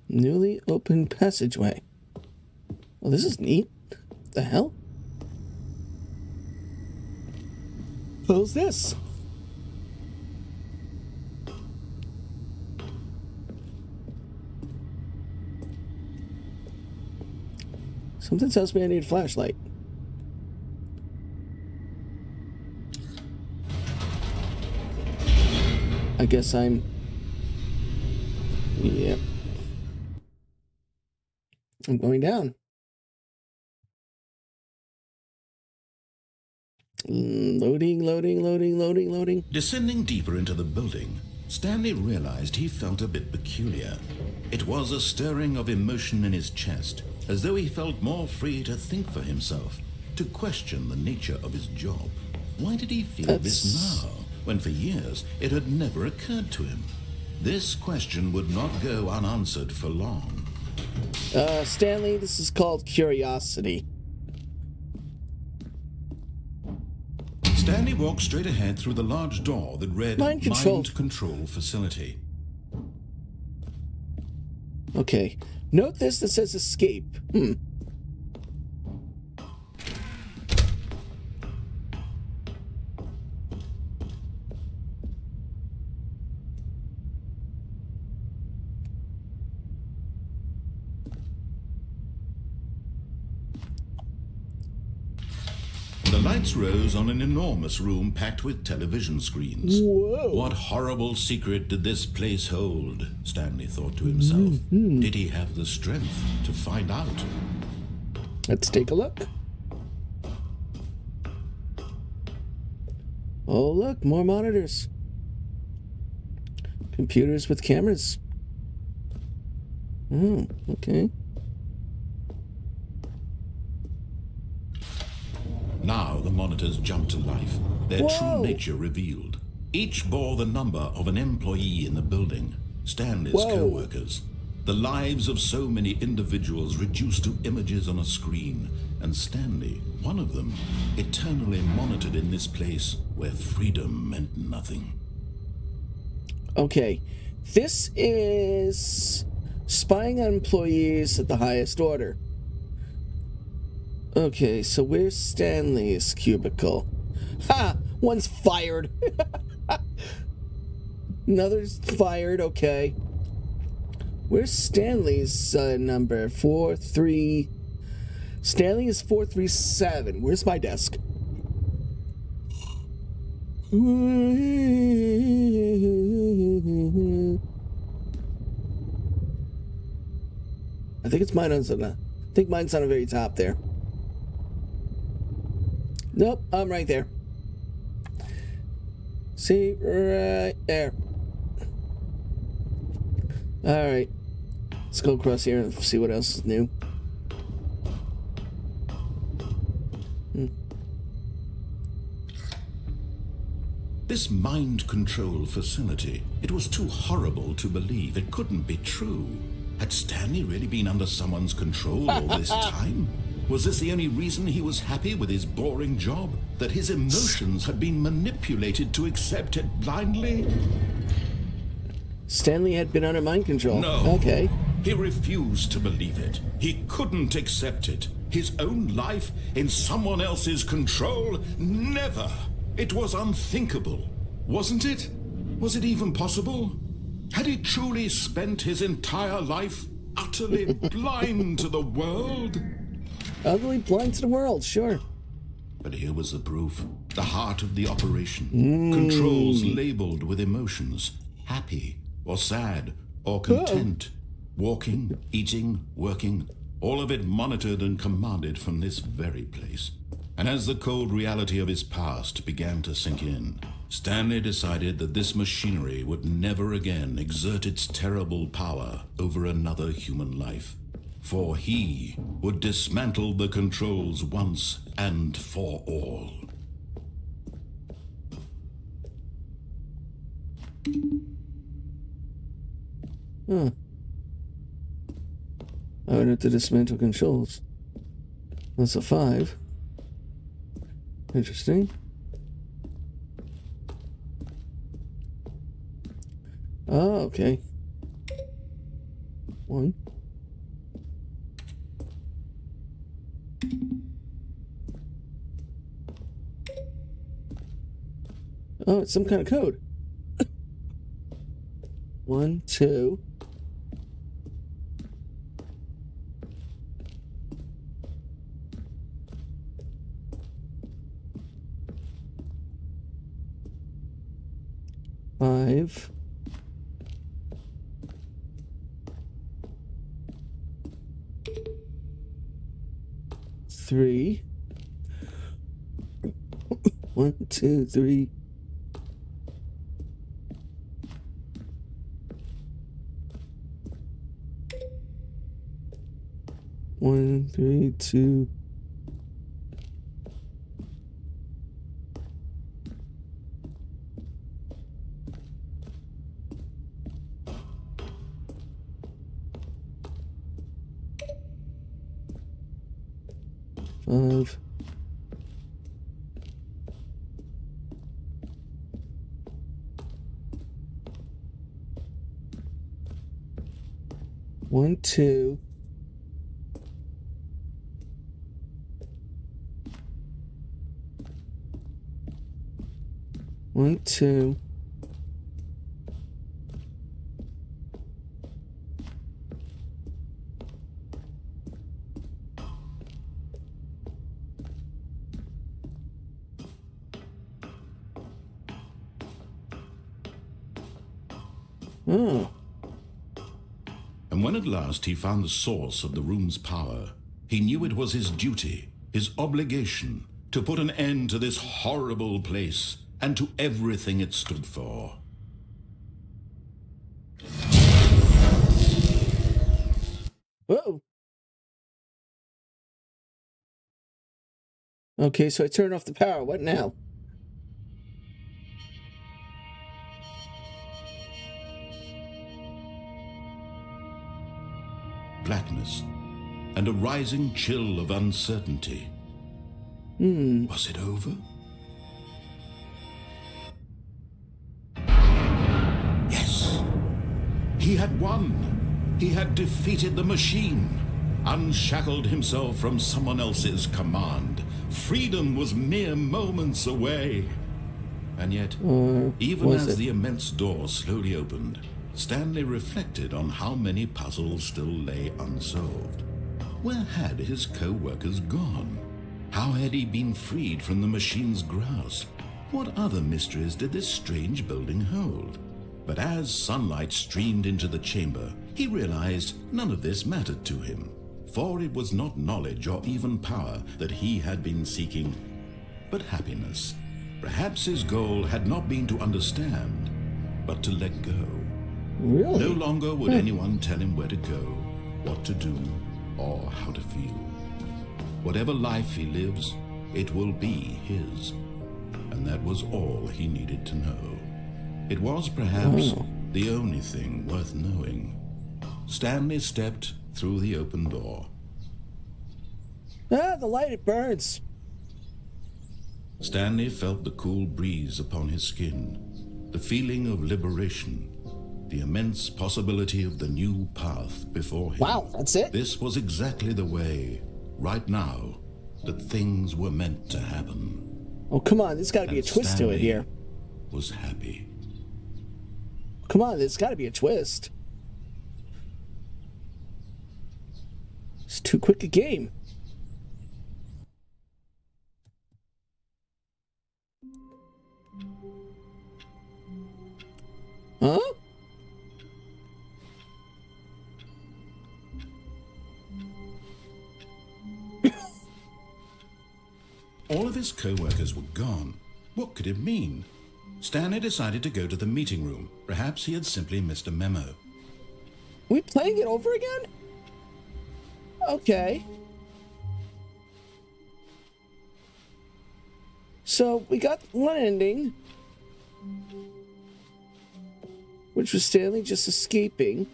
Newly opened passageway. Well, this is neat. The hell? Who's this? Something tells me I need a flashlight. I guess I'm... Yep. I'm going down. Loading. Descending deeper into the building, Stanley realized he felt a bit peculiar. It was a stirring of emotion in his chest, as though he felt more free to think for himself, to question the nature of his job. Why did he feel this now, when for years it had never occurred to him? This question would not go unanswered for long. Stanley, this is called curiosity. Stanley walked straight ahead through the large door that read Mind control Facility. Okay. Note this that says escape. The lights rose on an enormous room packed with television screens. Whoa. What horrible secret did this place hold? Stanley thought to himself. Did he have the strength to find out? Let's take a look. Oh, look, more monitors. Computers with cameras. Okay. Now the monitors jumped to life, their Whoa. true nature revealed. Each bore the number of an employee in the building, Stanley's Whoa. co-workers. The lives of so many individuals reduced to images on a screen, and Stanley, one of them, eternally monitored in this place where freedom meant nothing. Okay. This is spying on employees at the highest order. Okay, so where's Stanley's cubicle? Ha! One's fired. Another's fired, okay. Where's Stanley's number? 43... Stanley is 437. Where's my desk? I think it's mine on the... I think mine's on the very top there. Nope, I'm right there. See, right there. Alright. Let's go across here and see what else is new. This mind control facility, it was too horrible to believe. It couldn't be true. Had Stanley really been under someone's control all this time? Was this the only reason he was happy with his boring job? That his emotions had been manipulated to accept it blindly? Stanley had been under mind control. No. Okay. He refused to believe it. He couldn't accept it. His own life in someone else's control? Never. It was unthinkable. Wasn't it? Was it even possible? Had he truly spent his entire life utterly blind to the world? Utterly blind to the world, sure. But here was the proof. The heart of the operation. Controls labeled with emotions. Happy or sad or content. Walking, eating, working. All of it monitored and commanded from this very place. And as the cold reality of his past began to sink in, Stanley decided that this machinery would never again exert its terrible power over another human life. For he would dismantle the controls once and for all. I would have to dismantle controls. That's a 5. Interesting. Oh, okay. 1. Oh, it's some kind of code. 1, 2. 5. 3. 1, 2, 3. 1, 3, 2. Five. One, two. One, two. Oh. And when at last he found the source of the room's power, he knew it was his duty, his obligation, to put an end to this horrible place and to everything it stood for. Whoa. Okay, so I turned off the power. What now? Blackness and a rising chill of uncertainty. Was it over? Yes. He had won. He had defeated the machine, unshackled himself from someone else's command. Freedom was mere moments away. And yet, even as the immense door slowly opened, Stanley reflected on how many puzzles still lay unsolved. Where had his co-workers gone? How had he been freed from the machine's grasp? What other mysteries did this strange building hold? But as sunlight streamed into the chamber, he realized none of this mattered to him, for it was not knowledge or even power that he had been seeking, but happiness. Perhaps his goal had not been to understand, but to let go. Really? No longer would anyone tell him where to go, what to do, or how to feel. Whatever life he lives, it will be his. And that was all he needed to know. It was perhaps the only thing worth knowing. Stanley stepped through the open door. Ah, the light, it burns. Stanley felt the cool breeze upon his skin, the feeling of liberation, the immense possibility of the new path before him. Wow, that's it? This was exactly the way, right now, that things were meant to happen. Oh, come on, there's got to be a And twist to it Stanley here. was happy. Come on, there's got to be a twist. It's too quick a game. Huh? All of his co-workers were gone. What could it mean? Stanley decided to go to the meeting room. Perhaps he had simply missed a memo. We playing it over again? Okay. So we got one ending, which was Stanley just escaping.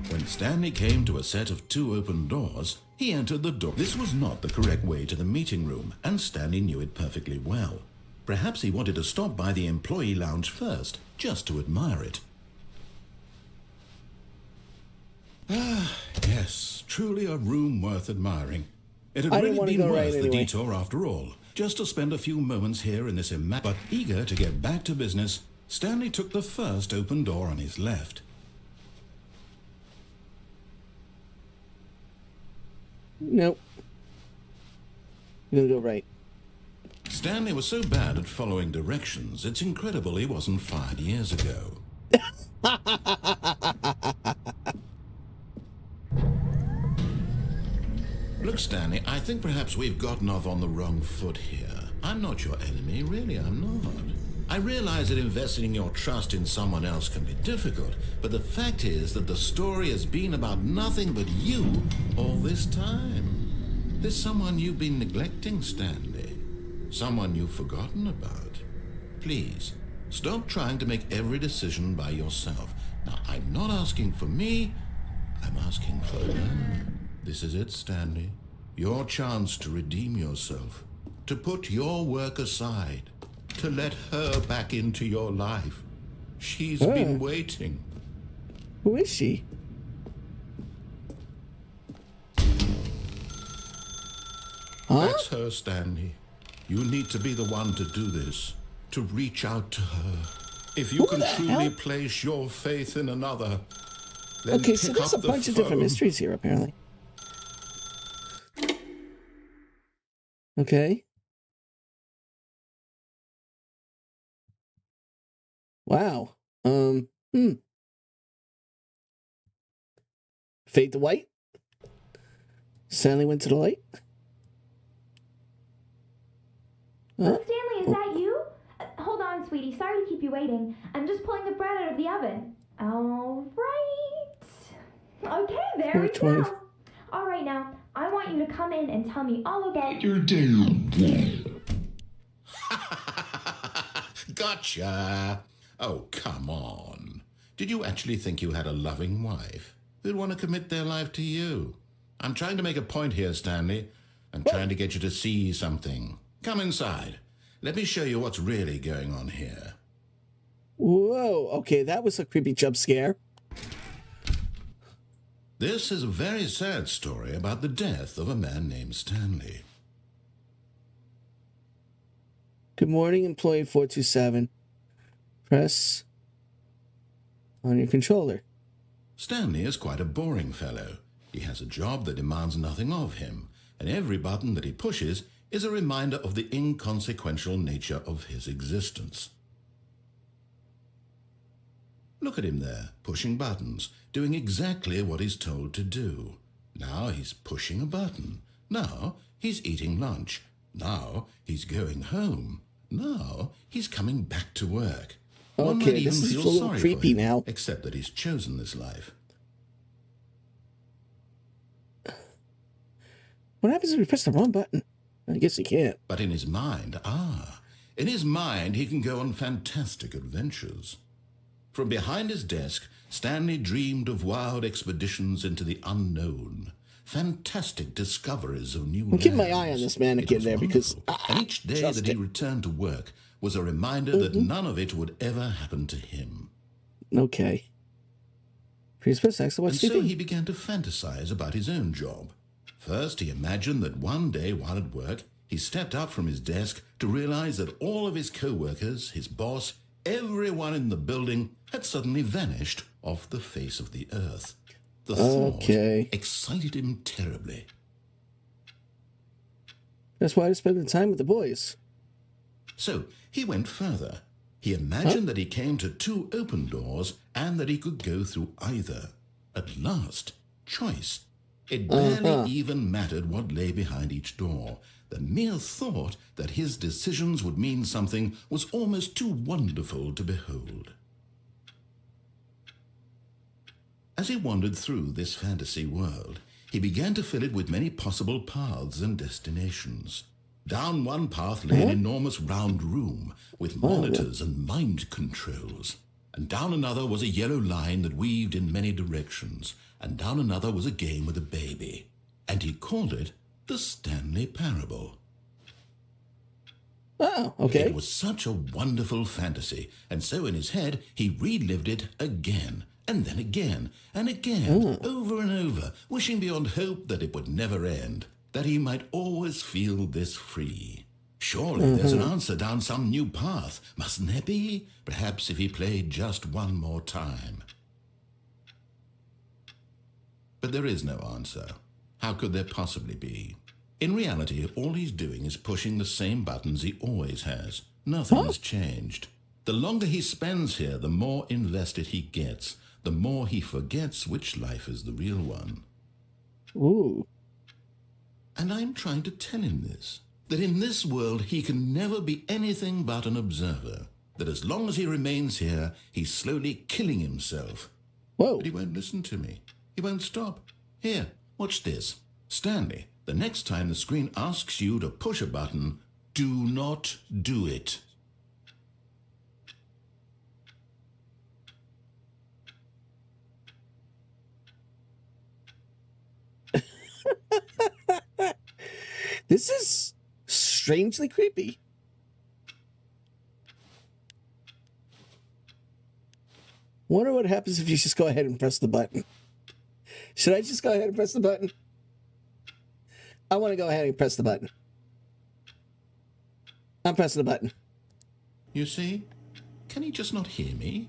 When Stanley came to a set of 2 open doors, he entered the door. This was not the correct way to the meeting room, and Stanley knew it perfectly well. Perhaps he wanted to stop by the employee lounge first, just to admire it. Ah, yes, truly a room worth admiring. It had I didn't really wanna been go worth right the anyway. detour after all, just to spend a few moments here in this but eager to get back to business, Stanley took the first open door on his left. Nope. I'm gonna go right. Stanley was so bad at following directions, it's incredible he wasn't fired years ago. Look, Stanley, I think perhaps we've gotten off on the wrong foot here. I'm not your enemy, really, I'm not. I realize that investing your trust in someone else can be difficult, but the fact is that the story has been about nothing but you all this time. There's someone you've been neglecting, Stanley. Someone you've forgotten about. Please, stop trying to make every decision by yourself. Now, I'm not asking for me, I'm asking for her. This is it, Stanley. Your chance to redeem yourself. To put your work aside. To let her back into your life. She's been waiting. Who is she? Huh? That's her, Stanley. You need to be the one to do this. To reach out to her. If you can truly place your faith in another, then Okay, so pick there's a up the bunch of different phone. mysteries here, apparently. Okay. Wow. Fade to white. Stanley went to the light. Oh, Stanley, is that you? Hold on, sweetie. Sorry to keep you waiting. I'm just pulling the bread out of the oven. All right. Okay, there we go. All right, now, I want you to come in and tell me all about your day. Gotcha. Oh, come on. Did you actually think you had a loving wife who'd want to commit their life to you? I'm trying to make a point here, Stanley. I'm trying to get you to see something. Come inside. Let me show you what's really going on here. Whoa, okay, that was a creepy jump scare. This is a very sad story about the death of a man named Stanley. Good morning, employee 427. Press on your controller. Stanley is quite a boring fellow. He has a job that demands nothing of him, and every button that he pushes is a reminder of the inconsequential nature of his existence. Look at him there, pushing buttons, doing exactly what he's told to do. Now he's pushing a button. Now he's eating lunch. Now he's going home. Now he's coming back to work. One might Okay, even this is a feel little sorry creepy for him, now. except that he's chosen this life. What happens if we press the wrong button? I guess he can't. But in his mind, in his mind he can go on fantastic adventures. From behind his desk, Stanley dreamed of wild expeditions into the unknown, fantastic discoveries of new I'm keeping my lands. eye on this It mannequin was there because wonderful. And each day that he returned to work was a reminder that none of it would ever happen to him. Okay. Please press X to watch And TV. so he began to fantasize about his own job. First, he imagined that one day while at work, he stepped up from his desk to realize that all of his co-workers, his boss, everyone in the building had suddenly vanished off the face of the earth. The thought excited him terribly. That's why I spend the time with the boys. So he went further. He imagined that he came to two open doors and that he could go through either. At last, choice. It barely even mattered what lay behind each door. The mere thought that his decisions would mean something was almost too wonderful to behold. As he wandered through this fantasy world, he began to fill it with many possible paths and destinations. Down one path lay an enormous round room with monitors and mind controls. And down another was a yellow line that weaved in many directions. And down another was a game with a baby. And he called it the Stanley Parable. Oh, okay. It was such a wonderful fantasy, and so in his head he relived it again, and then again, and again, over and over, wishing beyond hope that it would never end, that he might always feel this free. Surely there's an answer down some new path, mustn't there be? Perhaps if he played just one more time. But there is no answer. How could there possibly be? In reality, all he's doing is pushing the same buttons he always has. Nothing has changed. The longer he spends here, the more invested he gets, the more he forgets which life is the real one. Ooh. And I'm trying to tell him this, that in this world he can never be anything but an observer, that as long as he remains here, he's slowly killing himself. Whoa. But he won't listen to me. He won't stop. Here, watch this. Stanley, the next time the screen asks you to push a button, do not do it. This is strangely creepy. Wonder what happens if you just go ahead and press the button. Should I just go ahead and press the button? I want to go ahead and press the button. I'm pressing the button. You see? Can he just not hear me?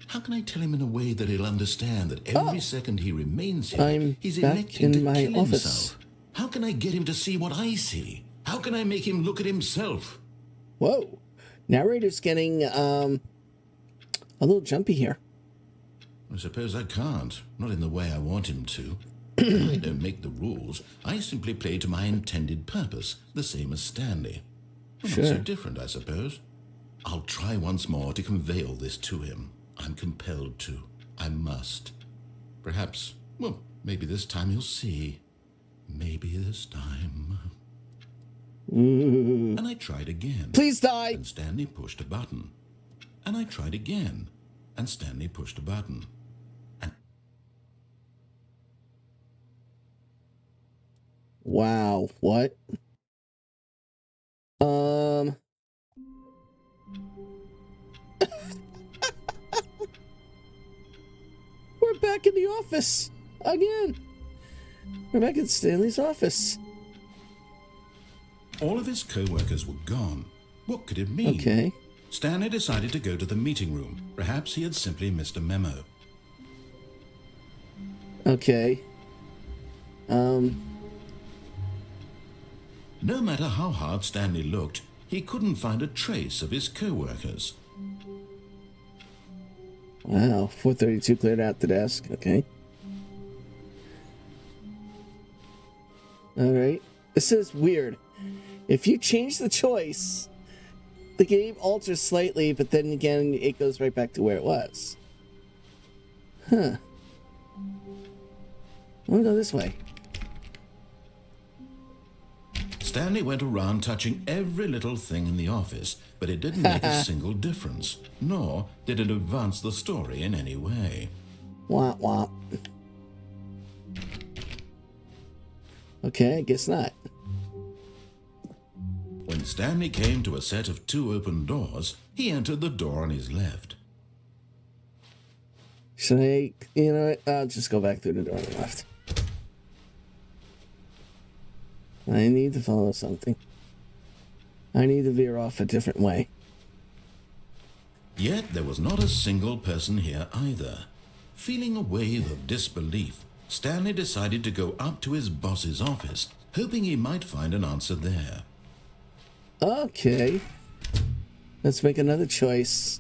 How can I tell him in a way that he'll understand that every second he remains here, he's electing to kill himself? How can I get him to see what I see? How can I make him look at himself? Whoa. Narrator's getting a little jumpy here. I suppose I can't. Not in the way I want him to. I don't make the rules. I simply play to my intended purpose, the same as Stanley. Well, not so different, I suppose. I'll try once more to convey all this to him. I'm compelled to. I must. Perhaps, well, maybe this time he'll see. Maybe this time. And I tried again. Please die. And Stanley pushed a button. And I tried again. And Stanley pushed a button. Wow, what? We're back in the office again. We're back in Stanley's office. All of his co-workers were gone. What could it mean? Okay. Stanley decided to go to the meeting room. Perhaps he had simply missed a memo. Okay. No matter how hard Stanley looked, he couldn't find a trace of his co-workers. Wow, 432 cleared out the desk. Okay. Alright. This is weird. If you change the choice, the game alters slightly, but then again, it goes right back to where it was. Huh. I'm gonna go this way. Stanley went around touching every little thing in the office, but it didn't make a single difference, nor did it advance the story in any way. Womp womp. Okay, I guess not. When Stanley came to a set of 2 open doors, he entered the door on his left. Should I, you know what? I'll just go back through the door on the left. I need to follow something. I need to veer off a different way. Yet there was not a single person here either. Feeling a wave of disbelief, Stanley decided to go up to his boss's office, hoping he might find an answer there. Okay. Let's make another choice.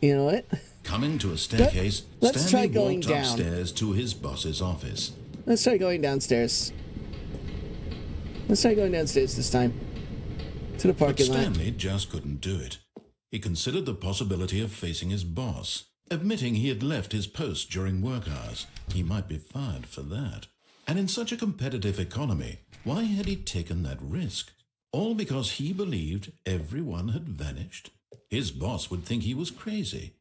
You know what? Coming to a staircase, Let's try Stanley going walked down. upstairs to his boss's office. Let's try going downstairs. Let's try going downstairs this time. To the But parking lot. Stanley just couldn't do it. He considered the possibility of facing his boss, admitting he had left his post during work hours. He might be fired for that. And in such a competitive economy, why had he taken that risk? All because he believed everyone had vanished? His boss would think he was crazy.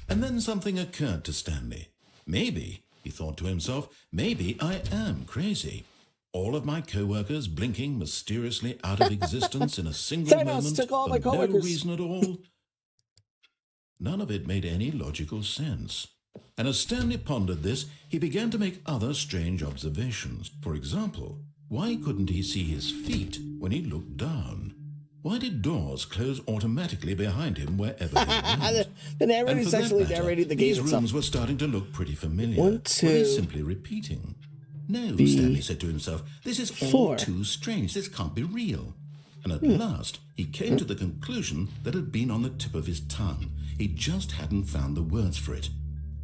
And then something occurred to Stanley. Maybe, he thought to himself, maybe I am crazy. All of my co-workers blinking mysteriously out of existence in a single Thanos moment took all for my no coworkers. reason at all. None of it made any logical sense. And as Stanley pondered this, he began to make other strange observations. For example, why couldn't he see his feet when he looked down? Why did doors close automatically behind him wherever he went? The narrator And is for that actually matter, narrating the game these itself. rooms were starting to look pretty familiar. One, Were two. they simply repeating? No, The Stanley said to himself, this is all 4. too strange. This can't be real. And at last, he came to the conclusion that had been on the tip of his tongue. He just hadn't found the words for it.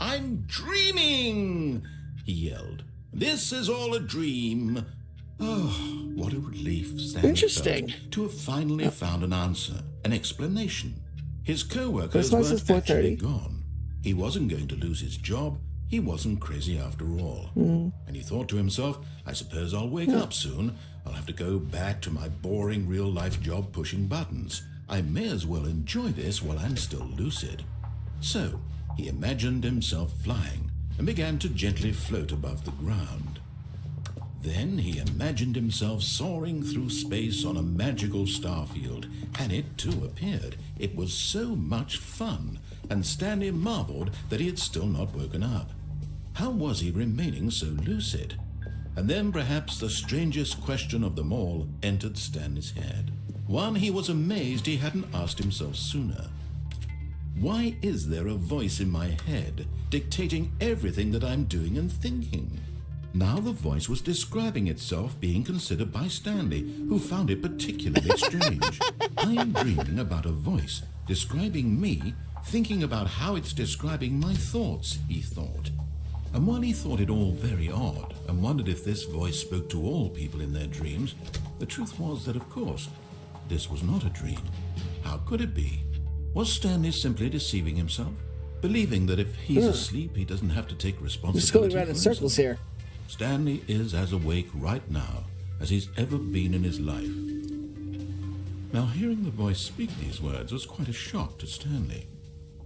I'm dreaming, he yelled. This is all a dream. Oh, what a relief Stanley Interesting. felt to have finally found an answer, an explanation. His co-workers Christmas weren't is actually 4:30. gone. He wasn't going to lose his job. He wasn't crazy after all. And he thought to himself, I suppose I'll wake up soon. I'll have to go back to my boring real-life job pushing buttons. I may as well enjoy this while I'm still lucid. So, he imagined himself flying and began to gently float above the ground. Then he imagined himself soaring through space on a magical starfield, and it too appeared. It was so much fun, and Stanley marveled that he had still not woken up. How was he remaining so lucid? And then perhaps the strangest question of them all entered Stanley's head. One he was amazed he hadn't asked himself sooner. Why is there a voice in my head dictating everything that I'm doing and thinking? Now the voice was describing itself being considered by Stanley, who found it particularly strange. I'm dreaming about a voice describing me, thinking about how it's describing my thoughts, he thought. And while he thought it all very odd and wondered if this voice spoke to all people in their dreams, the truth was that, of course, this was not a dream. How could it be? Was Stanley simply deceiving himself, believing that if he's asleep, he doesn't have to take responsibility Just going around in for circles himself? here. Stanley is as awake right now as he's ever been in his life. Now, hearing the voice speak these words was quite a shock to Stanley.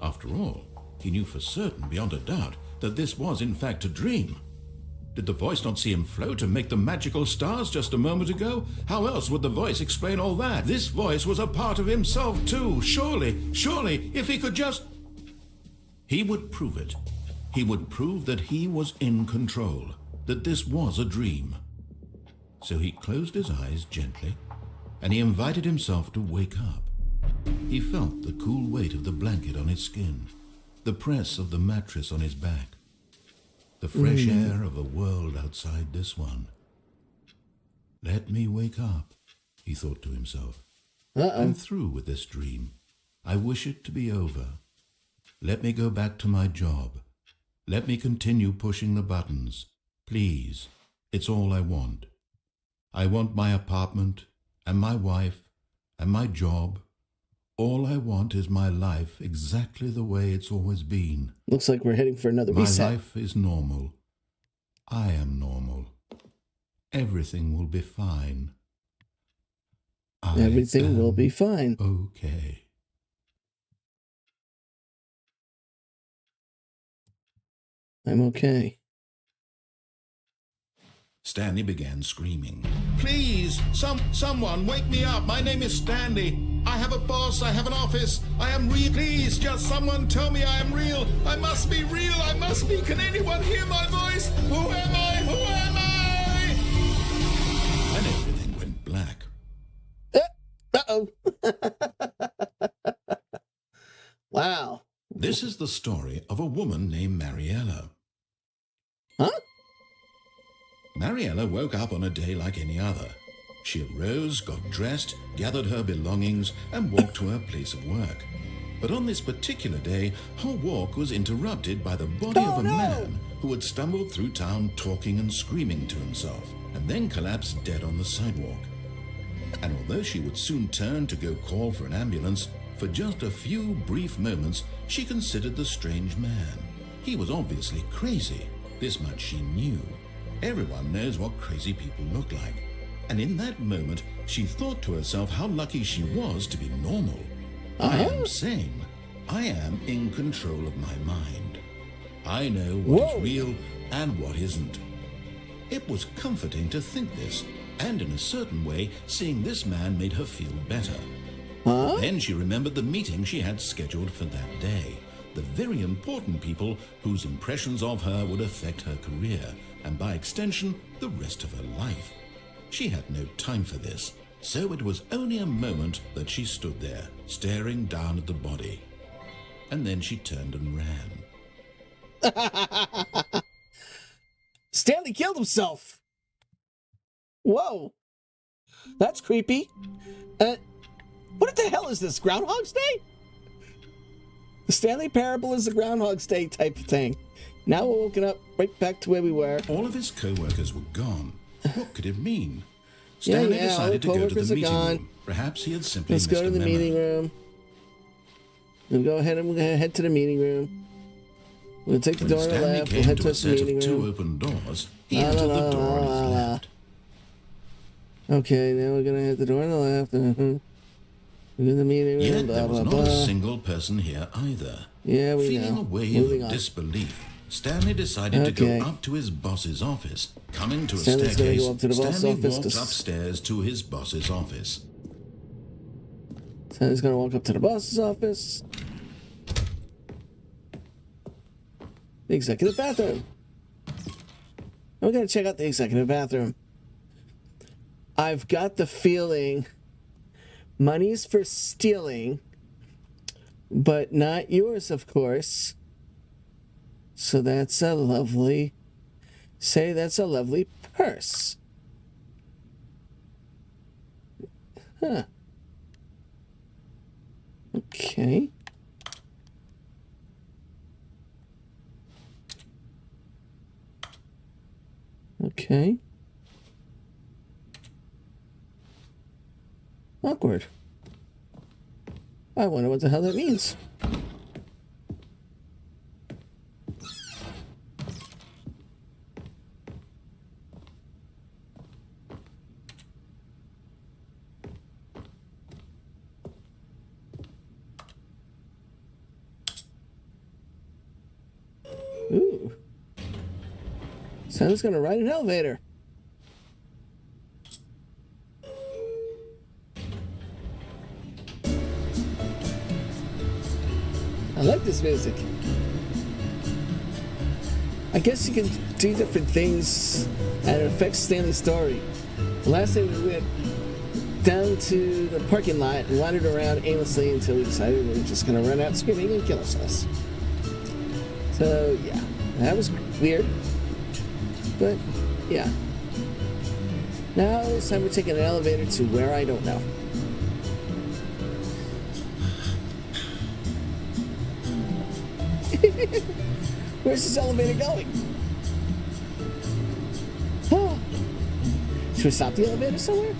After all, he knew for certain, beyond a doubt, that this was in fact a dream. Did the voice not see him float and make the magical stars just a moment ago? How else would the voice explain all that? This voice was a part of himself too. Surely, if he could just... He would prove it. He would prove that he was in control, that this was a dream. So he closed his eyes gently, and he invited himself to wake up. He felt the cool weight of the blanket on his skin, the press of the mattress on his back, the fresh air of a world outside this one. Let me wake up, he thought to himself. I'm through with this dream. I wish it to be over. Let me go back to my job. Let me continue pushing the buttons. Please, it's all I want. I want my apartment and my wife and my job. All I want is my life exactly the way it's always been. Looks like we're heading for another My reset. life is normal. I am normal. Everything will be fine. Everything will be am fine. Okay. I'm okay. Stanley began screaming. Please, someone wake me up. My name is Stanley. I have a boss. I have an office. I am real. Please, just someone tell me I am real. I must be real. I must be. Can anyone hear my voice? Who am I? Who am I? And everything went black. Uh-oh. Wow. This is the story of a woman named Mariella. Huh? Mariella woke up on a day like any other. She arose, got dressed, gathered her belongings, and walked to her place of work. But on this particular day, her walk was interrupted by the body of a man who had stumbled through town talking and screaming to himself, and then collapsed dead on the sidewalk. And although she would soon turn to go call for an ambulance, for just a few brief moments, she considered the strange man. He was obviously crazy. This much she knew. Everyone knows what crazy people look like. And in that moment, she thought to herself how lucky she was to be normal. I am sane. I am in control of my mind. I know what is real and what isn't. It was comforting to think this, and in a certain way, seeing this man made her feel better. Then she remembered the meeting she had scheduled for that day. The very important people whose impressions of her would affect her career, and by extension, the rest of her life. She had no time for this, so it was only a moment that she stood there, staring down at the body. And then she turned and ran. Stanley killed himself. Whoa. That's creepy. What the hell is this? Groundhog's Day? The Stanley Parable is the Groundhog's Day type of thing. Now we're woken up right back to where we were. All of his co-workers were gone. What could it mean? Yeah, Stanley all decided the to go to co-workers the are meeting gone. room. Perhaps he had simply Let's missed go to a the memo. meeting room. We'll go ahead and we're gonna head to the meeting room. We'll take the When door on the Stanley left. We'll came head to a towards the set meeting of two room. open doors, he entered the door on his left. Okay, now we're gonna hit the door on the left. We're in the meeting room. Yet Blah there was blah not blah. a single person here either. Yeah, we Feeling know. a wave Moving of on. disbelief, Stanley decided Okay. to go up to his boss's office. Coming to a Stanley's gonna staircase, go up to the boss's Stanley office walked 'cause- upstairs to his boss's office. So he's gonna walk up to the boss's office. The executive bathroom. And we're gonna check out the executive bathroom. I've got the feeling money's for stealing, but not yours, of course. So that's a lovely, that's a lovely purse. Huh. Okay. Okay. Awkward. I wonder what the hell that means. Ooh. Sounds gonna ride an elevator. I like this music. I guess you can do different things and it affects Stanley's story. The last day we went down to the parking lot and wandered around aimlessly until we decided we were just gonna run out screaming and kill ourselves. So yeah, that was weird. But yeah. Now this time we're taking an elevator to where I don't know. Where's this elevator going? Oh. Should we stop the elevator somewhere?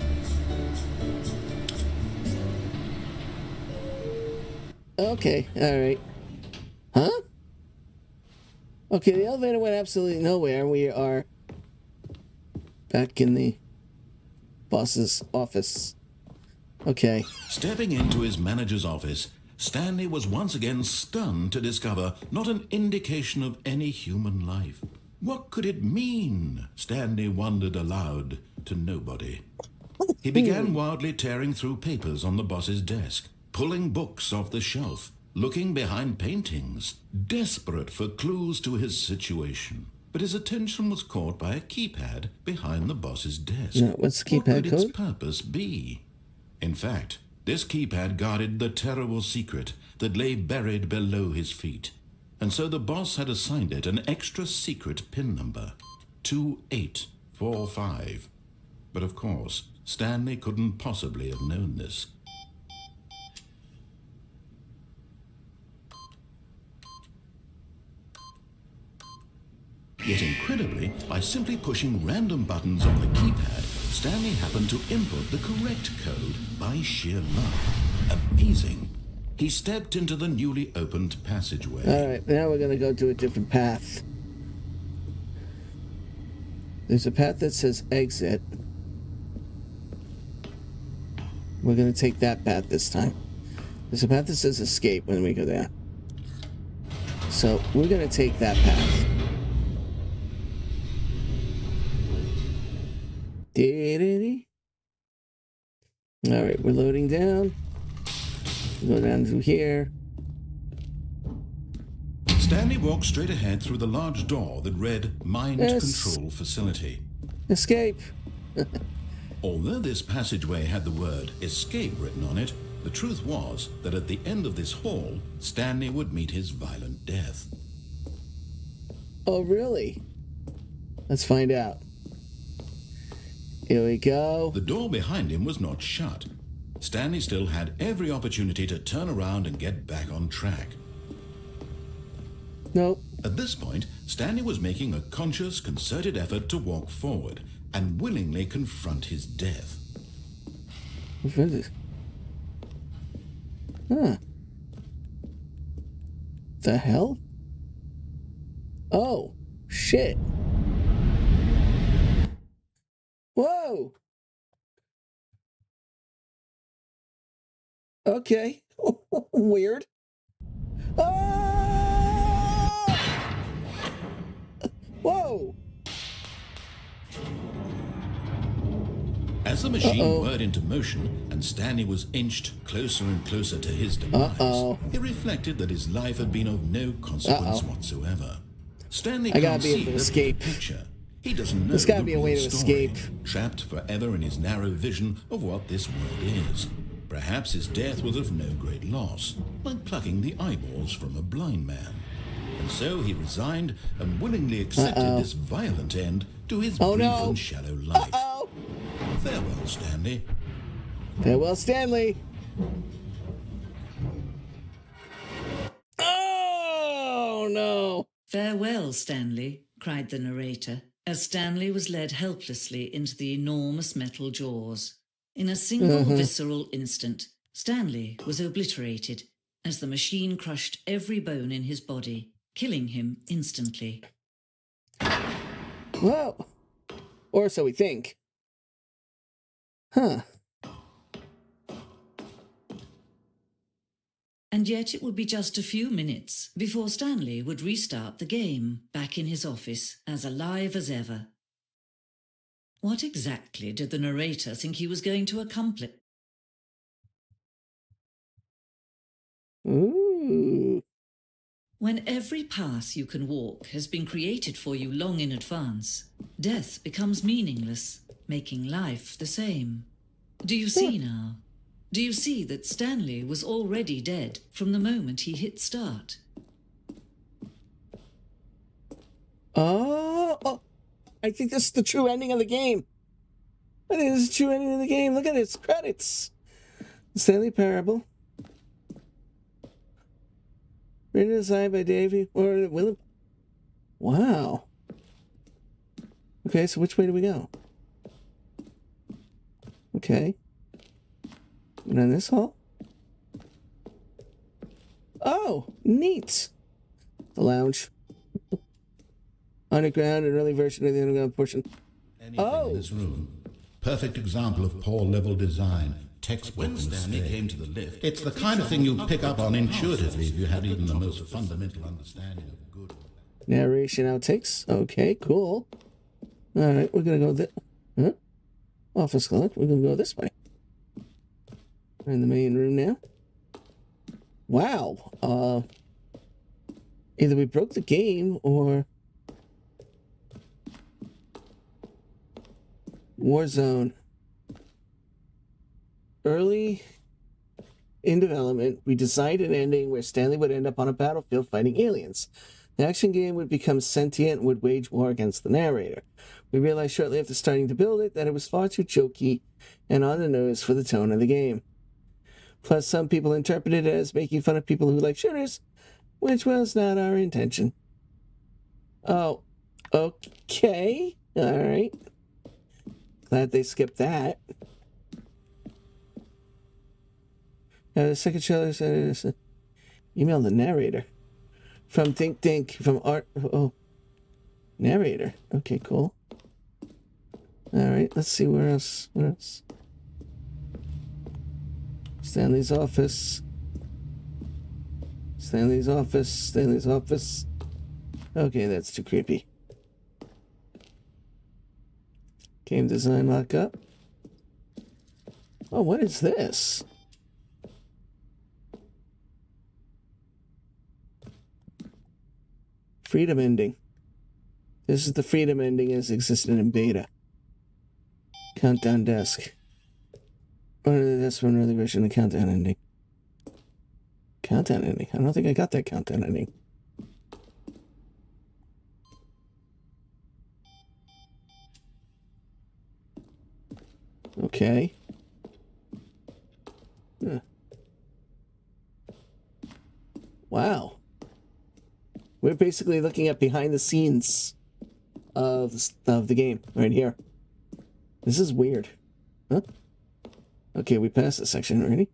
Okay, alright. Huh? Okay, the elevator went absolutely nowhere. We are back in the boss's office. Okay. Stepping into his manager's office, Stanley was once again stunned to discover not an indication of any human life. What could it mean? Stanley wondered aloud to nobody. He began wildly tearing through papers on the boss's desk, pulling books off the shelf, looking behind paintings, desperate for clues to his situation. But his attention was caught by a keypad behind the boss's desk. Now, what's the What keypad could its code? purpose be? In fact, this keypad guarded the terrible secret that lay buried below his feet. And so the boss had assigned it an extra secret PIN number, 2845. But of course, Stanley couldn't possibly have known this. Yet incredibly, by simply pushing random buttons on the keypad, Stanley happened to input the correct code by sheer luck. Amazing. He stepped into the newly opened passageway. Alright, now we're gonna go to a different path. There's a path that says exit. We're gonna take that path this time. There's a path that says escape when we go down. So we're gonna take that path. Alright, we're loading down. Go down to here. Stanley walked straight ahead through the large door that read Mind Yes. Control Facility. Escape. Although this passageway had the word escape written on it, the truth was that at the end of this hall, Stanley would meet his violent death. Oh, really? Let's find out. Here we go. The door behind him was not shut. Stanley still had every opportunity to turn around and get back on track. Nope. At this point, Stanley was making a conscious, concerted effort to walk forward and willingly confront his death. What is this? Huh. The hell? Oh, shit. Whoa. Okay. Weird. Ah! Whoa. As the machine whirred into motion and Stanley was inched closer and closer to his demise, he reflected that his life had been of no consequence whatsoever. Stanley can't see the big picture. He doesn't know There's gotta be a way to story, escape. trapped forever in his narrow vision of what this world is. Perhaps his death was of no great loss, like plucking the eyeballs from a blind man. And so he resigned and willingly accepted this violent end to his brief and shallow life. Farewell, Stanley. Farewell, Stanley. Oh, no. Farewell, Stanley, cried the narrator, as Stanley was led helplessly into the enormous metal jaws. In a single visceral instant, Stanley was obliterated as the machine crushed every bone in his body, killing him instantly. Whoa. Or so we think. Huh. And yet it would be just a few minutes before Stanley would restart the game, back in his office, as alive as ever. What exactly did the narrator think he was going to accomplish? Ooh. When every path you can walk has been created for you long in advance, death becomes meaningless, making life the same. Do you see now? Do you see that Stanley was already dead from the moment he hit start? Oh, I think this is the true ending of the game. I think this is the true ending of the game. Look at its credits. Stanley Parable. Written and designed by Davey or Willem. Wow. Okay, so which way do we go? Okay. And then this hall? Oh, neat. The lounge. Underground, an early version of the underground portion. Anything in this room. Perfect example of poor level design. Textbook mistake. Came to the lift. It's the kind of thing you pick up on intuitively if you had even the most fundamental understanding of good. Narration outtakes. Okay, cool. All right, we're gonna go this. Huh? Office clock. We're gonna go this way. We're in the main room now. Wow. Either we broke the game or Warzone. Early in development, we designed an ending where Stanley would end up on a battlefield fighting aliens. The action game would become sentient and would wage war against the narrator. We realized shortly after starting to build it that it was far too jokey and on the nose for the tone of the game. Plus, some people interpreted it as making fun of people who like shooters, which was not our intention. Oh, okay. All right. Glad they skipped that. The second trailer said, email the narrator. From Think, from Art. Oh, narrator. Okay, cool. All right, let's see where else. Stanley's office. Stanley's office. Okay, that's too creepy. Game design mock-up. Oh, what is this? Freedom ending. This is the freedom ending as existed in beta. Countdown desk. Oh, that's one early version of the countdown ending. Countdown ending. I don't think I got that countdown ending. Okay. Huh. Wow. We're basically looking at behind the scenes of the game right here. This is weird. Huh? Okay, we passed this section already.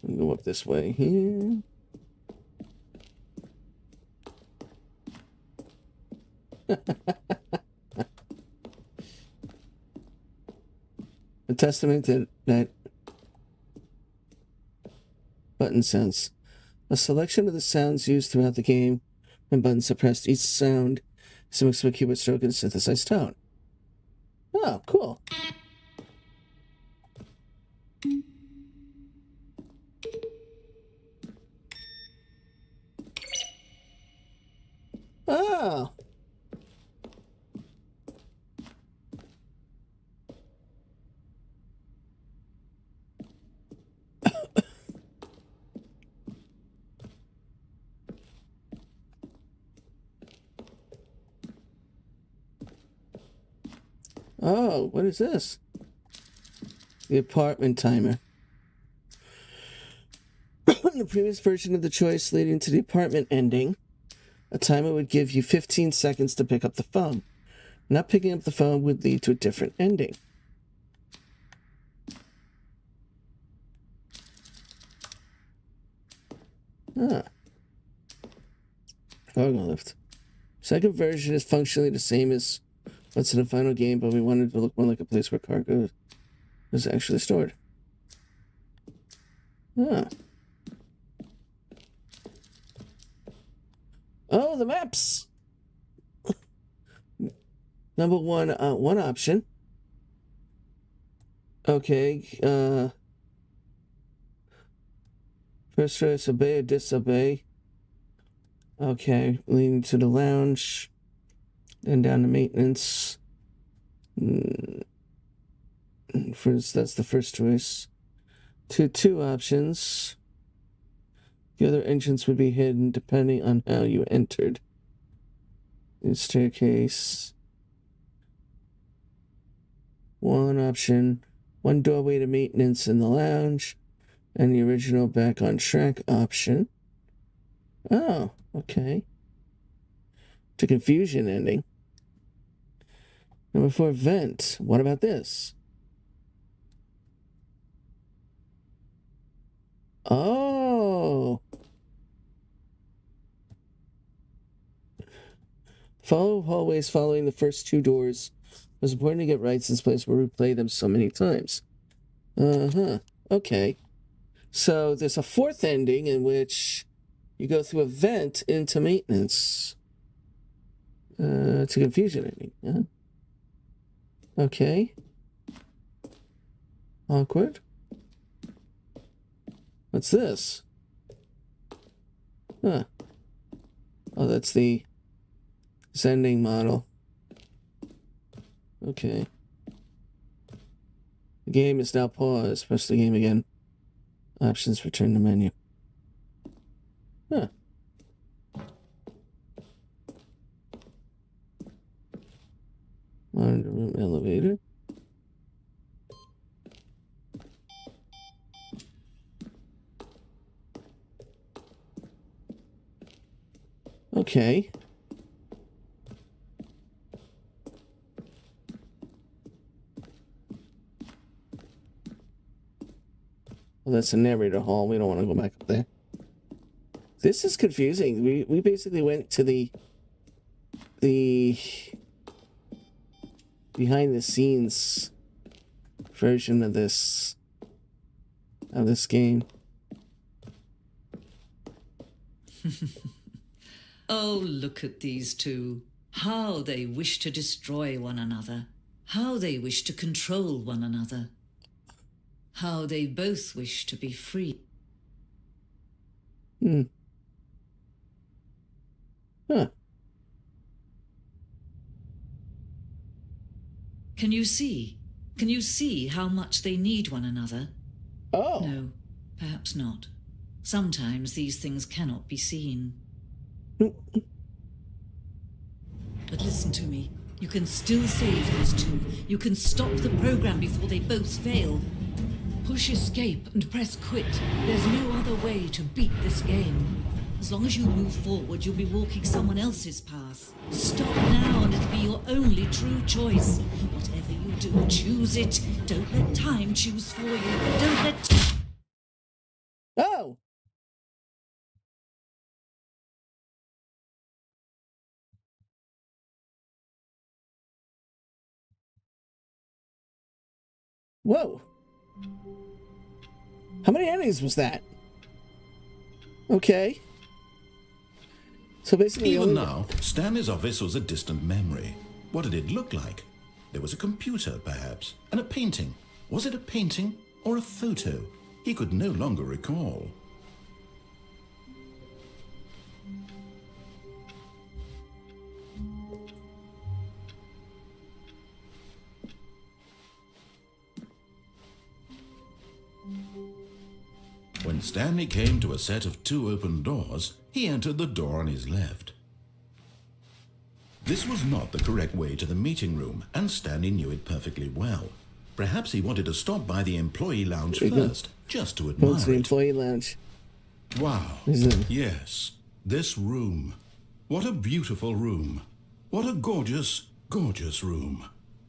We'll go up this way here. A testament to that button sounds. A selection of the sounds used throughout the game and buttons suppressed. Each sound is a mix of a keyboard stroke and synthesized tone. Oh, cool. Oh. Oh, what is this? The apartment timer. In the previous version of the choice leading to the apartment ending, a timer would give you 15 seconds to pick up the phone. Not picking up the phone would lead to a different ending. Ah. Cargo lift. Second version is functionally the same as what's in the final game, but we wanted to look more like a place where cargo is actually stored. Ah. Oh, the maps! Number one, one option. Okay, first choice, obey or disobey. Okay, leading to the lounge. Then down to maintenance. First, that's the first choice. Two options. The other entrance would be hidden depending on how you entered. The staircase. One option. One doorway to maintenance in the lounge. And the original back on track option. Oh, okay. To confusion ending. Number 4, vent. What about this? Oh. Follow hallways following the first two doors. It was important to get right since place where we play them so many times. Uh-huh. Okay. So there's a fourth ending in which you go through a vent into maintenance. It's a confusion ending. Yeah. Okay. Awkward. What's this? Huh. Oh, that's the sending model. Okay. The game is now paused. Press the game again. Options, return to menu. Huh. Monitor room elevator. Okay. Well, that's a narrator hall. We don't want to go back up there. This is confusing. We basically went to the behind the scenes version of this game. Oh, look at these two. How they wish to destroy one another. How they wish to control one another. How they both wish to be free. Hmm. Huh. Can you see? Can you see how much they need one another? Oh. No, perhaps not. Sometimes these things cannot be seen. But listen to me. You can still save these two. You can stop the program before they both fail. Push escape and press quit. There's no other way to beat this game. As long as you move forward, you'll be walking someone else's path. Stop now and it'll be your only true choice. Whatever you do, choose it. Don't let time choose for you. Don't let... Oh! Whoa. How many enemies was that? Okay. So basically... Even now, Stanley's office was a distant memory. What did it look like? There was a computer, perhaps, and a painting. Was it a painting or a photo? He could no longer recall. When Stanley came to a set of 2 open doors, he entered the door on his left. This was not the correct way to the meeting room, and Stanley knew it perfectly well. Perhaps he wanted to stop by the employee lounge first, just to admire the it. employee lounge. Wow. Yes, this room. What a beautiful room. What a gorgeous, gorgeous room.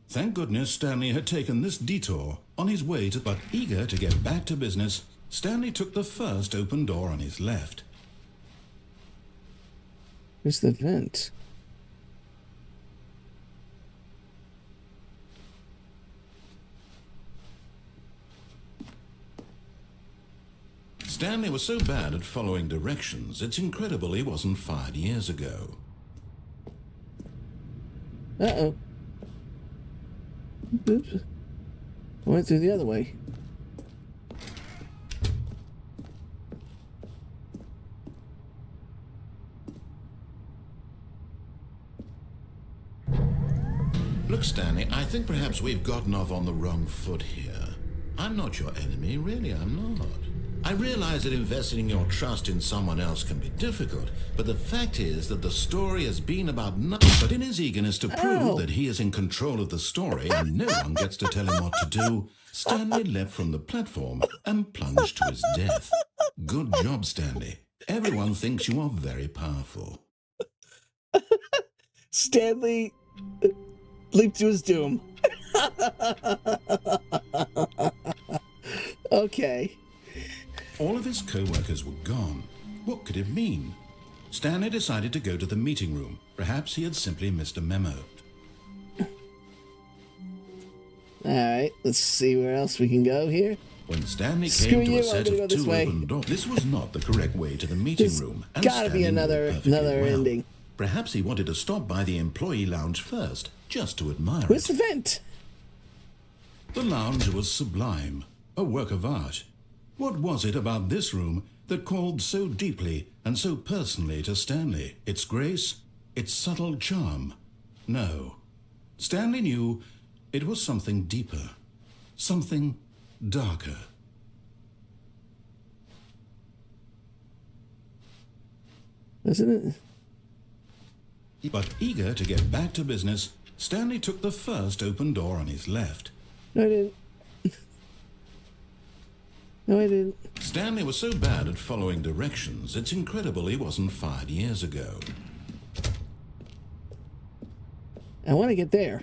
Thank goodness Stanley had taken this detour on his way to... But eager to get back to business, Stanley took the first open door on his left. Where's the vent? Stanley was so bad at following directions, it's incredible he wasn't fired years ago. Uh-oh. Oops. I went through the other way. Look, Stanley, I think perhaps we've gotten off on the wrong foot here. I'm not your enemy, really, I'm not. I realize that investing your trust in someone else can be difficult, but the fact is that the story has been about nothing. But in his eagerness to prove that he is in control of the story and no one gets to tell him what to do, Stanley leapt from the platform and plunged to his death. Good job, Stanley. Everyone thinks you are very powerful. Stanley leaped to his doom. Okay. All of his co-workers were gone. What could it mean? Stanley decided to go to the meeting room. Perhaps he had simply missed a memo. Alright, let's see where else we can go here. When Stanley Screw came to you, a set I'm gonna go of this 2 way. open doors, this was not the correct way to the meeting There's room. And gotta be Stanley knew it perfectly another well. ending. Perhaps he wanted to stop by the employee lounge first, just to admire Where's it. the vent? The lounge was sublime, a work of art. What was it about this room that called so deeply and so personally to Stanley? Its grace? Its subtle charm? No. Stanley knew it was something deeper, something darker. Isn't it? But eager to get back to business, Stanley took the first open door on his left. No, I didn't. No, I didn't. Stanley was so bad at following directions, it's incredible he wasn't fired years ago. I want to get there.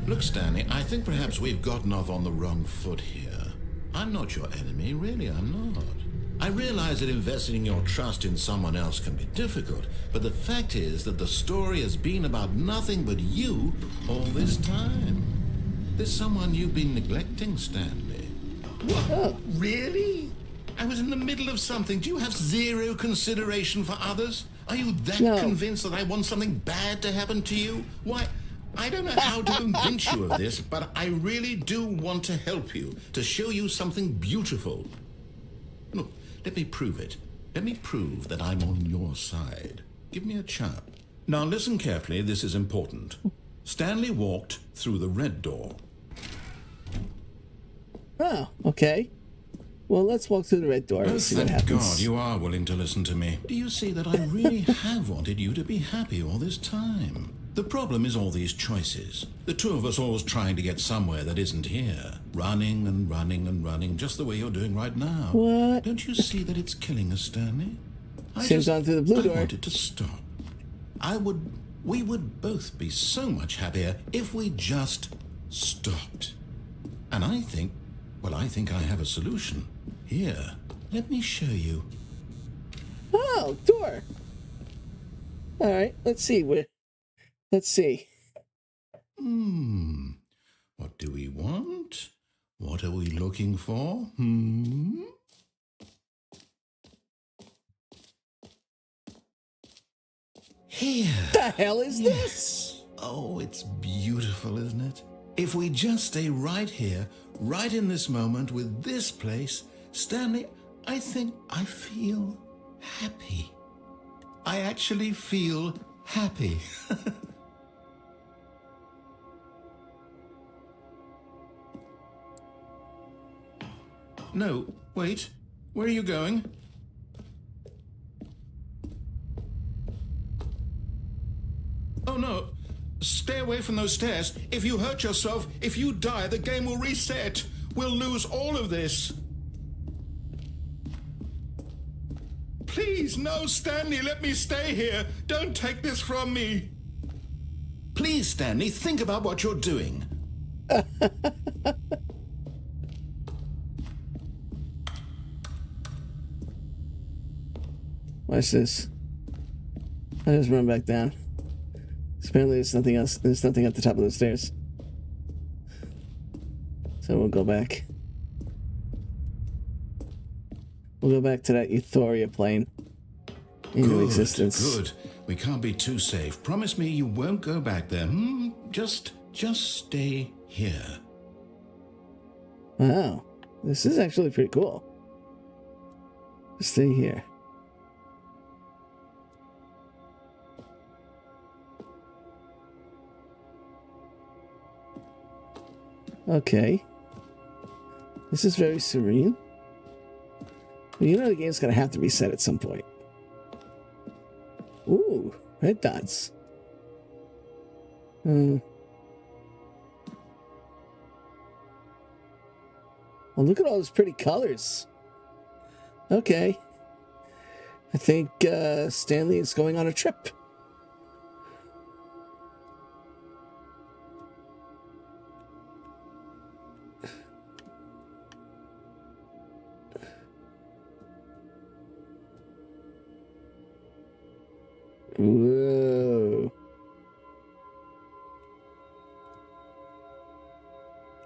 Look, Stanley, I think perhaps we've gotten off on the wrong foot here. I'm not your enemy, really, I'm not. I realize that investing your trust in someone else can be difficult, but the fact is that the story has been about nothing but you all this time. There's someone you've been neglecting, Stanley. What? Oh. Really? I was in the middle of something. Do you have zero consideration for others? Are you that No. convinced that I want something bad to happen to you? Why, I don't know how to convince you of this, but I really do want to help you, to show you something beautiful. Look, let me prove it. Let me prove that I'm on your side. Give me a chance. Now listen carefully, this is important. Stanley walked through the red door. Oh, okay. Well, let's walk through the red door and Oh, see what thank happens. God you are willing to listen to me. Do you see that I really have wanted you to be happy all this time? The problem is all these choices. The two of us always trying to get somewhere that isn't here. Running and running and running, just the way you're doing right now. What? Don't you see that it's killing us, Stanley? Seems on through the blue door. I want it to stop. We would both be so much happier if we just stopped. And I think I have a solution. Here, let me show you. Oh, door. All right, let's see. Let's see. What do we want? What are we looking for? Here. The hell is this? Oh, it's beautiful, isn't it? If we just stay right here, right in this moment with this place, Stanley, I think I feel happy. I actually feel happy. No, wait. Where are you going? Oh, no. Stay away from those stairs. If you hurt yourself, if you die, the game will reset. We'll lose all of this. Please, no, Stanley, let me stay here. Don't take this from me. Please, Stanley, think about what you're doing. Watch this. I just run back down. Apparently there's nothing else. There's nothing at the top of the stairs. So we'll go back. We'll go back to that Euphoria plane into existence. Good. We can't be too safe. Promise me you won't go back there. Just stay here. Wow. This is actually pretty cool. Stay here. Okay. This is very serene. Well, you know the game's gonna have to reset at some point. Ooh, red dots. Well, look at all those pretty colors. Okay. I think Stanley is going on a trip. Whoa.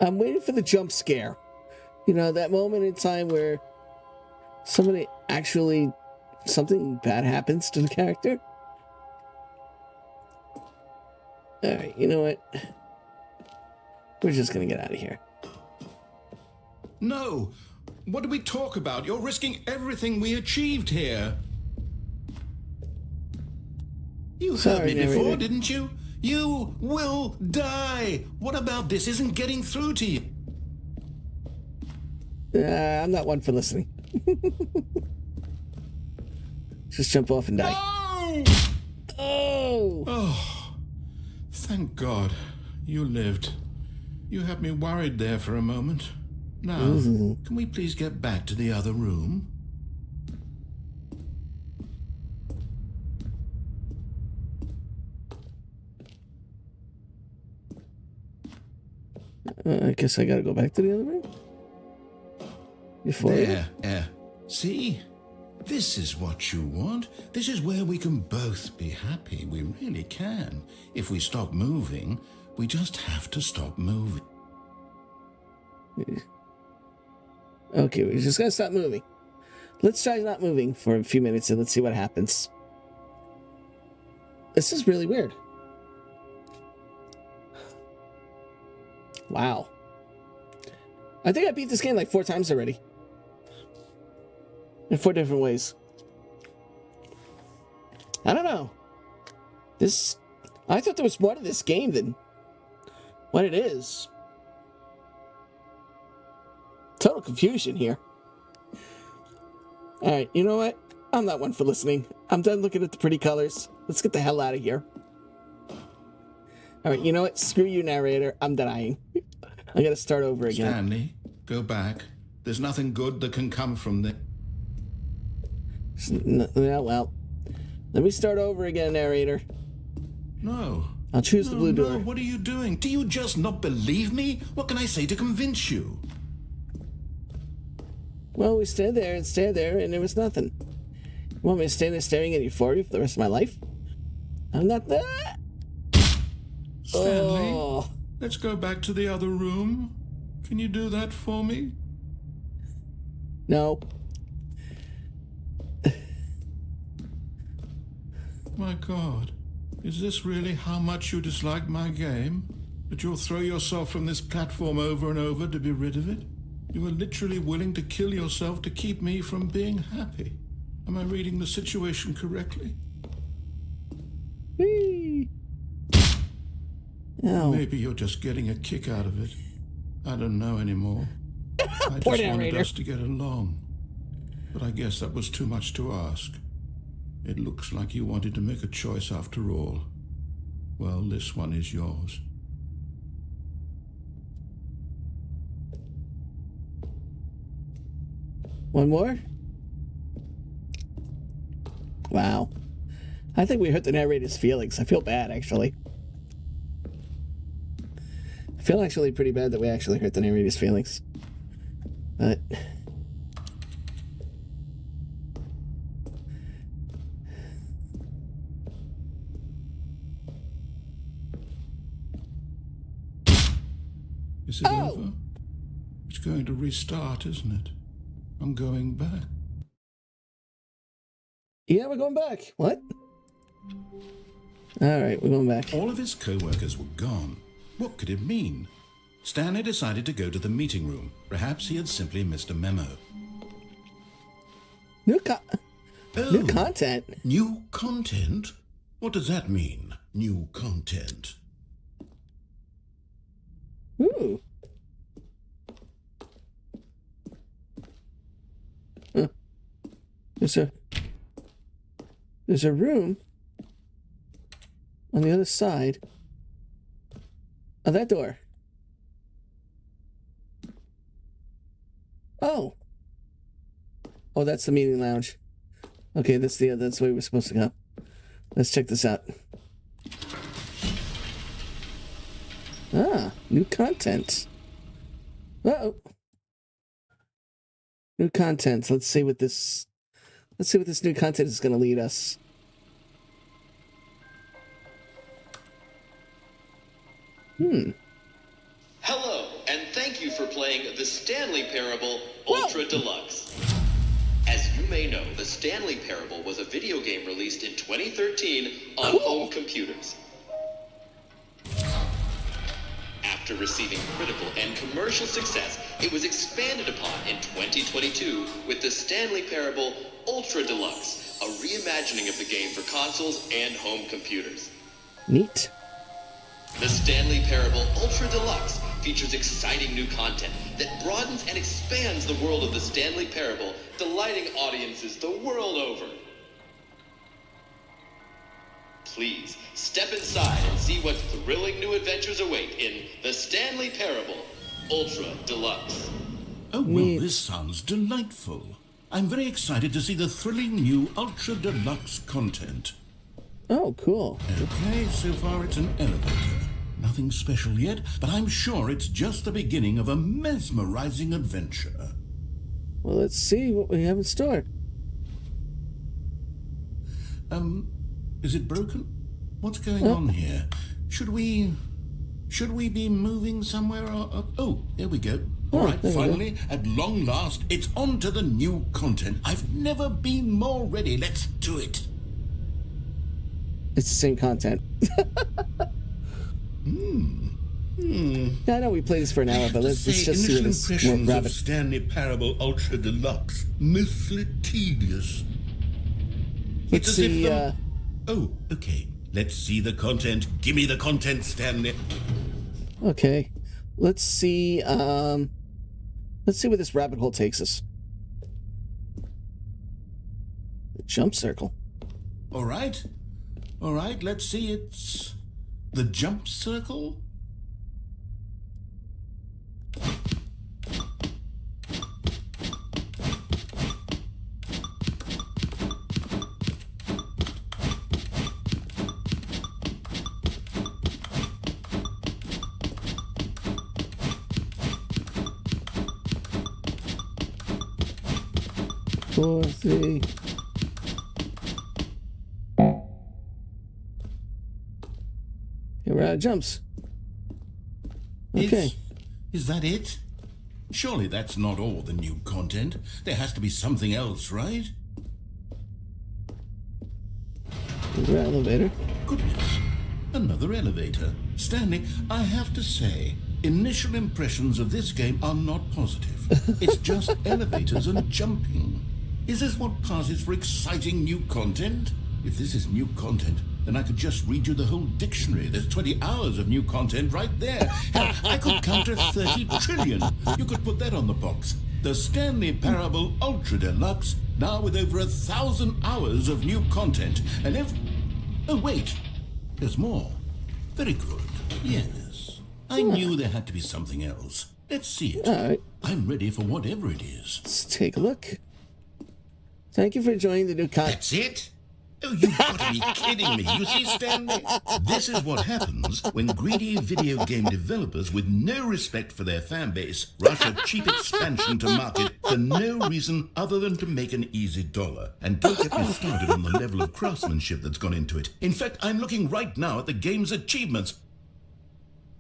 I'm waiting for the jump scare. You know, that moment in time where something bad happens to the character. Alright, you know what? We're just gonna get out of here. No! What do we talk about? You're risking everything we achieved here. You heard me before, didn't you? You will die! What about this isn't getting through to you? I'm not one for listening. Just jump off and die. No! Oh, thank God you lived. You had me worried there for a moment. Now, can we please get back to the other room? I guess I gotta go back to the other room? There. See? This is what you want. This is where we can both be happy. We really can. If we stop moving, we just have to stop moving. Okay, we just gotta stop moving. Let's try not moving for a few minutes and let's see what happens. This is really weird. Wow. I think I beat this game like 4 times already. In 4 different ways. I don't know. I thought there was more to this game than what it is. Total confusion here. Alright, you know what? I'm not one for listening. I'm done looking at the pretty colors. Let's get the hell out of here. Alright, you know what? Screw you, narrator. I'm dying. I gotta start over again. Stanley, go back. There's nothing good that can come from this. Yeah, well. Let me start over again, narrator. No. I'll choose the blue door. What are you doing? Do you just not believe me? What can I say to convince you? Well, we stand there, and there was nothing. You want me to stand there staring at you for the rest of my life? I'm not that. Stanley, Oh. let's go back to the other room. Can you do that for me? No. My God, is this really how much you dislike my game? That you'll throw yourself from this platform over and over to be rid of it? You were literally willing to kill yourself to keep me from being happy. Am I reading the situation correctly? Whee. Oh. Maybe you're just getting a kick out of it. I don't know anymore. I Poor just wanted narrator. us to get along. But I guess that was too much to ask. It looks like you wanted to make a choice after all. Well, this one is yours. One more? Wow. I think we hurt the narrator's feelings. I feel bad, actually. I feel actually pretty bad that we actually hurt the narrator's feelings. But... Is it over? It's going to restart, isn't it? I'm going back. Yeah, we're going back. What? Alright, we're going back. All of his co-workers were gone. What could it mean? Stanley decided to go to the meeting room. Perhaps he had simply missed a memo. New content? New content? What does that mean, new content? Ooh. Huh. There's a room on the other side of that door. Oh. Oh, that's the meeting lounge. Okay, that's the way we're supposed to go. Let's check this out. Ah, new content. Uh-oh. New content. Let's see what this new content is going to lead us. Hello, and thank you for playing the Stanley Parable Ultra Deluxe. As you may know, the Stanley Parable was a video game released in 2013 on home computers. After receiving critical and commercial success, it was expanded upon in 2022 with the Stanley Parable Ultra Deluxe, a reimagining of the game for consoles and home computers. Neat. The Stanley Parable Ultra Deluxe features exciting new content that broadens and expands the world of the Stanley Parable, delighting audiences the world over. Please, step inside and see what thrilling new adventures await in the Stanley Parable Ultra Deluxe. Oh, well, this sounds delightful. I'm very excited to see the thrilling new Ultra Deluxe content. Oh, cool. Okay, so far it's an elevator. Nothing special yet, but I'm sure it's just the beginning of a mesmerizing adventure. Well, let's see what we have in store. Is it broken? What's going on here? Should we be moving somewhere? Oh, there we go. All right, finally, at long last, it's on to the new content. I've never been more ready. Let's do it. It's the same content. I know we played this for an hour, but let's just see what this impressions rabbit. of Stanley Parable Ultra Deluxe. Mostly tedious. Let's see. Oh, okay. Let's see the content. Give me the content, Stanley. Okay, let's see. Let's see where this rabbit hole takes us. The jump circle. All right. Let's see. The jump circle? Four, three. Here we're out of jumps. Okay. Is that it? Surely that's not all the new content. There has to be something else, right? Another elevator. Goodness. Another elevator. Stanley, I have to say, initial impressions of this game are not positive. It's just elevators and jumping. Is this what passes for exciting new content? If this is new content, then I could just read you the whole dictionary. There's 20 hours of new content right there. Hell, I could count to 30 trillion. You could put that on the box. The Stanley Parable Ultra Deluxe, now with over 1,000 hours of new content. And if... Oh, wait. There's more. Very good. Yes. I knew there had to be something else. Let's see it. All right. I'm ready for whatever it is. Let's take a look. Thank you for joining the new That's it? Oh, you've got to be kidding me. You see, Stanley? This is what happens when greedy video game developers with no respect for their fan base rush a cheap expansion to market for no reason other than to make an easy dollar. And don't get me started on the level of craftsmanship that's gone into it. In fact, I'm looking right now at the game's achievements.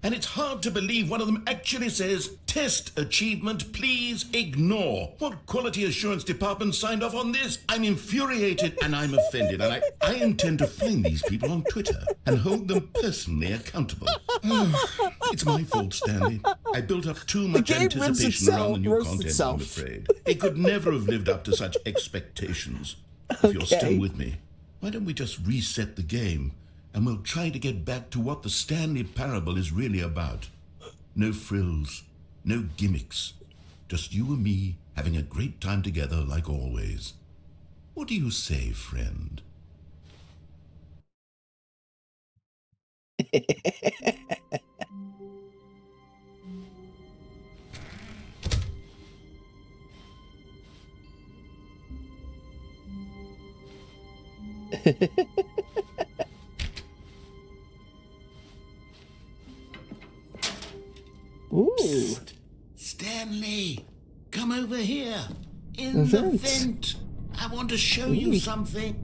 And it's hard to believe one of them actually says, test achievement, please ignore. What quality assurance department signed off on this? I'm infuriated and I'm offended. And I intend to find these people on Twitter and hold them personally accountable. It's my fault, Stanley. I built up too much anticipation around the new content, I'm afraid. It could never have lived up to such expectations. If you're still with me, why don't we just reset the game? And we'll try to get back to what the Stanley Parable is really about. No frills, no gimmicks. Just you and me having a great time together like always. What do you say, friend? Ooh. Stanley, come over here. In the vent. I want to show you something.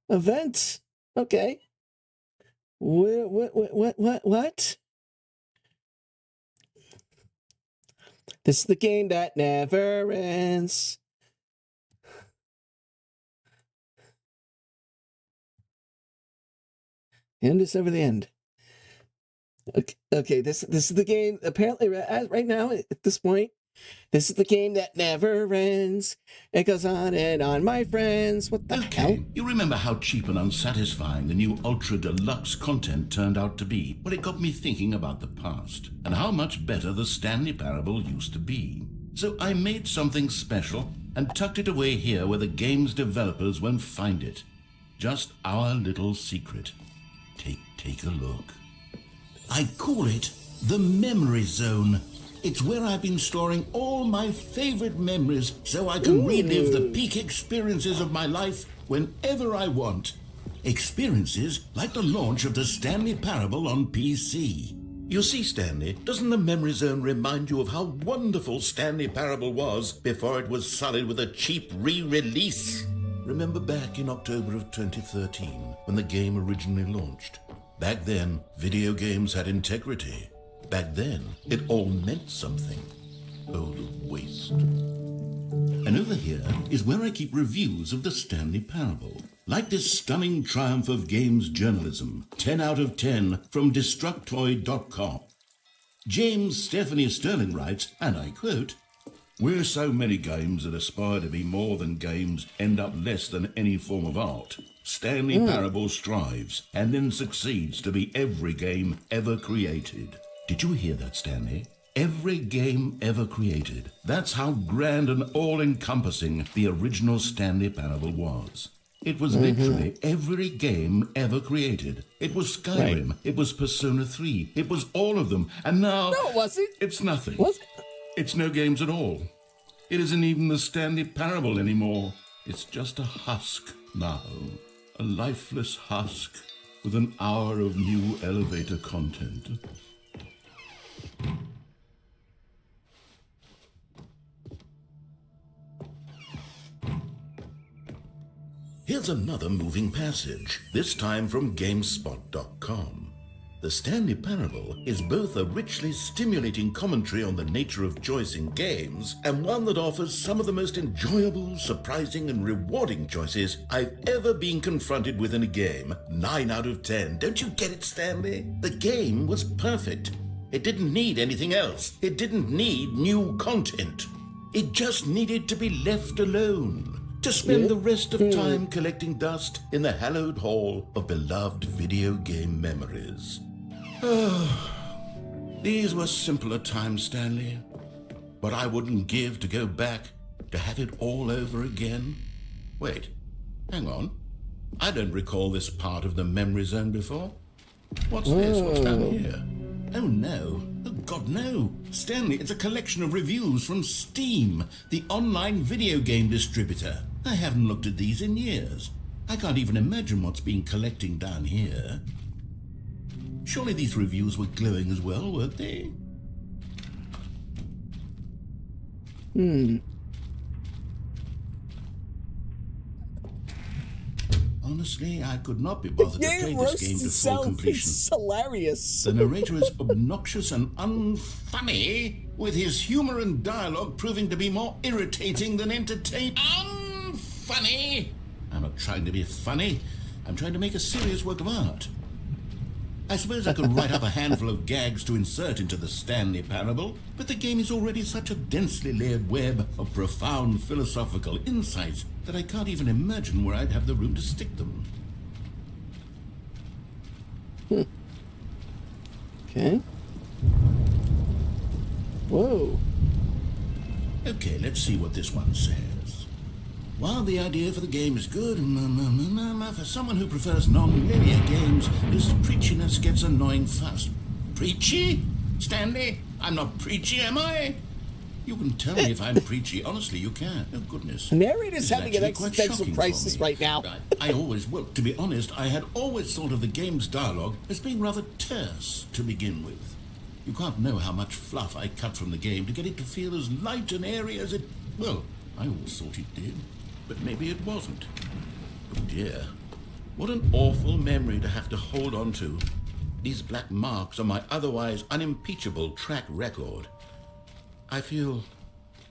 Event? Okay. What? This is the game that never ends. End is never the end. Okay, this is the game. Apparently, right now at this point, this is the game that never ends. It goes on and on, my friends. What the hell? You remember how cheap and unsatisfying the new Ultra Deluxe content turned out to be? Well, it got me thinking about the past and how much better the Stanley Parable used to be. So I made something special and tucked it away here where the game's developers won't find it. Just our little secret. Take a look. I call it the Memory Zone. It's where I've been storing all my favorite memories so I can relive the peak experiences of my life whenever I want. Experiences like the launch of the Stanley Parable on PC. You see, Stanley, doesn't the Memory Zone remind you of how wonderful Stanley Parable was before it was sullied with a cheap re-release? Remember back in October of 2013 when the game originally launched? Back then, video games had integrity. Back then, it all meant something. Oh, the waste. And over here is where I keep reviews of the Stanley Parable. Like this stunning triumph of games journalism, 10 out of 10 from Destructoid.com. James Stephanie Sterling writes, and I quote, "Where so many games that aspire to be more than games end up less than any form of art, Stanley Parable strives and then succeeds to be every game ever created." Did you hear that, Stanley? Every game ever created. That's how grand and all-encompassing the original Stanley Parable was. It was literally every game ever created. It was Skyrim. Right. It was Persona 3. It was all of them. And now... No, was it? It's nothing. Was it? It's no games at all. It isn't even the Stanley Parable anymore. It's just a husk now. A lifeless husk with an hour of new elevator content. Here's another moving passage, this time from GameSpot.com. The Stanley Parable is both a richly stimulating commentary on the nature of choice in games and one that offers some of the most enjoyable, surprising, and rewarding choices I've ever been confronted with in a game. 9 out of 10. Don't you get it, Stanley? The game was perfect. It didn't need anything else. It didn't need new content. It just needed to be left alone. To spend the rest of time collecting dust in the hallowed hall of beloved video game memories. These were simpler times, Stanley. But I wouldn't give to go back to have it all over again. Wait, hang on. I don't recall this part of the memory zone before. What's this? What's down here? Oh no. Oh God, no. Stanley, it's a collection of reviews from Steam, the online video game distributor. I haven't looked at these in years. I can't even imagine what's been collecting down here. Surely these reviews were glowing as well, weren't they? Honestly, I could not be bothered to play this game to full completion. It's hilarious. The narrator is obnoxious and unfunny, with his humor and dialogue proving to be more irritating than entertaining. Unfunny! I'm not trying to be funny. I'm trying to make a serious work of art. I suppose I could write up a handful of gags to insert into the Stanley Parable, but the game is already such a densely layered web of profound philosophical insights that I can't even imagine where I'd have the room to stick them. Okay. Whoa. Okay, let's see what this one says. While the idea for the game is good, for someone who prefers non-linear games, this preachiness gets annoying fast. Preachy? Stanley, I'm not preachy, am I? You can tell me if I'm preachy. Honestly, you can. Oh, goodness. The narrator's having an existential crisis right now. I always will. To be honest, I had always thought of the game's dialogue as being rather terse to begin with. You can't know how much fluff I cut from the game to get it to feel as light and airy as it... Well, I always thought it did. But maybe it wasn't. Oh dear. What an awful memory to have to hold on to. These black marks on my otherwise unimpeachable track record. I feel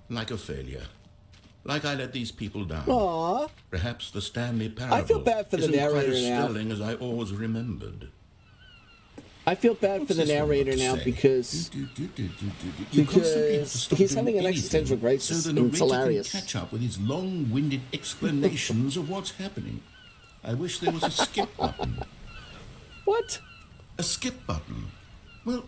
like a failure. Like I let these people down. Aww. Perhaps the Stanley Parable I feel bad for the narrator isn't quite as now. sterling as I always remembered. I feel bad for the narrator now because he's having an existential crisis. So the narrator it's hilarious. can catch up with his long-winded explanations of what's happening. I wish there was a skip button. What? A skip button? Well,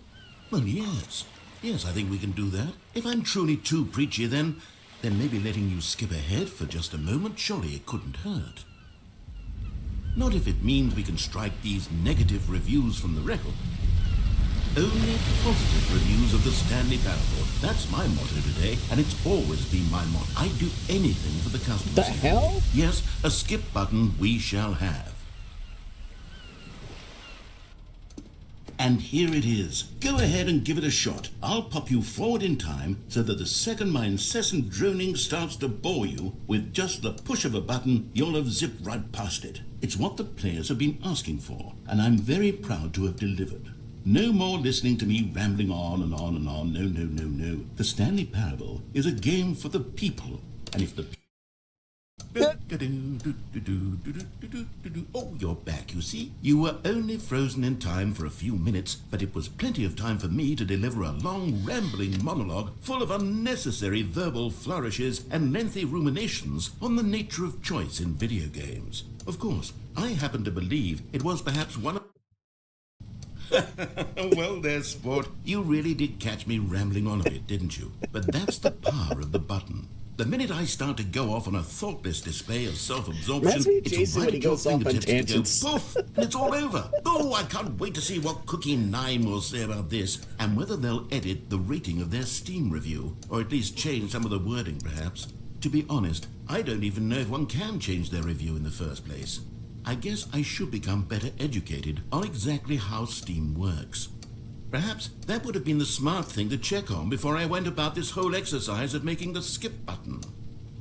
yes. Yes, I think we can do that. If I'm truly too preachy, then maybe letting you skip ahead for just a moment, surely it couldn't hurt. Not if it means we can strike these negative reviews from the record. Only positive reviews of the Stanley Parable. That's my motto today, and it's always been my motto. I'd do anything for the customers. The hell? Yes, a skip button we shall have. And here it is. Go ahead and give it a shot. I'll pop you forward in time so that the second my incessant droning starts to bore you, with just the push of a button, you'll have zipped right past it. It's what the players have been asking for, and I'm very proud to have delivered. No more listening to me rambling on and on and on. No. The Stanley Parable is a game for the people, and if the... Oh, you're back, you see. You were only frozen in time for a few minutes, but it was plenty of time for me to deliver a long, rambling monologue full of unnecessary verbal flourishes and lengthy ruminations on the nature of choice in video games. Of course, I happen to believe it was perhaps one of... Well there, sport. You really did catch me rambling on a bit, didn't you? But that's the power of the button. The minute I start to go off on a thoughtless display of self-absorption, me, it's Jason, right when he at your goes off on fingertips to go tangents. poof, and it's all over. Oh, I can't wait to see what Cookie 9 will say about this, and whether they'll edit the rating of their Steam review, or at least change some of the wording, perhaps. To be honest, I don't even know if one can change their review in the first place. I guess I should become better educated on exactly how Steam works. Perhaps that would have been the smart thing to check on before I went about this whole exercise of making the skip button.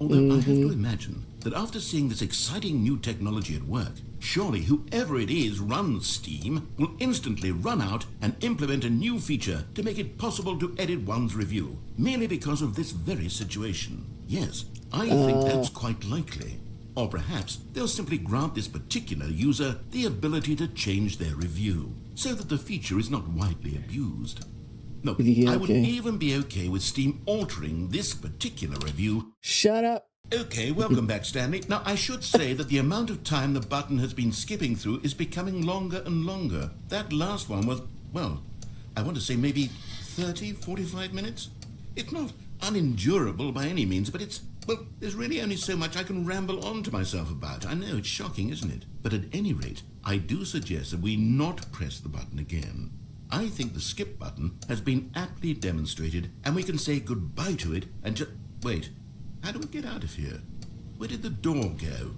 Although I have to imagine that after seeing this exciting new technology at work, surely whoever it is runs Steam will instantly run out and implement a new feature to make it possible to edit one's review, merely because of this very situation. Yes, I think that's quite likely. Or perhaps they'll simply grant this particular user the ability to change their review, so that the feature is not widely abused. No, I would even be okay with Steam altering this particular review. Shut up. Okay, welcome back, Stanley. Now, I should say that the amount of time the button has been skipping through is becoming longer and longer. That last one was, well, I want to say maybe 30, 45 minutes? It's not unendurable by any means, but it's, well, there's really only so much I can ramble on to myself about. I know, it's shocking, isn't it? But at any rate, I do suggest that we not press the button again. I think the skip button has been aptly demonstrated, and we can say goodbye to it and just... Wait, how do we get out of here? Where did the door go?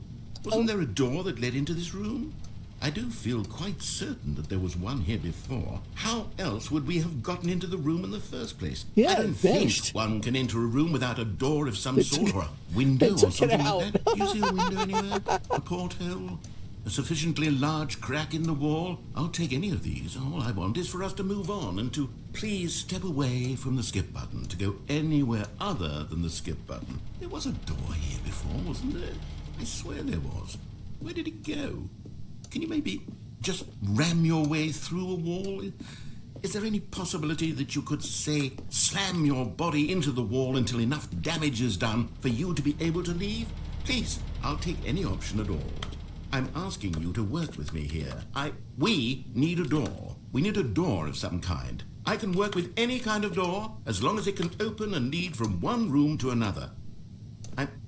Wasn't there a door that led into this room? I do feel quite certain that there was one here before. How else would we have gotten into the room in the first place? Yeah, I don't think one can enter a room without a door of some sort, or a window or something like that. Do you see a window anywhere? A porthole? A sufficiently large crack in the wall? I'll take any of these. All I want is for us to move on and to please step away from the skip button, to go anywhere other than the skip button. There was a door here before, wasn't there? I swear there was. Where did it go? Can you maybe just ram your way through a wall? Is there any possibility that you could, say, slam your body into the wall until enough damage is done for you to be able to leave? Please, I'll take any option at all. I'm asking you to work with me here. We need a door. We need a door of some kind. I can work with any kind of door as long as it can open and lead from one room to another.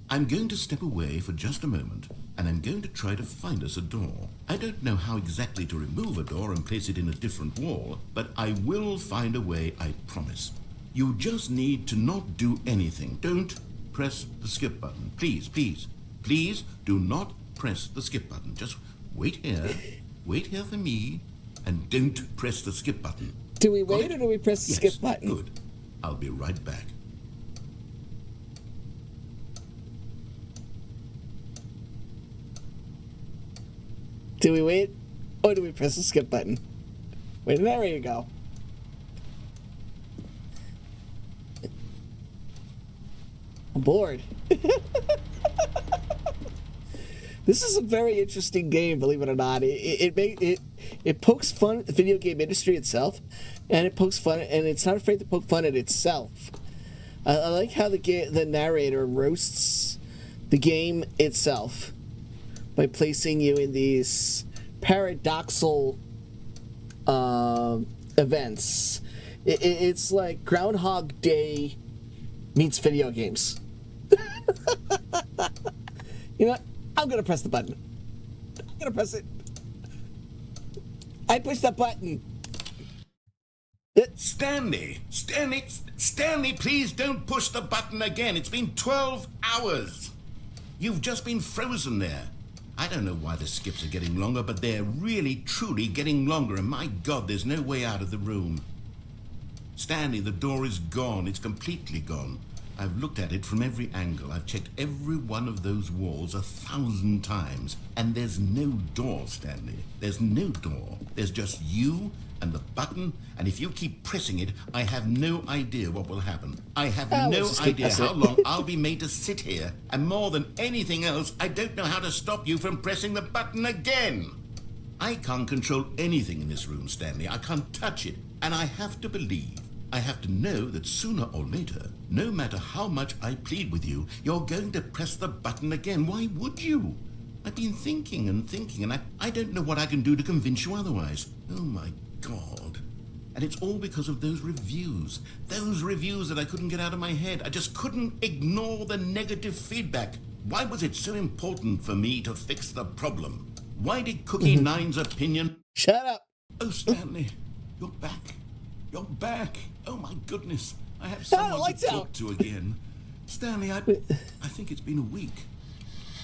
I'm going to step away for just a moment, and I'm going to try to find us a door. I don't know how exactly to remove a door and place it in a different wall, but I will find a way, I promise. You just need to not do anything. Don't press the skip button. Please, please, please do not press the skip button. Just wait here for me, and don't press the skip button. Do we wait or do we press the skip button? Good. I'll be right back. Do we wait or do we press the skip button? Wait, there you go. I'm bored. This is a very interesting game, believe it or not. It pokes fun at the video game industry itself, and it pokes fun, and it's not afraid to poke fun at itself. I like how the narrator roasts the game itself by placing you in these paradoxal events. It's like Groundhog Day meets video games. You know what? I'm gonna press the button. I'm gonna press it. I pushed that button. Stanley, please don't push the button again. It's been 12 hours. You've just been frozen there. I don't know why the skips are getting longer, but they're really, truly getting longer, and my God, there's no way out of the room. Stanley, the door is gone. It's completely gone. I've looked at it from every angle. I've checked every one of those walls 1,000 times, and there's no door, Stanley. There's no door. There's just you and the button, and if you keep pressing it, I have no idea what will happen. I have no idea how long I'll be made to sit here, and more than anything else, I don't know how to stop you from pressing the button again. I can't control anything in this room, Stanley. I can't touch it, and I have to believe. I have to know that sooner or later, no matter how much I plead with you, you're going to press the button again. Why would you? I've been thinking, and I don't know what I can do to convince you otherwise. Oh my God. And it's all because of those reviews. Those reviews that I couldn't get out of my head. I just couldn't ignore the negative feedback. Why was it so important for me to fix the problem? Why did Cookie Nine's opinion... Shut up. Oh, Stanley, you're back. You're back. Oh, my goodness. I have someone to talk to again. Stanley, I think it's been a week.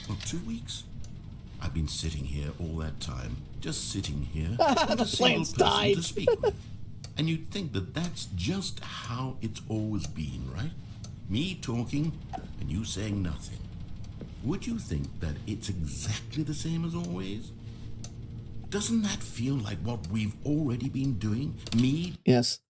Or 2 weeks. I've been sitting here all that time. Just sitting here. Not a single person to speak with. And you'd think that that's just how it's always been, right? Me talking and you saying nothing. Would you think that it's exactly the same as always? Doesn't that feel like what we've already been doing? Me? Yes.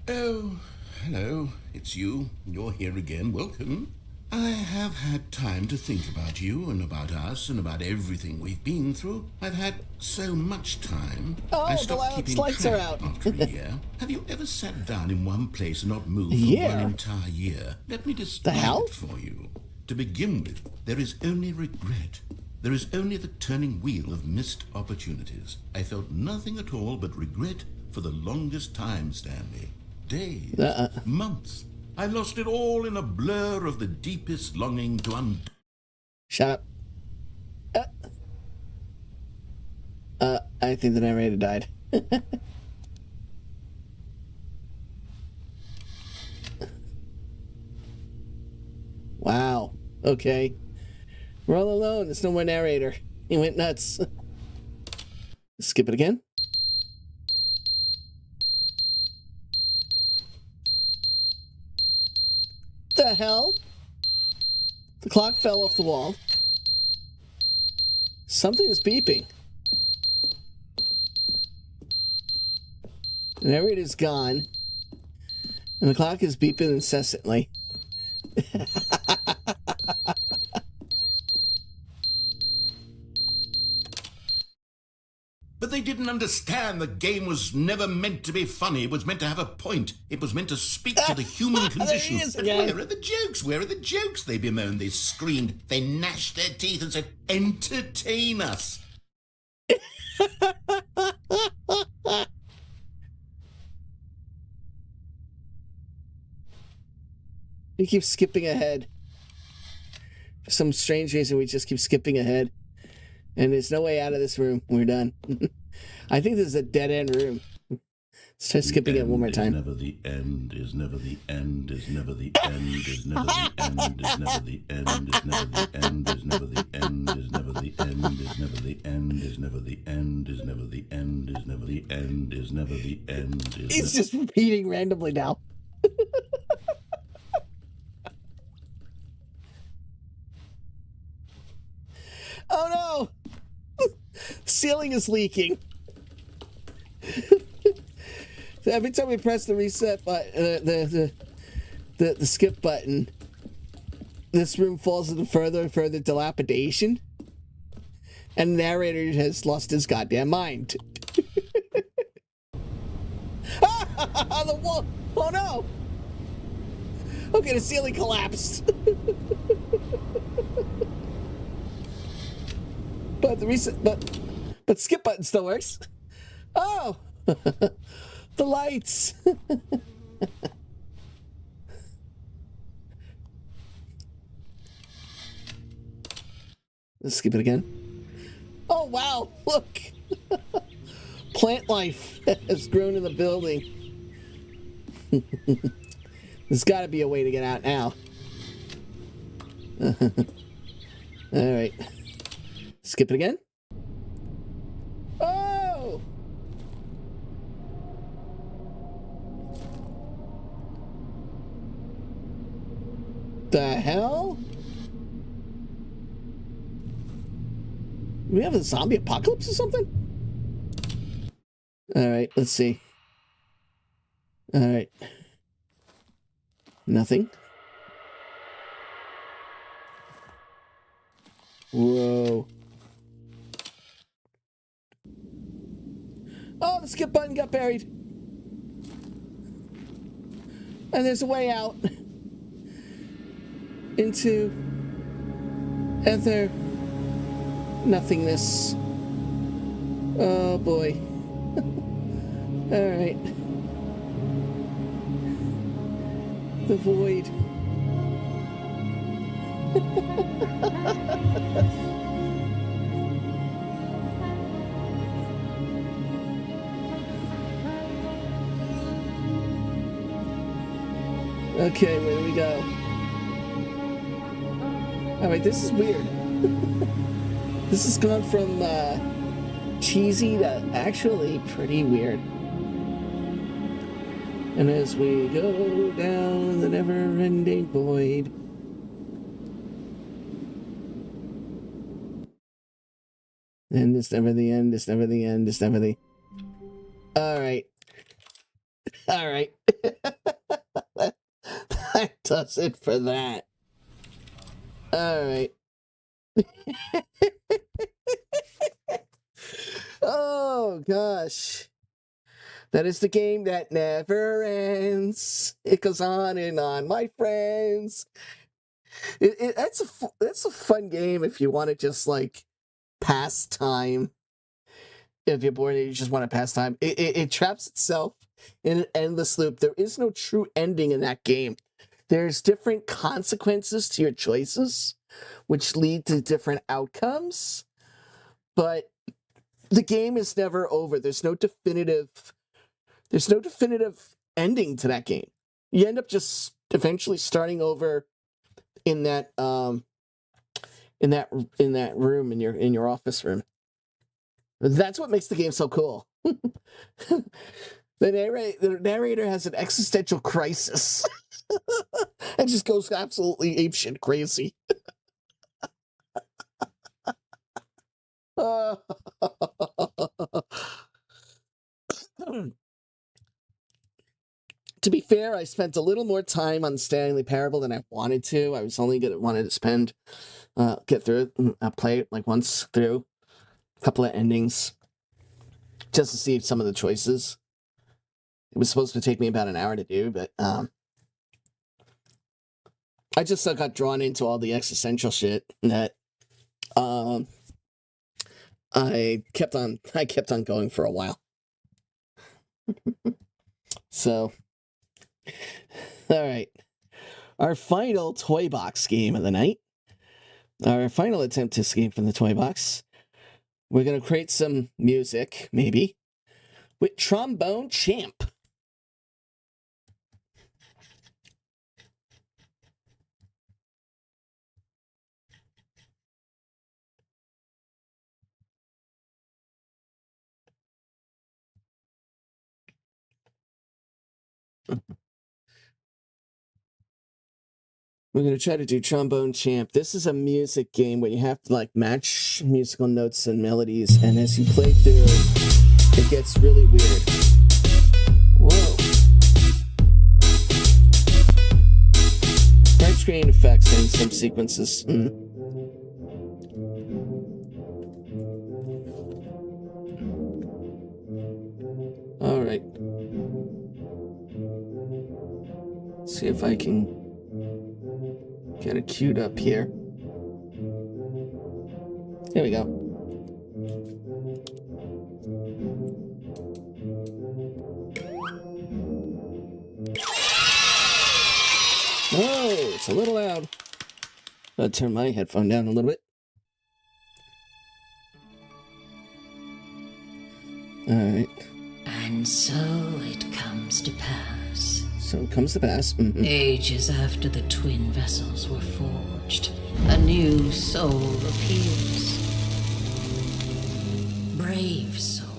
Oh, hello. It's you. You're here again. Welcome. I have had time to think about you and about us and about everything we've been through. I've had so much time. I stopped keeping track after a year. Have you ever sat down in one place and not moved for one entire year? Let me describe it for you. To begin with, there is only regret. There is only the turning wheel of missed opportunities. I felt nothing at all but regret for the longest time, Stanley. Days, months. I lost it all in a blur of the deepest longing to Shut up. I think the narrator died. Wow. Okay. We're all alone. There's no more narrator. He went nuts. Skip it again. The hell? The clock fell off the wall. Something is beeping. The narrator's gone. And the clock is beeping incessantly. But they didn't understand the game was never meant to be funny. It was meant to have a point. It was meant to speak to the human condition. Where are the jokes? Where are the jokes? They bemoaned, they screamed, they gnashed their teeth and said, entertain us. We keep skipping ahead. For some strange reason, we just keep skipping ahead. And there's no way out of this room. We're done. I think this is a dead-end room. Let's try skipping it one more time. Never the end, is never the end, is never the end, is never the end, is never the end, is never the end, is never the end, is never the end, is never the end, is never the end, is never the end, is never the end, is never the end. He's just repeating randomly now. Oh no! Ceiling is leaking. Every time we press the reset button, the skip button, this room falls into further and further dilapidation, and the narrator has lost his goddamn mind. The wall! Oh no! Okay, the ceiling collapsed. But the reset, but skip button still works. Oh, the lights. Let's skip it again. Oh wow! Look, plant life has grown in the building. There's got to be a way to get out now. All right. Skip it again. Oh! The hell? Do we have a zombie apocalypse or something? Alright, let's see. Alright. Nothing. Whoa. Oh, the skip button got buried. And there's a way out into ether nothingness. Oh boy. All right. The void. Okay, where do we go? All right, this is weird. This has gone from cheesy to actually pretty weird. And as we go down the never-ending void, and it's never the end, it's never the end, it's never the... All right. All right. That does it for that. All right. Oh, gosh. That is the game that never ends. It goes on and on, my friends. That's a fun game if you want to just, like, pass time. If you're bored and you just want to pass time. It traps itself in an endless loop. There is no true ending in that game. There's different consequences to your choices, which lead to different outcomes. But the game is never over. There's no definitive ending to that game. You end up just eventually starting over in that room in your office room. That's what makes the game so cool. The narrator has an existential crisis and just goes absolutely apeshit crazy. To be fair, I spent a little more time on Stanley Parable than I wanted to. I was only wanted to spend, get through it, play it like once through, a couple of endings, just to see some of the choices. It was supposed to take me about an hour to do, but I just got drawn into all the existential shit that I kept on going for a while. So, all right. Our final toy box game of the night. Our final attempt to escape from the toy box. We're going to create some music, maybe, with Trombone Champ. We're going to try to do Trombone Champ. This is a music game where you have to like match musical notes and melodies, and as you play through, it gets really weird. Whoa. Bright screen effects in some sequences. All right. Let's see if I can get it queued up here. Here we go. Oh, it's a little loud. I'll turn my headphone down a little bit. All right. And so it comes to pass. So it comes to pass. Mm-hmm. Ages after the twin vessels were forged, a new soul appears. Brave soul,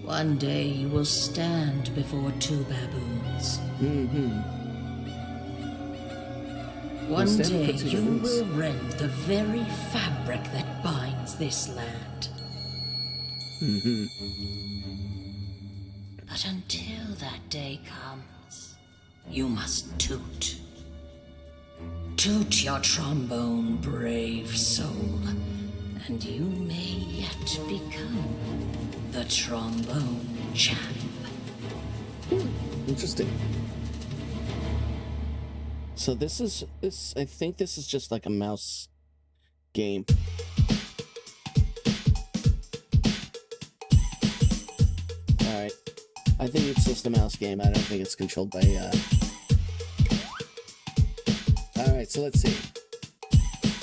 one day you will stand before two baboons. Mm-hmm. One day you will rend the very fabric that binds this land. Mm-hmm. But until that day comes, you must toot. Toot your trombone, brave soul, and you may yet become the trombone champ. Interesting. So I think this is just like a mouse game. Alright. I think it's just a mouse game. I don't think it's controlled by, Alright, so let's see.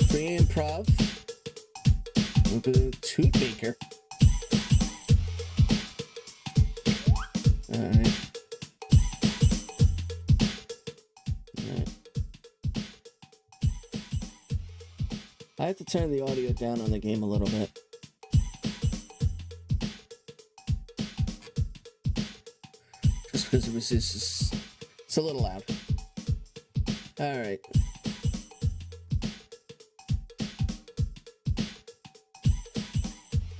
Free improv. Toot maker. Alright. I have to turn the audio down on the game a little bit. Just because it was just, it's a little loud. Alright.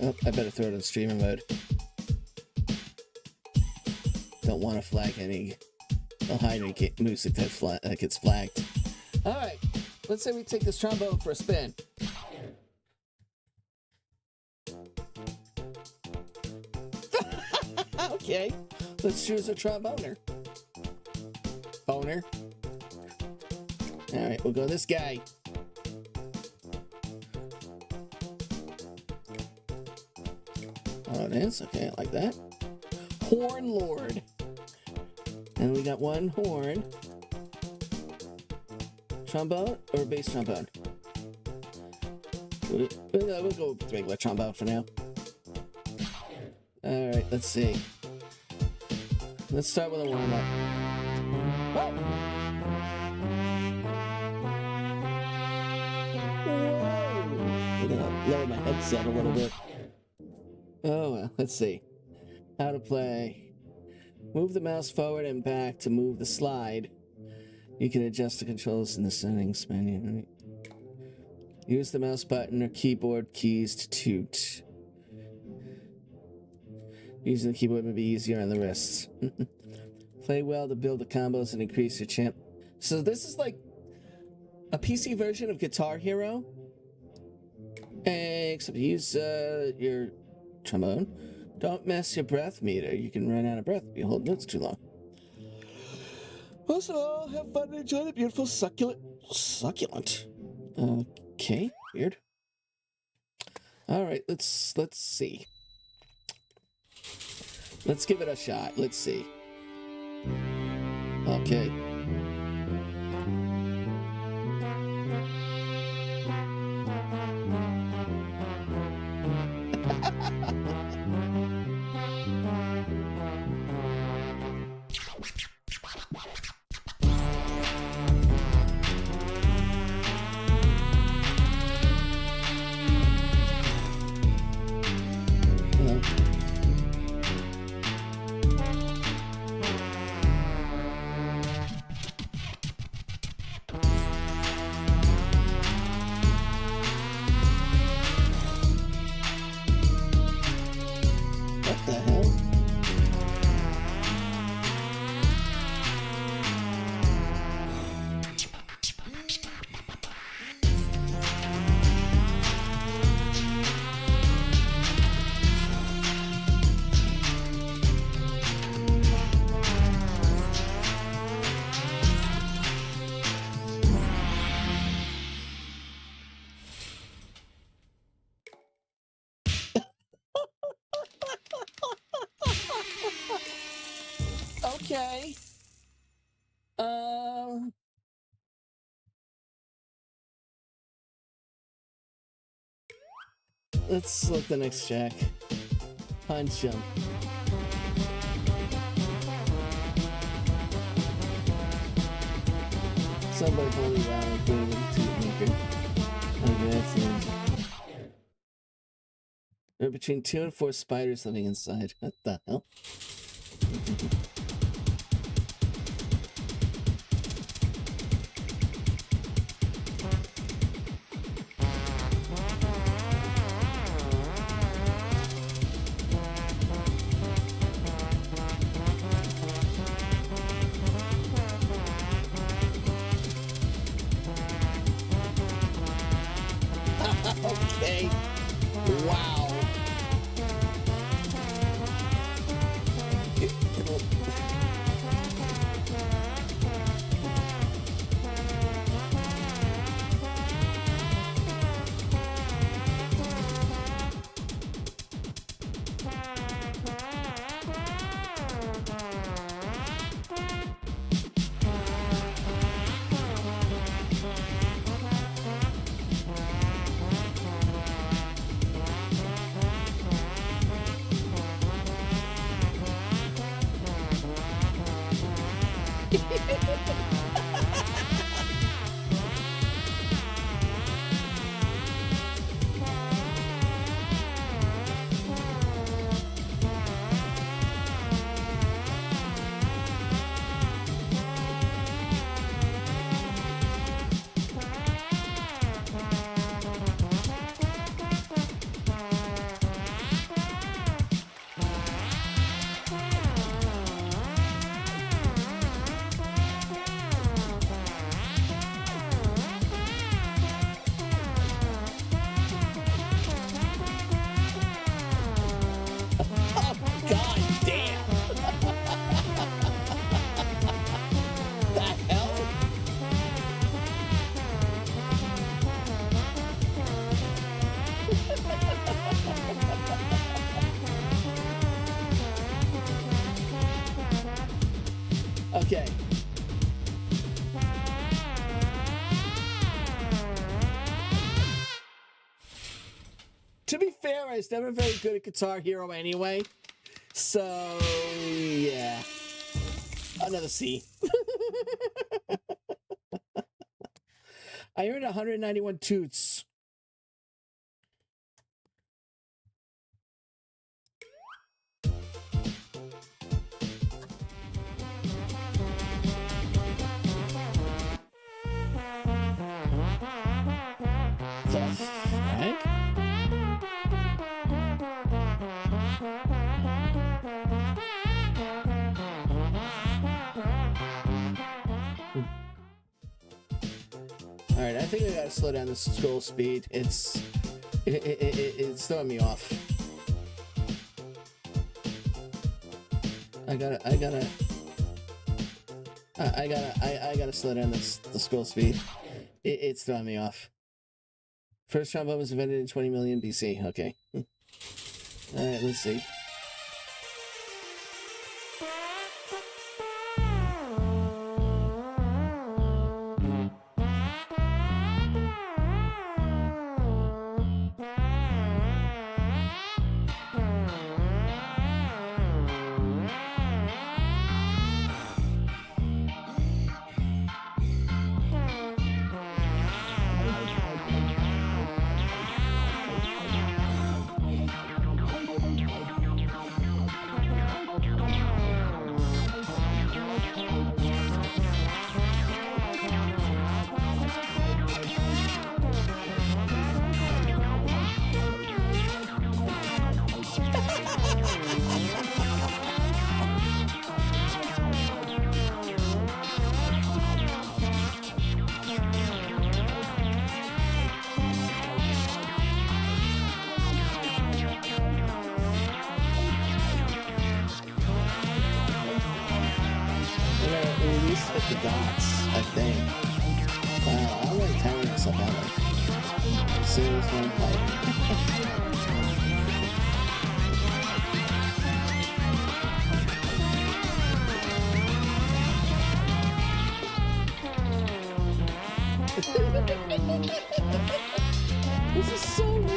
Oh, I better throw it in streamer mode. Don't want to flag any. I'll hide any music that gets flagged. Alright. Let's say we take this trombone for a spin. Okay, let's choose a tromboner. Boner. Alright, we'll go this guy. Oh, it is? Okay, I like that. Horn Lord. And we got one horn. Trombone or bass trombone? We'll go with regular trombone for now. Alright, let's see. Let's start with a warm-up. Oh! Whoa! I'm gonna lower my headset a little bit. Oh well, let's see. How to play. Move the mouse forward and back to move the slide. You can adjust the controls in the settings menu. Right? Use the mouse button or keyboard keys to toot. Using the keyboard may be easier on the wrists. Play well to build the combos and increase your champ. So this is like a PC version of Guitar Hero. Except use your trombone. Don't mess your breath meter. You can run out of breath if you hold notes too long. Most of all, have fun and enjoy the beautiful succulent. Okay, weird. All right, let's see. Let's give it a shot. Let's see. Okay. Okay. Let's select the next track. Punch him. Somebody holy wow, put it with a maker. Okay, that's it. There are between 2 and 4 spiders living inside. What the hell? Okay. Wow. Okay. To be fair, I was never very good at Guitar Hero anyway. So, yeah. Another C. I earned 191 toots. Alright, I think I gotta slow down the scroll speed. It's throwing me off. I gotta slow down the scroll speed. It's throwing me off. First trombone was invented in 20 million BC. Okay. Alright, let's see. The dots, I think. Wow, I'm really tiring myself out. Like, serious one pipe. This is so wrong.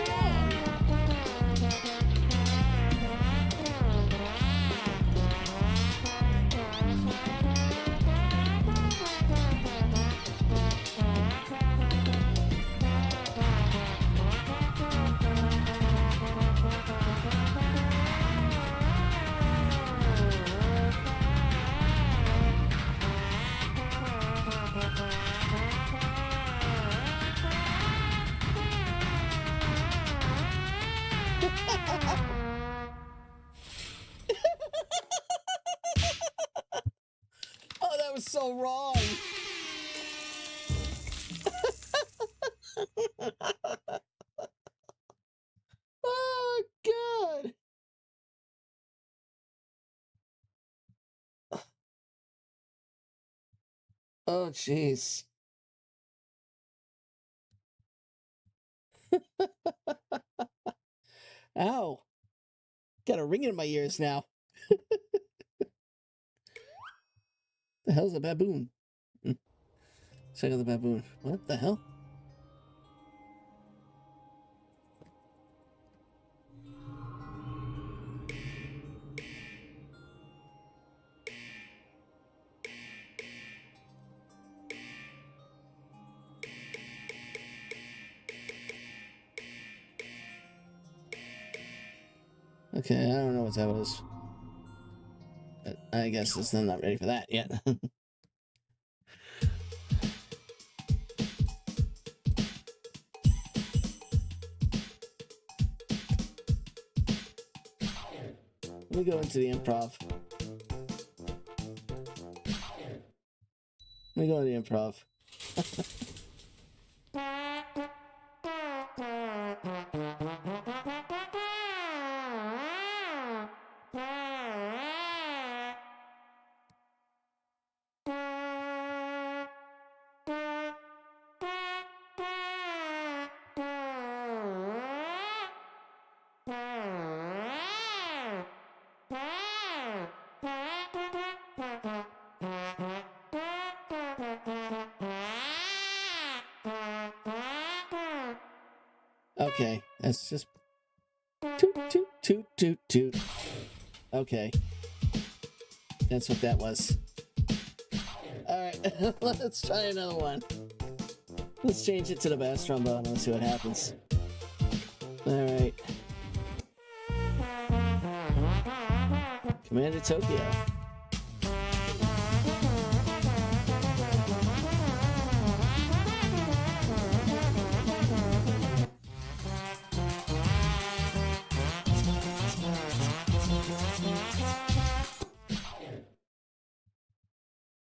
Oh, that was so wrong. Oh, God. Oh, jeez. Ow. Got a ring in my ears now. The hell's a baboon? Check out the baboon. What the hell? Okay, I don't know what that was. But I guess it's not ready for that yet. Let me go into the improv. Let me go to the improv. Okay, that's just toot, toot, toot, toot, toot. Okay. That's what that was. Alright, let's try another one. Let's change it to the bass trombone and see what happens. Alright. Commander Tokyo.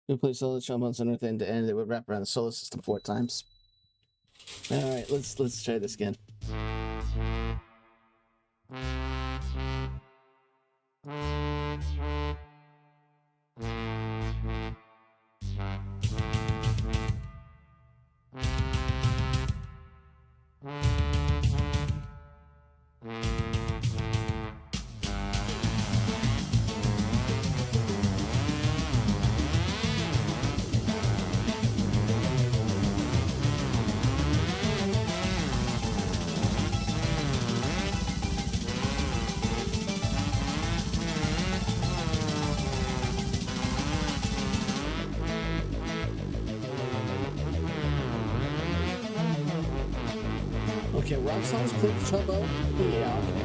We play solo trombones on Earth end to end. It would wrap around the solar system 4 times. All right, let's try this again. Okay, rock songs, play the trombone. Yeah, okay.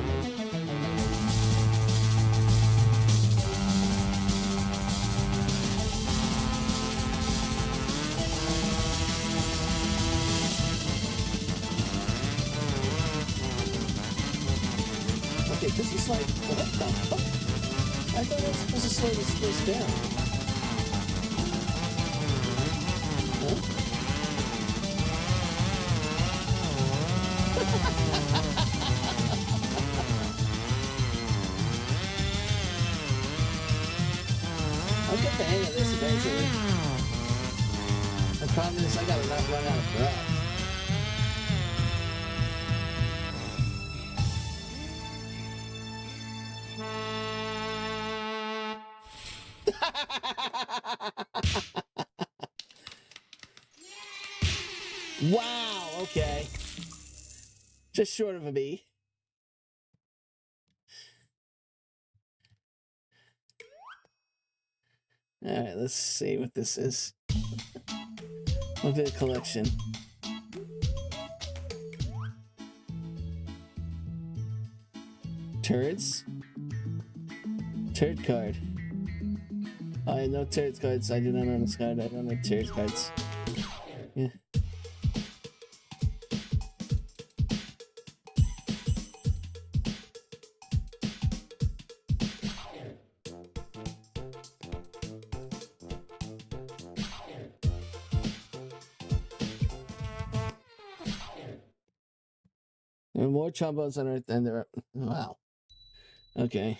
Okay, this is like, what the fuck? I thought I was supposed to slow this down. Huh? I'll get the hang of this eventually. The problem is I gotta not run out of breath. Wow, okay. Just short of a B. Alright, let's see what this is. Look at the collection. Turds? Turd card. I have no turd cards. I do not own this card. I don't have turd cards. Yeah. There are more trombones on Earth than there are... Wow. Okay.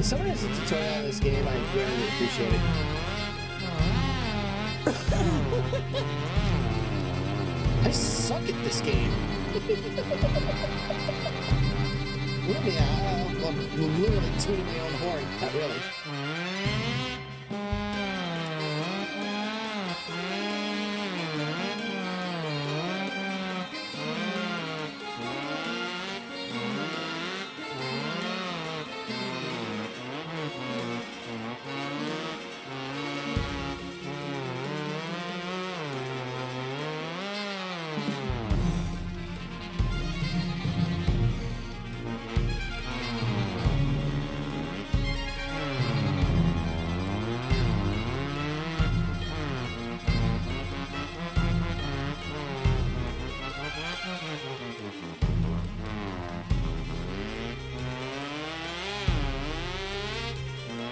If someone has a tutorial on this game, I really appreciate it. I suck at this game. Really, I'm literally tooting my own horn. Not really.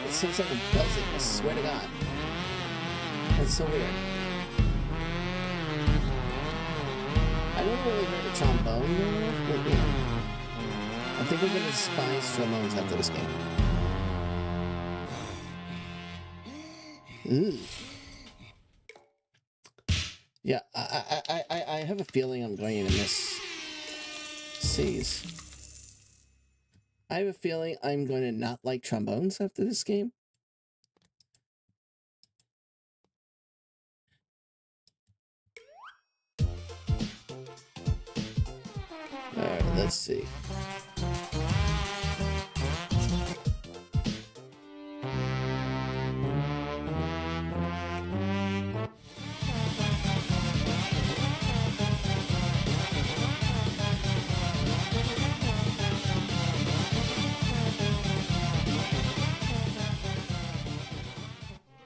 It seems like a buzzing, I swear to God. That's so weird. I never really heard a trombone though, but yeah. I think we're gonna despise trombones after this game. Ooh. Yeah, I have a feeling I'm going to miss C's. I have a feeling I'm going to not like trombones after this game. Alright, let's see.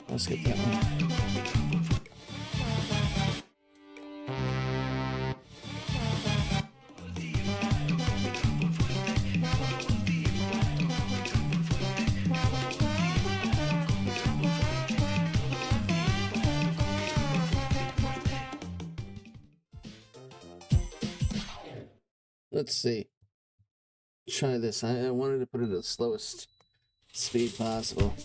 I'll skip that one. Let's see. Try this. I wanted to put it at the slowest speed possible.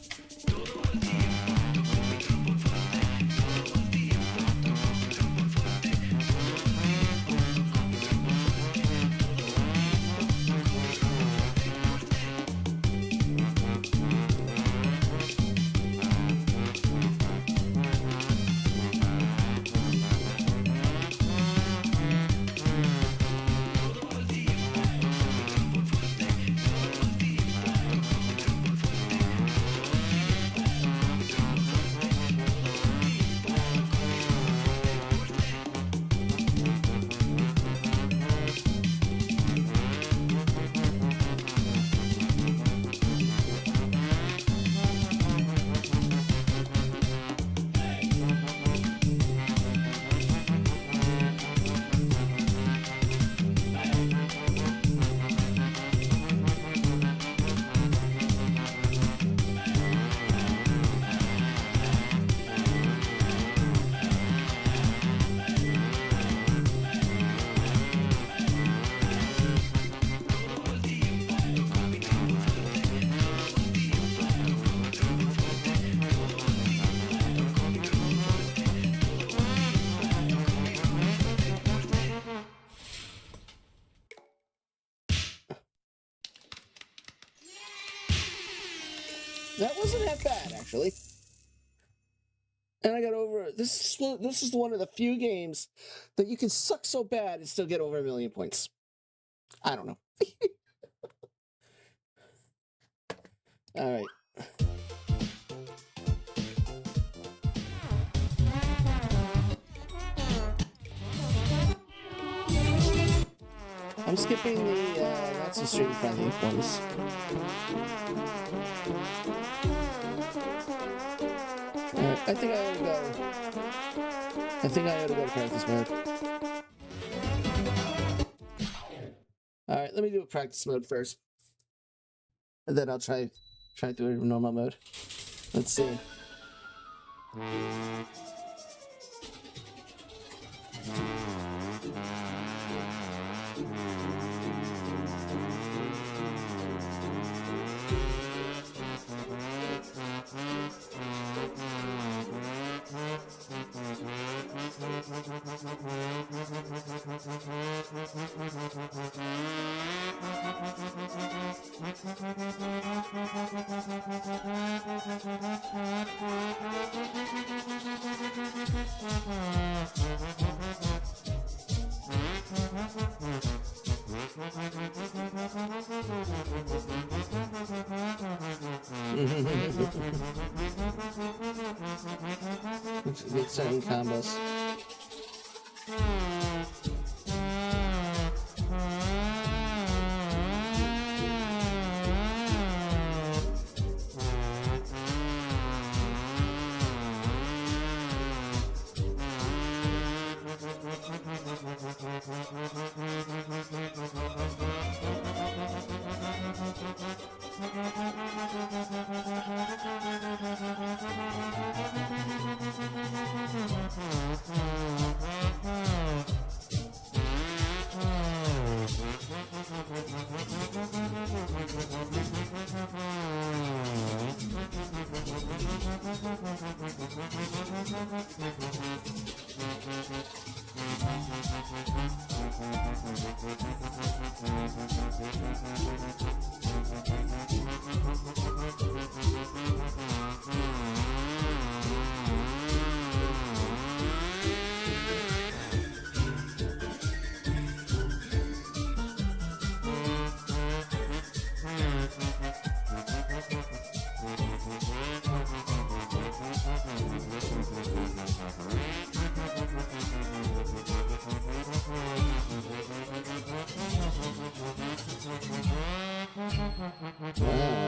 That wasn't that bad, actually. And I got over it. This is one of the few games that you can suck so bad and still get over 1,000,000 points. I don't know. All right. I'm skipping the not so stream friendly ones. Alright, I think I ought to go to practice mode. Alright, let me do a practice mode first. And then I'll try to do it in normal mode. Let's see. With certain combos.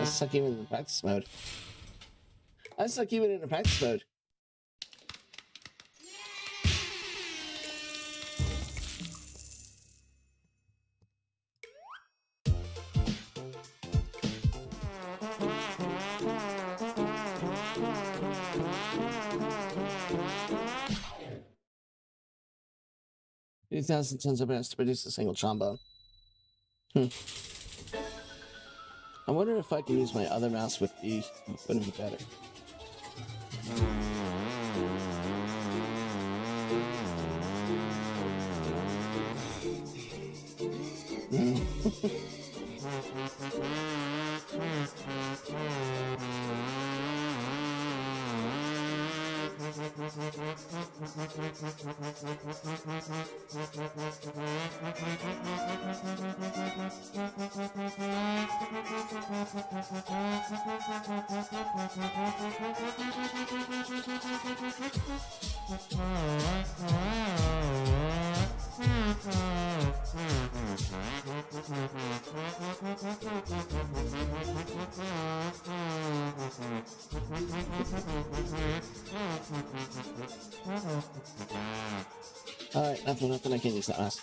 I suck even in practice mode. I suck even in practice mode. $2,000 tons of mass to produce a single trombone. I wonder if I can use my other mouse with the wouldn't be better. Alright, nothing, I can't use that mouse.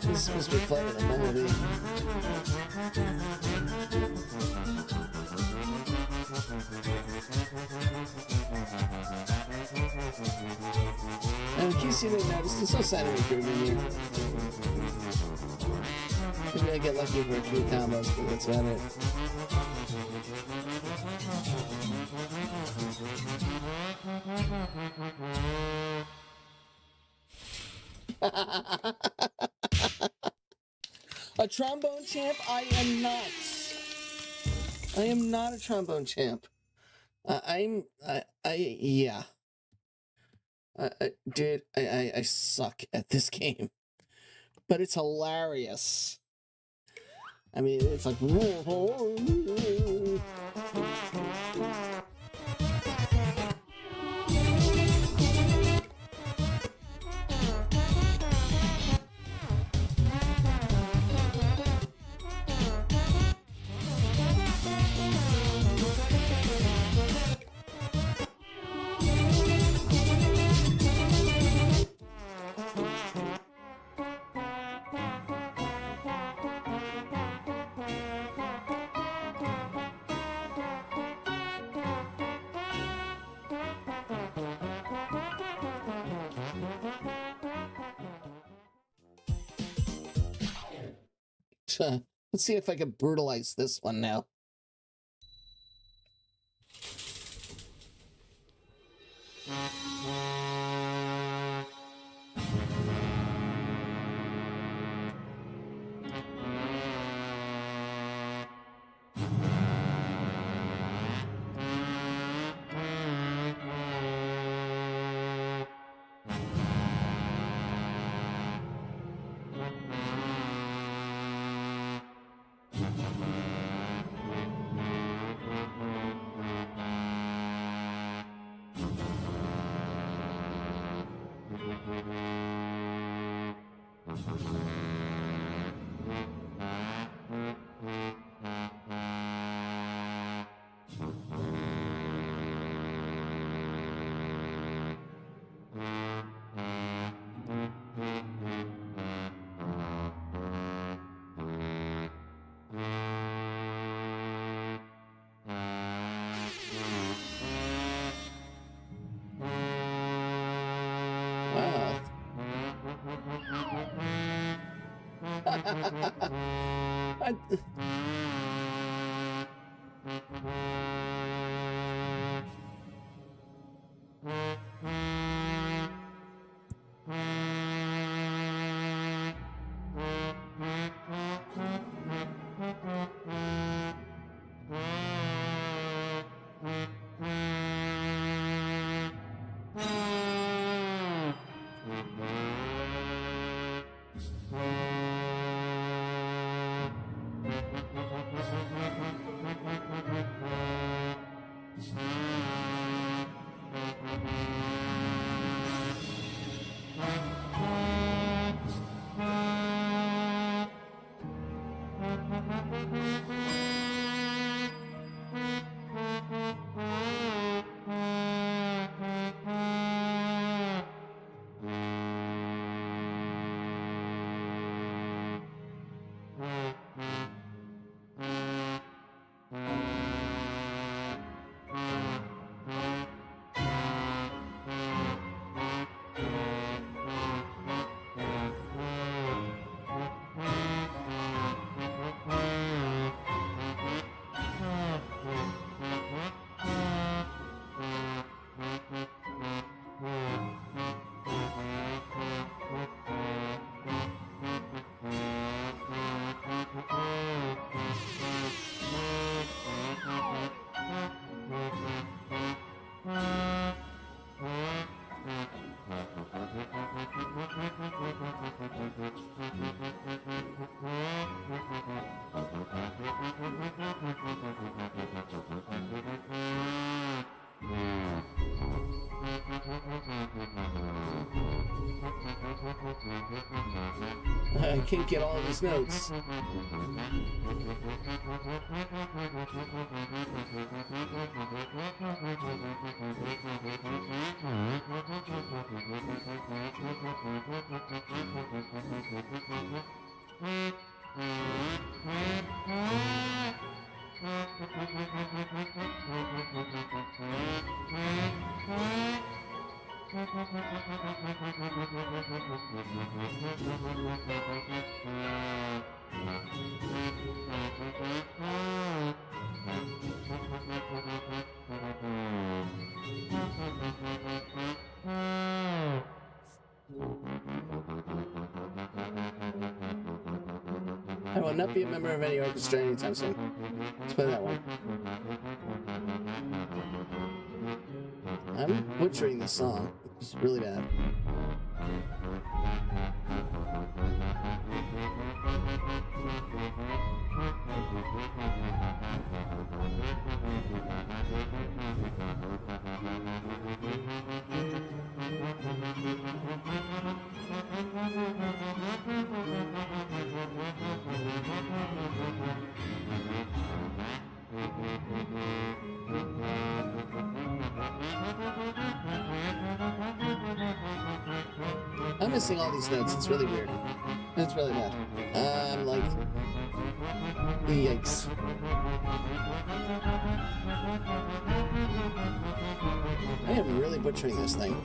This is supposed to be playing a melody. And in case you didn't notice, there's no sound improvement here. Maybe I get lucky for a few combos, but that's about it. A trombone champ? I am not. I am not a trombone champ. Yeah. Dude, I suck at this game, but it's hilarious. I mean, it's like. Let's see if I can brutalize this one now. I can't get all of his notes. I will not be a member of any orchestra anytime soon. Let's play that one. I'm butchering this song. It's really bad. I'm missing all these notes. It's really weird. It's really bad. I'm like, yikes. I am really butchering this thing.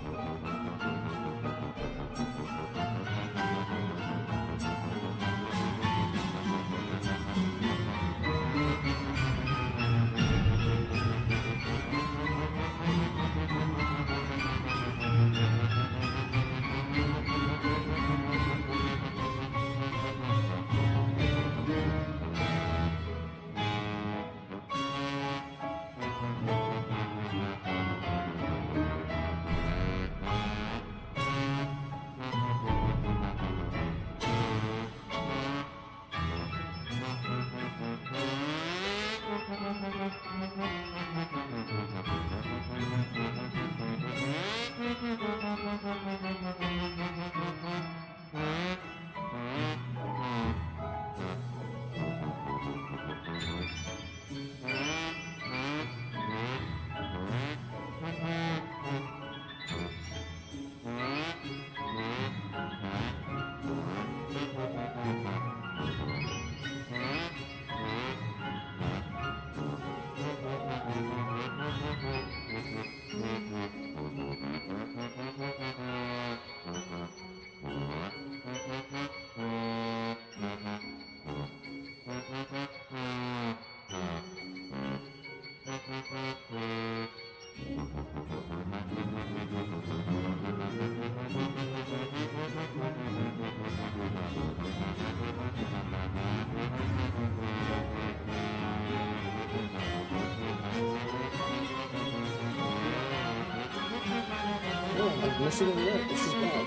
I'm missing a note. This is bad.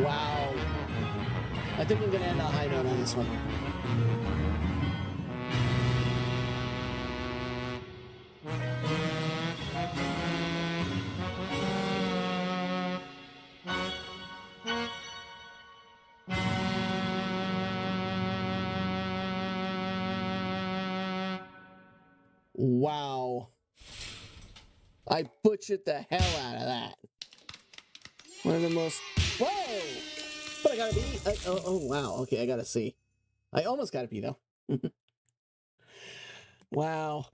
Wow. I think I'm going to end on a high note on this one. Wow. I butchered the hell out of that. One of the most... Whoa! But I got a B. Oh, wow. Okay, I got a C. I almost got a B, though. Wow.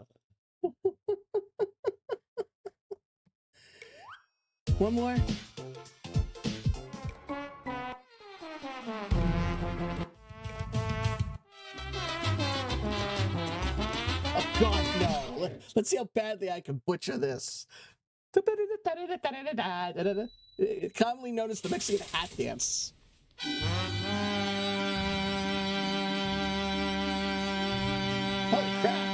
One more. Oh, God, no. Let's see how badly I can butcher this. Commonly known as the Mexican hat dance. Holy crap.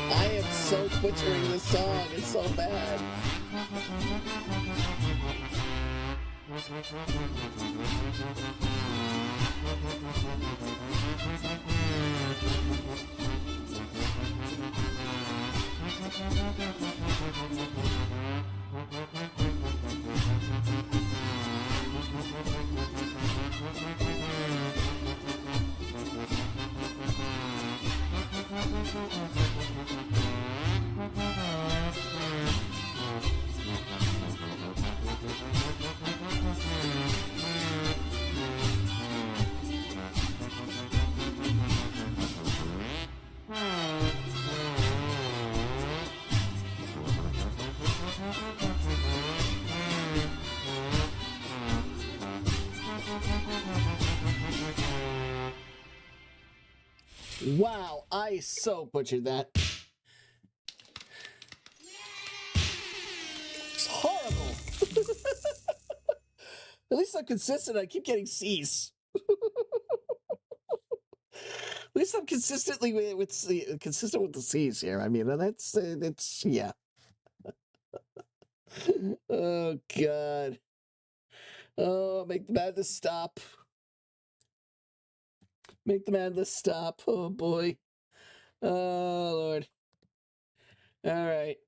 I am so so butchering the song. It's so bad. Wow, I so butchered that. It's horrible. At least I'm consistent. I keep getting C's. At least I'm consistently consistent with the C's here. I mean, that's it's yeah. Oh God. Oh, make the madness stop. Make the madness stop. Oh boy. Oh Lord. All right.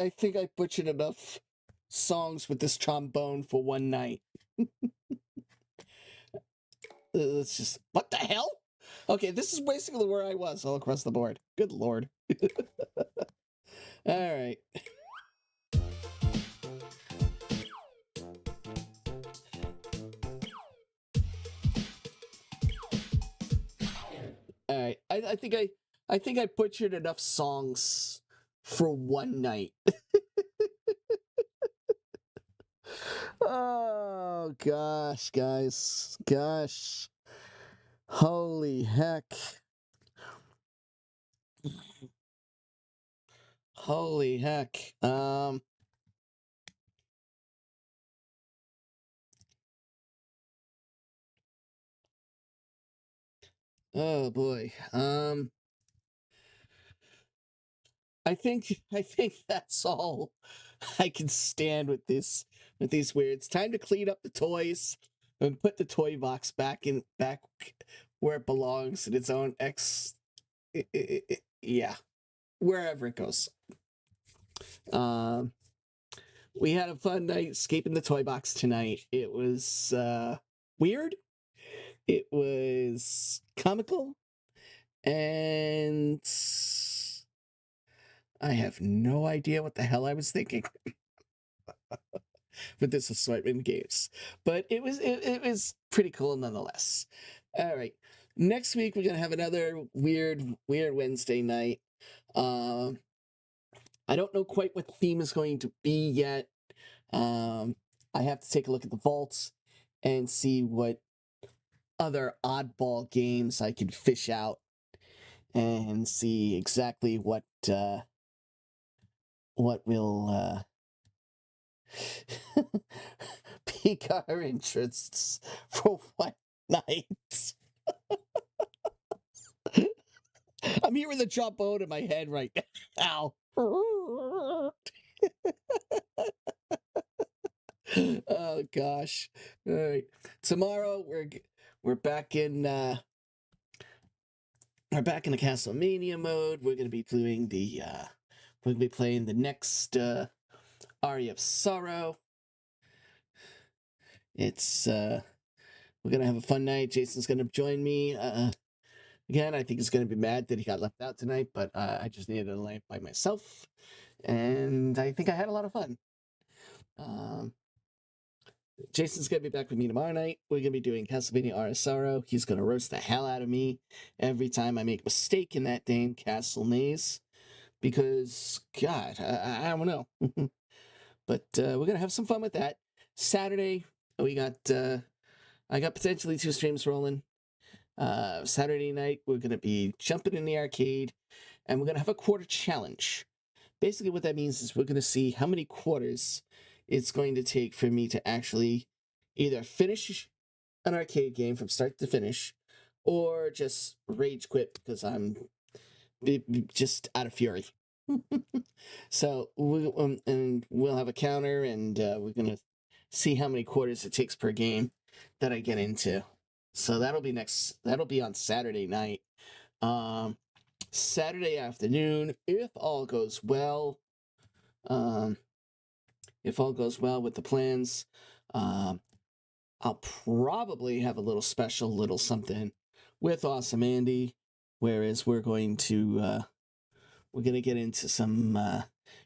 I think I butchered enough songs with this trombone for one night. Let's just... What the hell? Okay, this is basically where I was all across the board. Good Lord. All right. All right. I think I butchered enough songs for one night. Oh gosh, guys. Gosh. Holy heck. Holy heck. Oh boy. I think that's all I can stand with this these weird. It's time to clean up the toys and put the toy box back where it belongs in its own yeah, wherever it goes. We had a fun night escaping the toy box tonight. It was weird. It was comical, and I have no idea what the hell I was thinking with this assortment of games. But it was pretty cool nonetheless. All right. Next week we're gonna have another weird Wednesday night. I don't know quite what the theme is going to be yet. I have to take a look at the vaults and see what other oddball games I can fish out and see exactly what will pique our interests for one night. I'm hearing the trombone in my head right now. Oh gosh. All right. Tomorrow we're back in the Castlemania mode. We're gonna be doing we're gonna be playing the next Aria of Sorrow. It's we're gonna have a fun night. Jason's gonna join me. Again, I think he's gonna be mad that he got left out tonight, but I just needed a night by myself, and I think I had a lot of fun. Jason's gonna be back with me tomorrow night. We're gonna be doing Castlevania Aria of Sorrow. He's gonna roast the hell out of me every time I make a mistake in that damn castle maze, because God, I don't know. But we're gonna have some fun with that. Saturday, we got I got potentially 2 streams rolling. Saturday night, we're gonna be jumping in the arcade, and we're gonna have a quarter challenge. Basically, what that means is we're gonna see how many quarters it's going to take for me to actually either finish an arcade game from start to finish, or just rage quit because I'm just out of fury. So we'll have a counter, and we're gonna see how many quarters it takes per game that I get into. So that'll be on Saturday night. Saturday afternoon, if all goes well. If all goes well with the plans, I'll probably have a little something with Awesome Andy, whereas we're going to get into some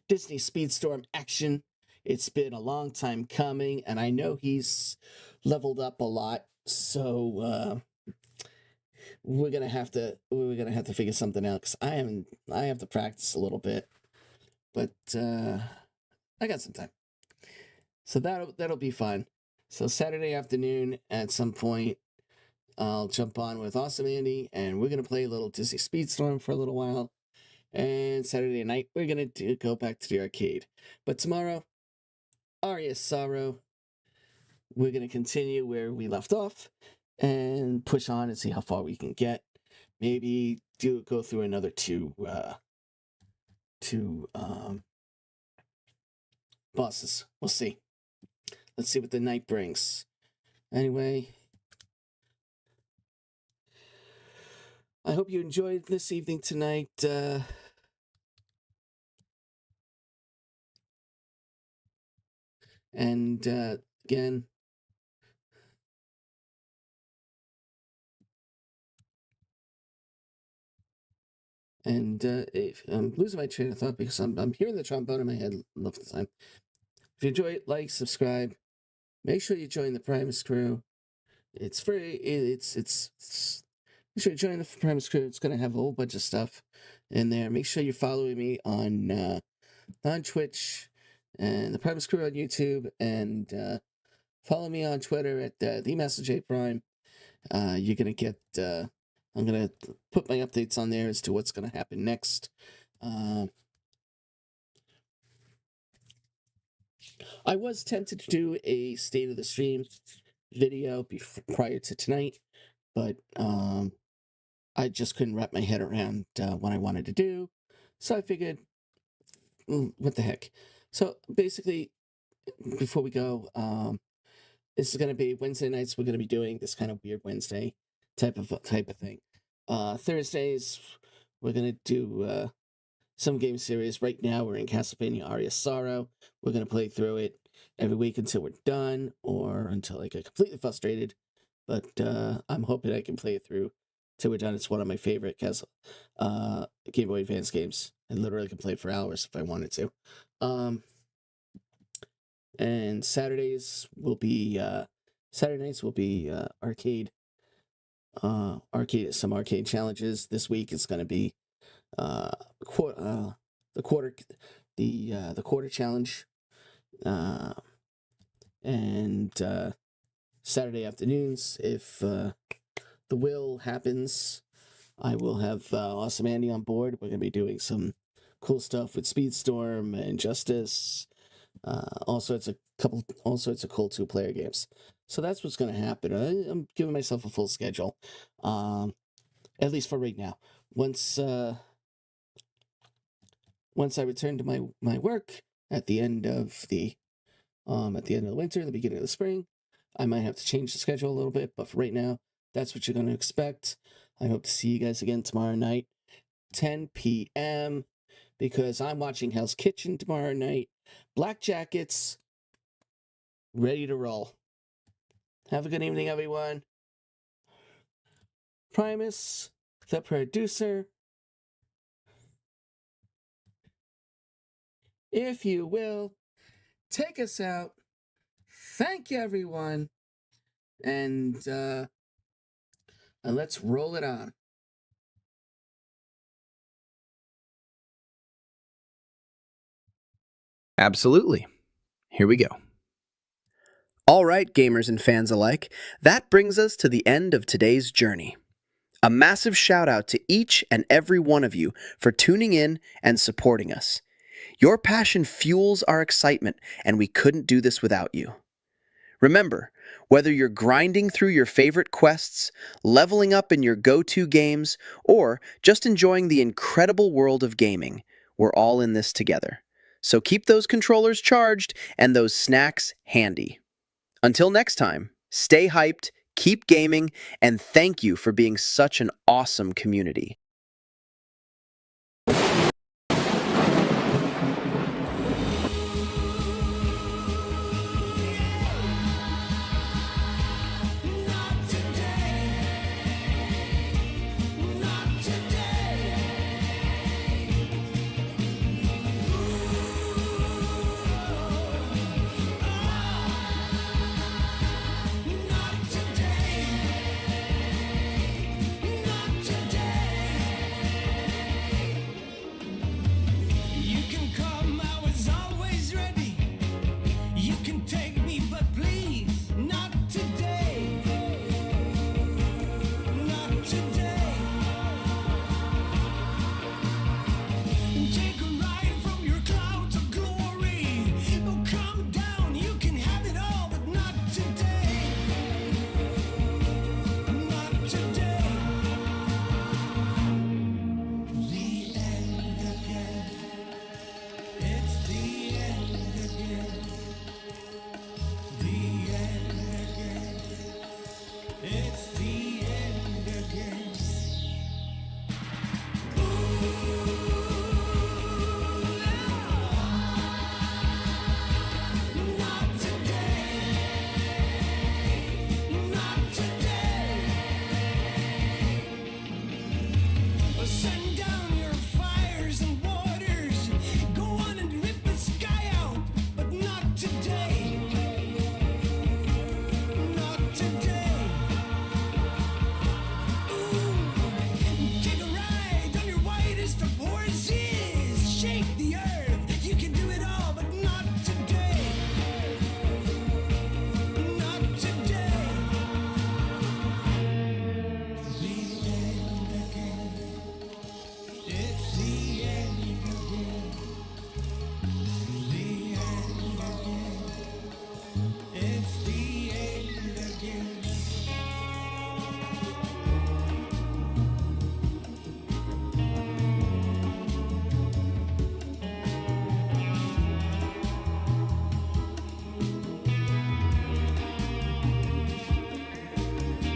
Disney Speedstorm action. It's been a long time coming, and I know he's leveled up a lot, so we're gonna have to figure something out, because I have to practice a little bit, but I got some time, so that'll be fun. So Saturday afternoon at some point, I'll jump on with Awesome Andy, and we're gonna play a little Disney Speedstorm for a little while. And Saturday night, we're going to go back to the arcade. But tomorrow, Aria Sorrow, we're going to continue where we left off and push on and see how far we can get. Maybe go through another two bosses. We'll see. Let's see what the night brings. Anyway, I hope you enjoyed this evening tonight. And again, if I'm losing my train of thought because I'm hearing the trombone in my head most of the time. If you enjoy it, like, subscribe. Make sure you join the Primus Crew. It's free. It's make sure you join the Primus Crew. It's gonna have a whole bunch of stuff in there. Make sure you're following me on Twitch and the Primus Crew on YouTube, and follow me on Twitter at the Master Prime. You're gonna get. I'm gonna put my updates on there as to what's gonna happen next. I was tempted to do a state of the stream video prior to tonight, but I just couldn't wrap my head around what I wanted to do, so I figured, what the heck. So basically, before we go, this is going to be Wednesday nights. We're going to be doing this kind of weird Wednesday type of thing. Thursdays, we're going to do some game series. Right now, we're in Castlevania Aria Sorrow. We're going to play through it every week until we're done, or until I get completely frustrated. But I'm hoping I can play it through till we're done. It's one of my favorite Game Boy Advance games. I literally can play it for hours if I wanted to. And Saturdays will be Saturday nights will be arcade. Some arcade challenges. This week it's going to be the quarter challenge, and Saturday afternoons, if the will happens, I will have Awesome Andy on board. We're going to be doing some cool stuff with Speedstorm and Justice, all sorts of cool 2-player games. So that's what's going to happen. I'm giving myself a full schedule, at least for right now. Once I return to my work at the end of the winter, the beginning of the spring, I might have to change the schedule a little bit. But for right now, that's what you're going to expect. I hope to see you guys again tomorrow night, 10 p.m., because I'm watching Hell's Kitchen tomorrow night. Black Jackets, ready to roll. Have a good evening, everyone. Primus, the producer, if you will, take us out. Thank you, everyone. And let's roll it on. Absolutely. Here we go. All right, gamers and fans alike, that brings us to the end of today's journey. A massive shout out to each and every one of you for tuning in and supporting us. Your passion fuels our excitement, and we couldn't do this without you. Remember, whether you're grinding through your favorite quests, leveling up in your go-to games, or just enjoying the incredible world of gaming, we're all in this together. So keep those controllers charged and those snacks handy. Until next time, stay hyped, keep gaming, and thank you for being such an awesome community.